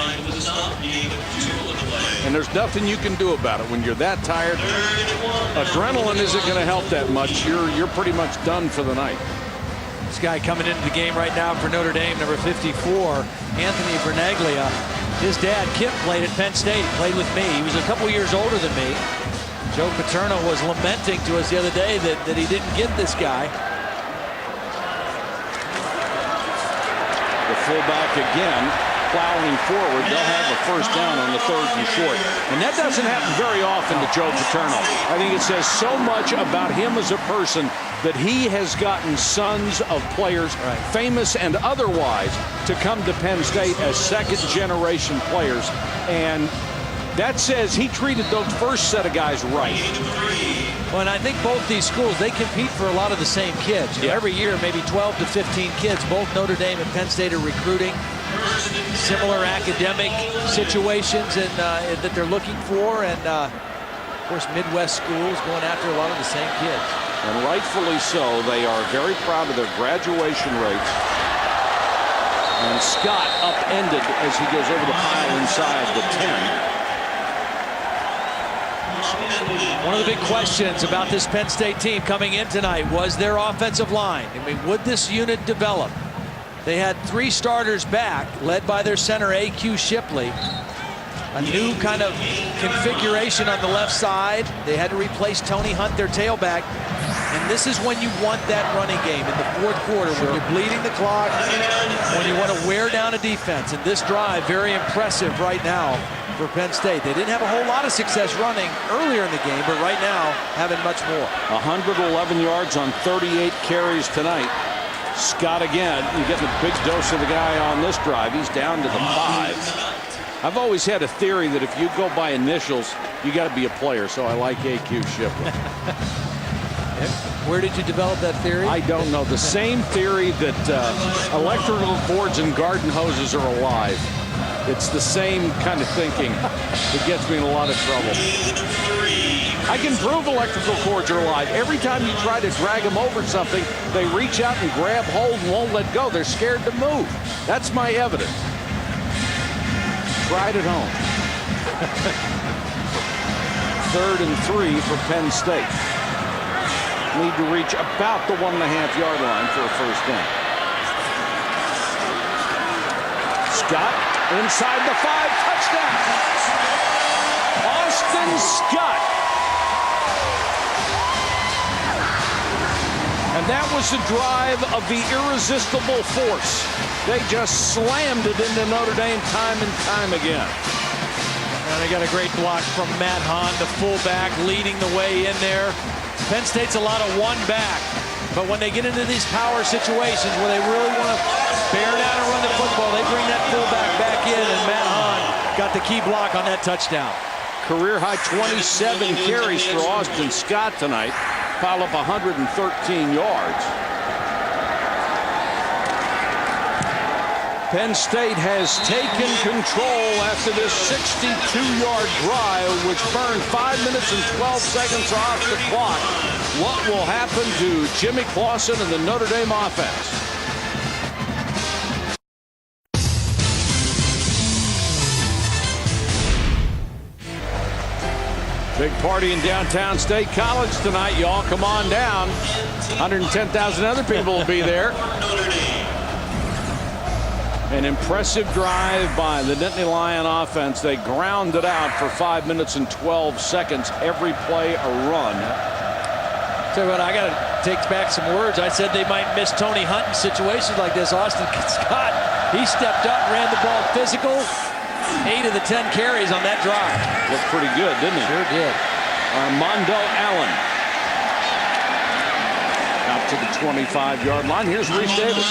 And there's nothing you can do about it when you're that tired. Adrenaline isn't going to help that much. You're pretty much done for the night. This guy coming into the game right now for Notre Dame, number 54, Anthony Vernaglia. His dad, Kip, played at Penn State, played with me. He was a couple years older than me. Joe Paterno was lamenting to us the other day that he didn't get this guy. The fullback again plowing forward. They'll have a first down on the 3rd and short. And that doesn't happen very often to Joe Paterno. I think it says so much about him as a person that he has gotten sons of players, famous and otherwise, to come to Penn State as 2nd-generation players. And that says he treated those first set of guys right. Well, and I think both these schools, they compete for a lot of the same kids. You know, every year, maybe 12 to 15 kids. Both Notre Dame and Penn State are recruiting similar academic situations and that they're looking for. And, of course, Midwest schools going after a lot of the same kids. And rightfully so. They are very proud of their graduation rates. And Scott upended as he goes over the pile inside the 10. One of the big questions about this Penn State team coming in tonight was their offensive line. I mean, would this unit develop? They had 3 starters back, led by their center, A.Q. Shipley. A new kind of configuration on the left side. They had to replace Tony Hunt, their tailback. And this is when you want that running game in the 4th quarter, when you're bleeding the clock, when you want to wear down a defense. And this drive, very impressive right now for Penn State. They didn't have a whole lot of success running earlier in the game, but right now having much more. 111 yards on 38 carries tonight. Scott again, you're getting a big dose of the guy on this drive. He's down to the 5. I've always had a theory that if you go by initials, you got to be a player, so I like A.Q. Shipley. Where did you develop that theory? I don't know. The same theory that electrical boards and garden hoses are alive. It's the same kind of thinking that gets me in a lot of trouble. I can prove electrical cords are alive. Every time you try to drag them over something, they reach out and grab hold and won't let go. They're scared to move. That's my evidence. Try it at home. 3rd and 3 for Penn State. Need to reach about the 1.5-yard line for a first down. Scott inside the 5, touchdown. Austin Scott. And that was a drive of the irresistible force. They just slammed it into Notre Dame time and time again. And they got a great block from Matt Hahn, the fullback, leading the way in there. Penn State's a lot of one back, but when they get into these power situations where they really want to bear down and run the football, they bring that fullback back in, and Matt Hahn got the key block on that touchdown. Career high 27 carries for Austin Scott tonight, piled up 113 yards. Penn State has taken control after this 62-yard drive, which burned 5 minutes and 12 seconds off the clock. What will happen to Jimmy Clausen and the Notre Dame offense? Big party in downtown State College tonight. Y'all come on down. 110,000 other people will be there. An impressive drive by the Nittany Lion offense. They grounded out for 5 minutes and 12 seconds. Every play a run. Tell you what, I got takes back some words. I said they might miss Tony Hunt in situations like this. Austin Scott, he stepped up, ran the ball physical. 8 of the 10 carries on that drive. Looked pretty good, didn't he? Sure did. Armando Allen out to the 25-yard line. Here's Reese Davis.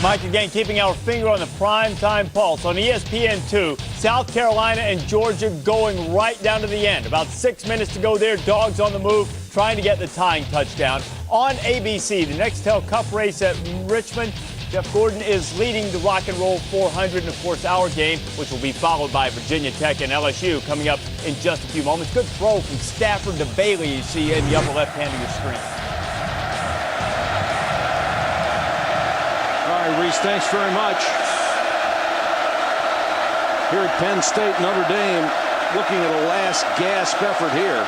Mike, again, keeping our finger on the primetime pulse. On ESPN2, South Carolina and Georgia going right down to the end. About 6 minutes to go there. Dogs on the move, trying to get the tying touchdown. On ABC, the Nextel Cup race at Richmond. Jeff Gordon is leading the Rock and Roll 400, and of course our game, which will be followed by Virginia Tech and LSU coming up in just a few moments. Good throw from Stafford to Bailey, you see in the upper left hand of your screen. All right, Reese, thanks very much. Here at Penn State, Notre Dame looking at a last gasp effort here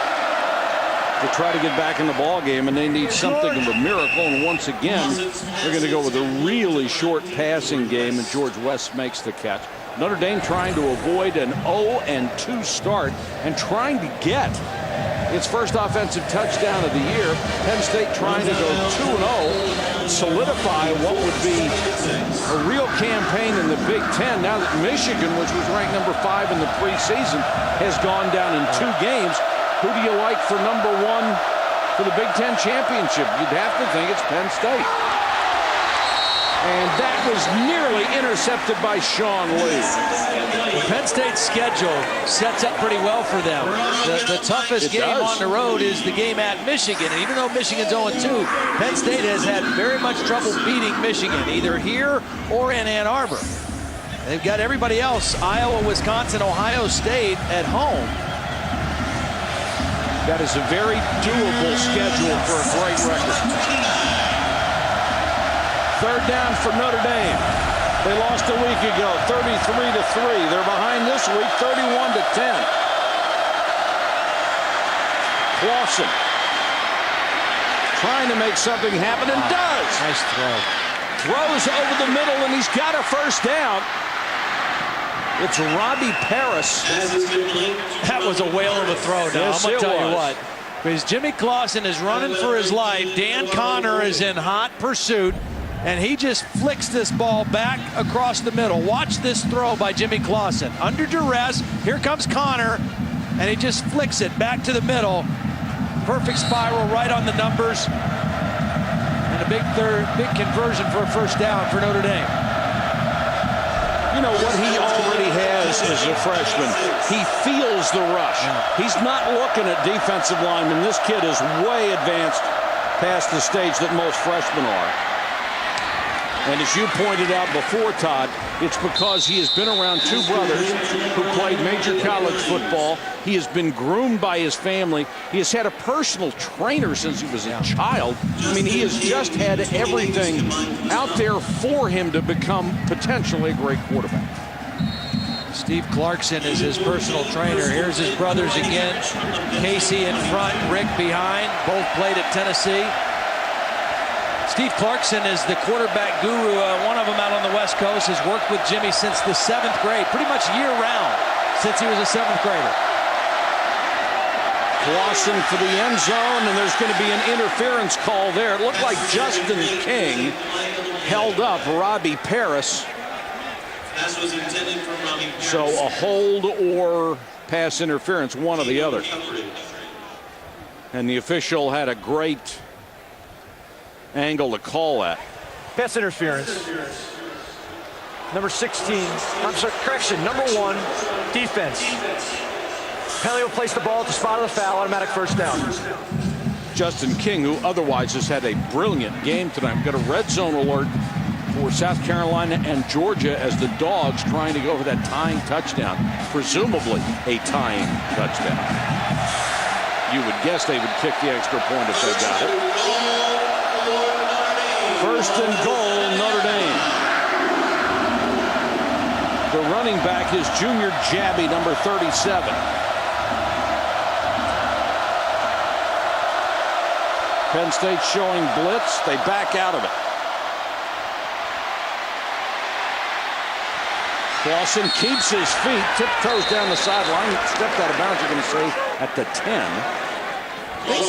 to try to get back in the ball game, and they need something of a miracle. And once again, they're going to go with a really short passing game, and George West makes the catch. Notre Dame trying to avoid an 0-2 start and trying to get its first offensive touchdown of the year. Penn State trying to go 2-0, solidify what would be a real campaign in the Big Ten now that Michigan, which was ranked number 5 in the preseason, has gone down in 2 games. Who do you like for number 1 for the Big Ten championship? You'd have to think it's Penn State. And that was nearly intercepted by Sean Lee. Penn State's schedule sets up pretty well for them. The toughest game on the road is the game at Michigan. And even though Michigan's 0-2, Penn State has had very much trouble beating Michigan, either here or in Ann Arbor. They've got everybody else, Iowa, Wisconsin, Ohio State at home. That is a very doable schedule for a great record. Third down for Notre Dame. They lost a week ago, 33-3. They're behind this week, 31-10. Clausen trying to make something happen, and does. Nice throw. Throws over the middle, and he's got a first down. It's Robbie Paris. That was a whale of a throw. Now, Yes, I'm going to it tell you was. what. Because Jimmy Clausen is running for his life. Dan Connor is in hot pursuit. And he just flicks this ball back across the middle. Watch this throw by Jimmy Clausen. Under duress, here comes Connor, and he just flicks it back to the middle. Perfect spiral right on the numbers. And a big conversion for a first down for Notre Dame. You know what he already has as a freshman? He feels the rush. He's not looking at defensive linemen. This kid is way advanced past the stage that most freshmen are. And as you pointed out before, Todd, it's because he has been around 2 brothers who played major college football. He has been groomed by his family. He has had a personal trainer since he was a child. I mean, he has just had everything out there for him to become potentially a great quarterback. Steve Clarkson is his personal trainer. Here's his brothers again. Casey in front, Rick behind. Both played at Tennessee. Steve Clarkson is the quarterback guru. One of them out on the West Coast has worked with Jimmy since the 7th grade, pretty much year-round since he was a 7th grader. Clausen for the end zone, and there's going to be an interference call there. It looked like Justin King held up Robbie Paris. So a hold or pass interference, one or the other. And the official had a great angle to call that. Pass interference. Number 16, I'm sorry, correction, number 1, defense. Penalty will place the ball at the spot of the foul, automatic first down. Justin King, who otherwise has had a brilliant game tonight. We've got a red zone alert for South Carolina and Georgia as the Dogs trying to go for that tying touchdown, presumably a tying touchdown. You would guess they would kick the extra point if they got it. First and goal, Notre Dame. The running back is Junior Jabby, number 37. Penn State showing blitz. They back out of it. Clausen keeps his feet, tiptoes down the sideline, stepped out of bounds, you're going to say, at the 10.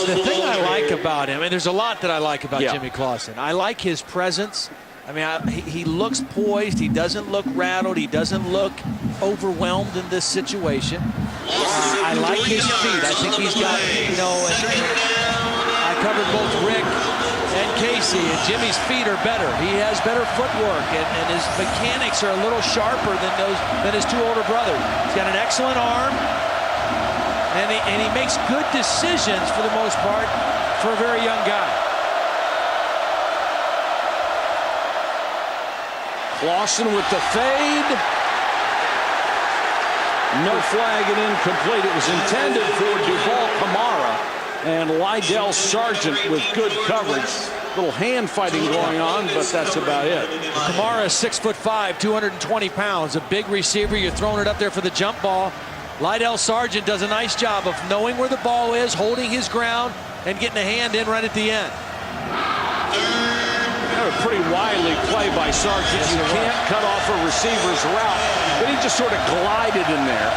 The thing I like about him, and there's a lot that I like about Yeah. Jimmy Clausen. I like his presence. I mean, he looks poised. He doesn't look rattled. He doesn't look overwhelmed in this situation. I like his feet. I think he's got, you know, I covered both Rick and Casey, and Jimmy's feet are better. He has better footwork, and his mechanics are a little sharper than his two older brothers. He's got an excellent arm, and he makes good decisions for the most part for a very young guy. Clausen with the fade. No flag and incomplete. It was intended for Duval Kamara and Lydell Sargent with good coverage. Little hand fighting going on, but that's about it. Kamara is 6'5", 220 pounds, a big receiver. You're throwing it up there for the jump ball. Lydell Sargent does a nice job of knowing where the ball is, holding his ground, and getting a hand in right at the end. A pretty wily play by Sargent. Yes, you can't cut off a receiver's route, but he just sort of glided in there.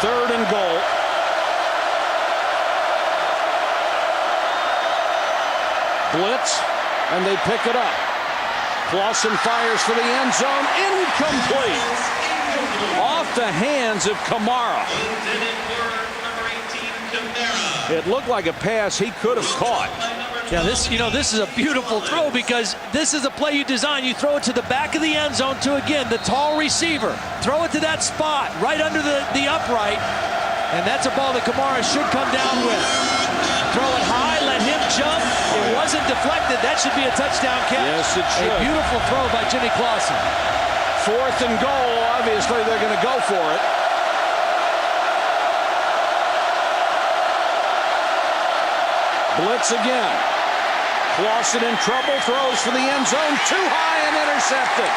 3rd and goal. Blitz, and they pick it up. Clausen fires for the end zone. Incomplete. Off the hands of Kamara. It looked like a pass he could have caught. Yeah, this is a beautiful throw, because this is a play you design. You throw it to the back of the end zone to, again, the tall receiver. Throw it to that spot right under the upright, and that's a ball that Kamara should come down with. Throw it high, let him jump. It wasn't deflected. That should be a touchdown catch. Yes, it should. A beautiful throw by Jimmy Clausen. 4th and goal. Obviously, they're going to go for it. Blitz again. Clausen in trouble, throws for the end zone, too high and intercepted.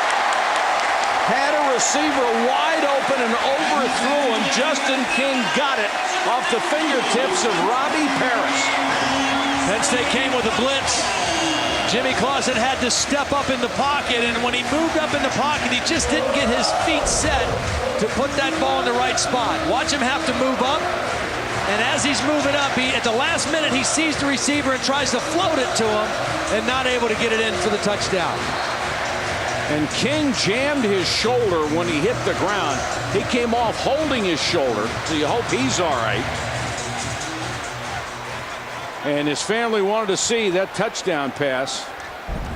Had a receiver wide open and overthrew him. Justin King got it off the fingertips of Robbie Paris. Penn State came with a blitz. Jimmy Clausen had to step up in the pocket, and when he moved up in the pocket, he just didn't get his feet set to put that ball in the right spot. Watch him have to move up. And as he's moving up, at the last minute, he sees the receiver and tries to float it to him, and not able to get it in for the touchdown. And King jammed his shoulder when he hit the ground. He came off holding his shoulder, so you hope he's all right. And his family wanted to see that touchdown pass.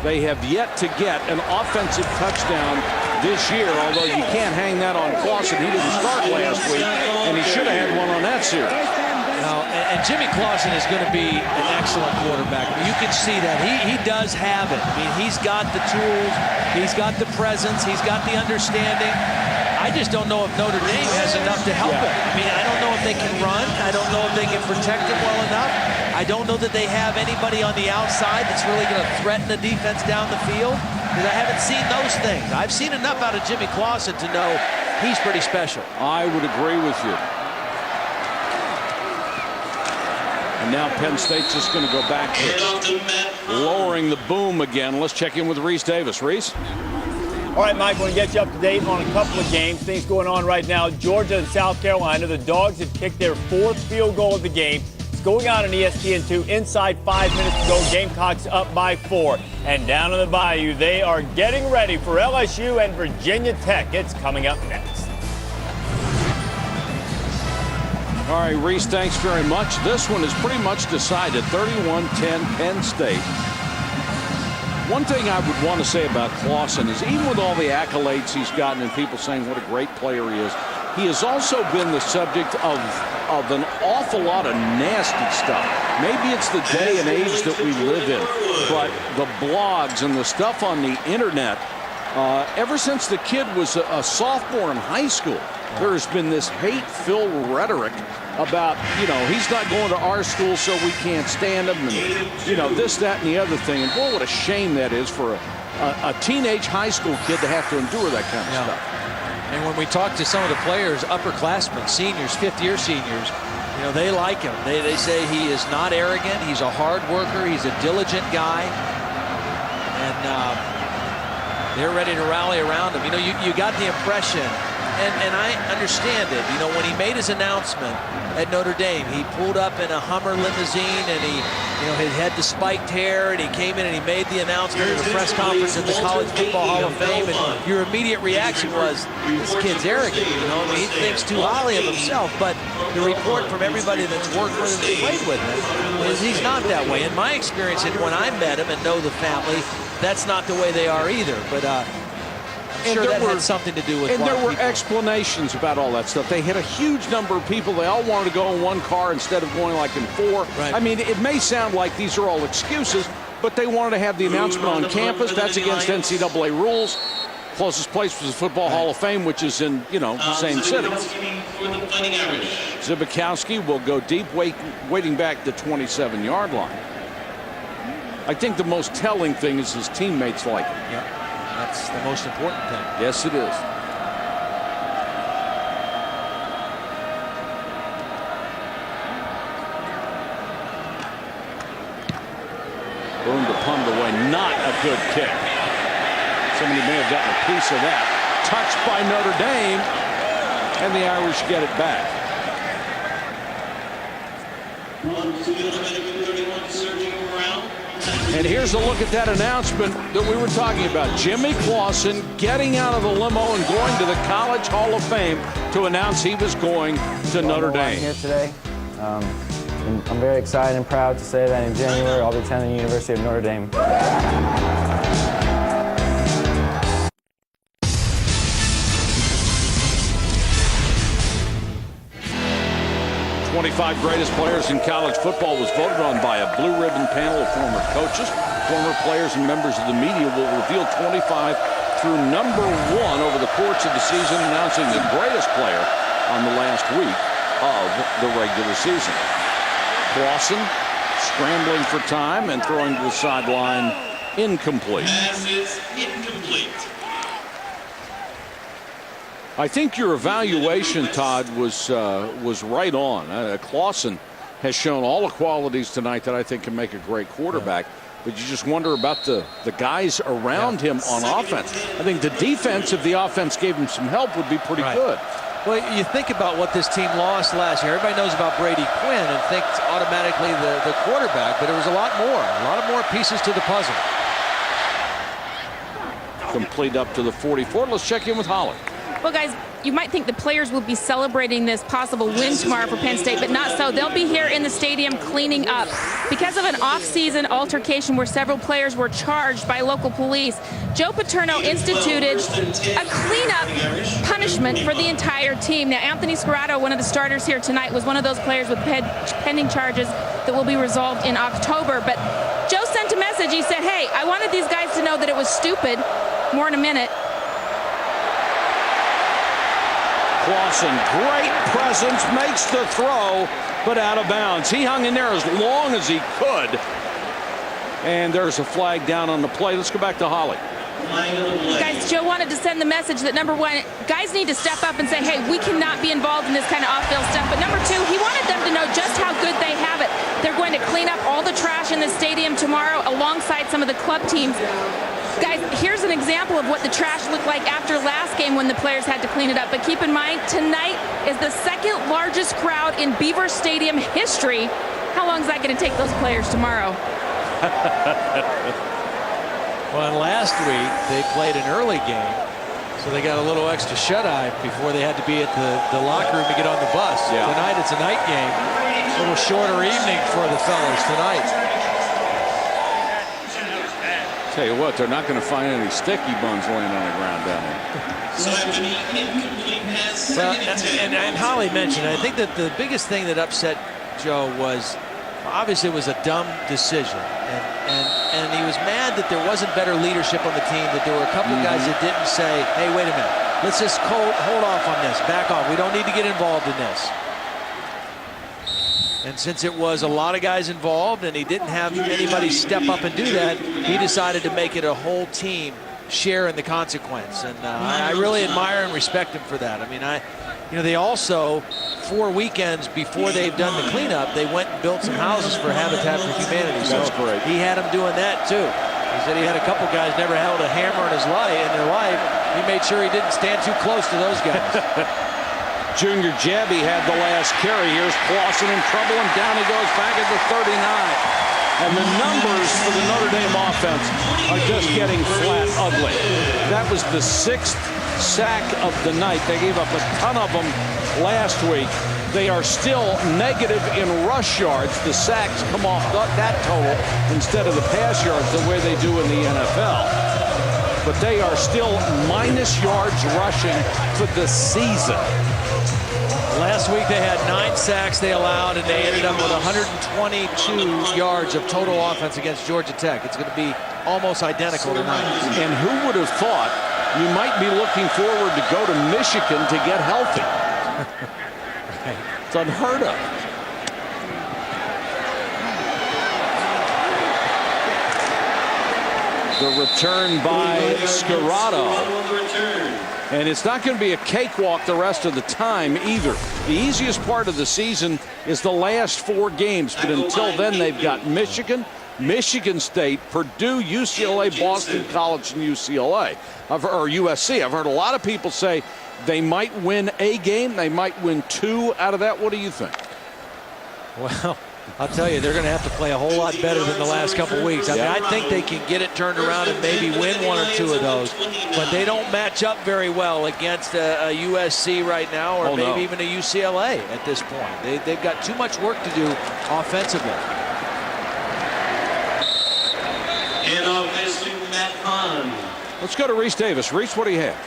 They have yet to get an offensive touchdown this year, although you can't hang that on Clausen. He didn't start last week, and he should have had one on that series. No, and Jimmy Clausen is going to be an excellent quarterback. You can see that. He does have it. I mean, he's got the tools. He's got the presence. He's got the understanding. I just don't know if Notre Dame has enough to help him. I mean, I don't know if they can run. I don't know if they can protect him well enough. I don't know that they have anybody on the outside that's really going to threaten the defense down the field, because I haven't seen those things. I've seen enough out of Jimmy Clausen to know he's pretty special. I would agree with you. And now Penn State's just going to go back to lowering the boom again. Let's check in with Reese Davis. Reese? All right, Mike, want to get you up to date on a couple of games. Things going on right now. Georgia and South Carolina. The Dogs had kicked their 4th field goal of the game. It's going on in ESPN2 inside 5 minutes to go. Gamecocks up by 4. And down in the Bayou, they are getting ready for LSU and Virginia Tech. It's coming up next. All right, Reese, thanks very much. This one is pretty much decided. 31-10 Penn State. One thing I would want to say about Clausen is, even with all the accolades he's gotten and people saying what a great player he has also been the subject of an awful lot of nasty stuff. Maybe it's the day and age that we live in, but the blogs and the stuff on the internet, ever since the kid was a sophomore in high school, there has been this hate-filled rhetoric about, he's not going to our school, so we can't stand him, and, this, that, and the other thing. And boy, what a shame that is for a teenage high school kid to have to endure that kind of stuff. And when we talk to some of the players, upperclassmen, seniors, fifth-year seniors, they like him. They say he is not arrogant. He's a hard worker. He's a diligent guy. And they're ready to rally around him. You got the impression and I understand it. You know, when he made his announcement at Notre Dame, he pulled up in a Hummer limousine, and he had the spiked hair, and he came in and he made the announcement at a press conference at the College Football Hall of Fame, and your immediate reaction was, this kid's arrogant, you know? I mean, he thinks too highly of himself, but the report from everybody that's worked with him and played with him is he's not that way. In my experience, and when I met him and know the family, that's not the way they are either. But I'm sure that had something to do with. And there were explanations about all that stuff. They had a huge number of people. They all wanted to go in one car instead of going like in four. Right. I mean, it may sound like these are all excuses, but they wanted to have the announcement on campus. That's against NCAA rules. Closest place was the Football Hall of Fame, which is in, the same city. Zbikowski will go deep, waiting back the 27-yard line. I think the most telling thing is his teammates like him. Yeah, that's the most important thing. Yes, it is. Boom to punt away. Not a good kick. Somebody may have gotten a piece of that. Touched by Notre Dame, and the Irish get it back. And here's a look at that announcement that we were talking about. Jimmy Clausen getting out of the limo and going to the College Hall of Fame to announce he was going to Notre Dame. Here today. I'm very excited and proud to say that in January I'll be attending the University of Notre Dame. 25 greatest players in college football was voted on by a blue ribbon panel of former coaches. Former players and members of the media will reveal 25 through number 1 over the course of the season, announcing the greatest player on the last week of the regular season. Clausen scrambling for time and throwing to the sideline, incomplete. Passes incomplete. I think your evaluation, Todd, was right on. Clausen has shown all the qualities tonight that I think can make a great quarterback. But you just wonder about the guys around him on offense. I think the defense, if the offense gave him some help, would be pretty good. Well, you think about what this team lost last year. Everybody knows about Brady Quinn and thinks automatically the quarterback, but there was a lot more pieces to the puzzle. Complete up to the 44. Let's check in with Holly. Well, guys, you might think the players will be celebrating this possible win tomorrow for Penn State, but not so. They'll be here in the stadium cleaning up. Because of an off-season altercation where several players were charged by local police, Joe Paterno instituted a cleanup punishment for the entire team. Now, Anthony Scarrato, one of the starters here tonight, was one of those players with pending charges that will be resolved in October. But Joe sent a message. He said, hey, I wanted these guys to know that it was stupid. More in a minute. Clausen, great presence, makes the throw, but out of bounds. He hung in there as long as he could. And there's a flag down on the play. Let's go back to Holly. Guys, Joe wanted to send the message that, number 1, guys need to step up and say, hey, we cannot be involved in this kind of off-field stuff. But number 2, he wanted them to know just how good they have it. They're going to clean up all the trash in the stadium tomorrow alongside some of the club teams. Guys, here's an example of what the trash looked like after last game when the players had to clean it up. But keep in mind, tonight is the second largest crowd in Beaver Stadium history. How long is that going to take those players tomorrow? Well, last week they played an early game, so they got a little extra shut-eye before they had to be at the locker room to get on the bus. Yeah. Tonight it's a night game. A little shorter evening for the fellas tonight. Tell you what, they're not going to find any sticky buns laying on the ground down there. So after the incomplete pass, Well, second and 10. and Holly mentioned, I think that the biggest thing that upset Joe was, obviously it was a dumb decision. And he was mad that there wasn't better leadership on the team, that there were a couple of guys that didn't say, hey, wait a minute, let's just hold off on this, back off. We don't need to get involved in this. And since it was a lot of guys involved and he didn't have anybody step up and do that, he decided to make it a whole team share in the consequence. And I really admire and respect him for that. I mean, they also, 4 weekends before they've done the cleanup, they went and built some houses for Habitat for Humanity. So That's great. He had them doing that too. He said he had a couple guys never held a hammer in their life. He made sure he didn't stand too close to those guys. Junior Jabby had the last carry. Here's Clausen in trouble, and down he goes back at the 39. And the numbers for the Notre Dame offense are just getting flat ugly. That was the 6th sack of the night. They gave up a ton of them last week. They are still negative in rush yards. The sacks come off that total instead of the pass yards the way they do in the NFL. But they are still minus yards rushing for the season. Last week they had 9 sacks they allowed, and they ended up with 122 yards of total offense against Georgia Tech. It's going to be almost identical tonight. And who would have thought you might be looking forward to go to Michigan to get healthy? It's unheard of. The return by Scarato. And it's not going to be a cakewalk the rest of the time either. The easiest part of the season is the last 4 games. But until then, they've got Michigan, Michigan State, Purdue, UCLA, Boston College, and UCLA. Or USC. I've heard a lot of people say they might win a game. They might win 2 out of that. What do you think? Well, I'll tell you, they're going to have to play a whole lot better than the last couple weeks. I mean, I think they can get it turned around and maybe win 1 or 2 of those. But they don't match up very well against a USC right now, or maybe even a UCLA at this point. They've got too much work to do offensively. And offensively, Matt Hahn. Let's go to Reese Davis. Reese, what do you have?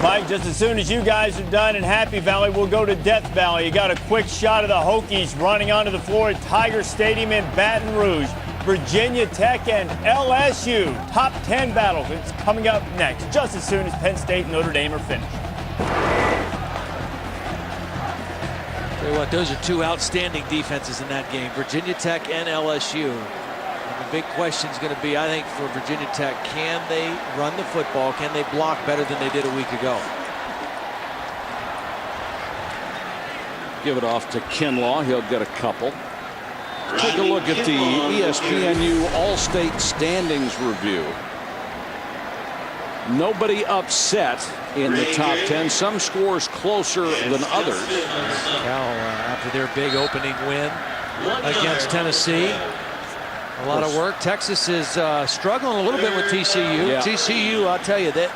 Mike, just as soon as you guys are done in Happy Valley, we'll go to Death Valley. You got a quick shot of the Hokies running onto the floor at Tiger Stadium in Baton Rouge. Virginia Tech and LSU. Top 10 battles. It's coming up next, just as soon as Penn State and Notre Dame are finished. Tell you what, those are 2 outstanding defenses in that game, Virginia Tech and LSU. And the big question is going to be, I think, for Virginia Tech, can they run the football? Can they block better than they did a week ago? Give it off to Kinlaw. He'll get a couple. Take a look at the ESPNU All-State Standings Review. Nobody upset in the top 10. Some scores closer than others. Cal, after their big opening win against Tennessee, a lot of work. Texas is struggling a little bit with TCU. Yeah. TCU, I'll tell you that,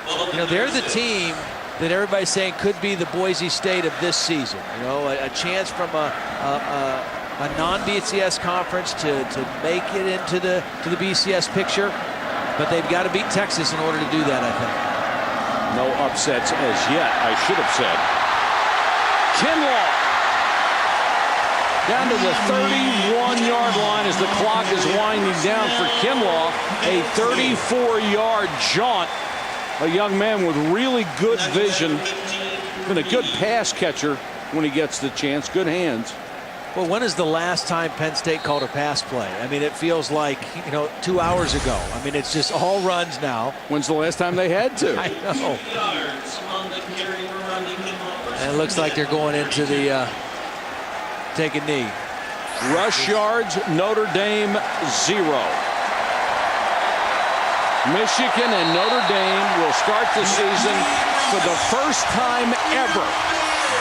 they're the team that everybody's saying could be the Boise State of this season. A chance from a non-BCS conference to make it into the BCS picture, but they've got to beat Texas in order to do that, I think. No upsets as yet, I should have said. Kinlaw down to the 31-yard line as the clock is winding down for Kinlaw. A 34-yard jaunt. A young man with really good vision and a good pass catcher when he gets the chance. Good hands. Well, when is the last time Penn State called a pass play? I mean, it feels like, 2 hours ago. I mean, it's just all runs now. When's the last time they had to? I know. And it looks like they're going into the take a knee. Rush yards, Notre Dame 0. Michigan and Notre Dame will start the season for the first time ever,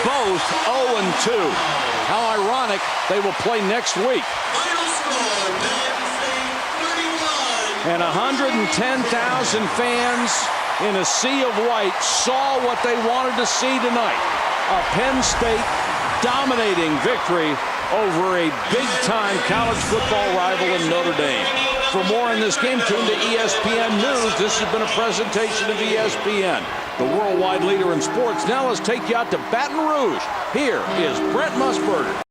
both 0-2. How ironic, they will play next week. And 110,000 fans in a sea of white saw what they wanted to see tonight. A Penn State dominating victory over a big-time college football rival in Notre Dame. For more on this game, tune to ESPN News. This has been a presentation of ESPN, the worldwide leader in sports. Now let's take you out to Baton Rouge. Here is Brent Musburger.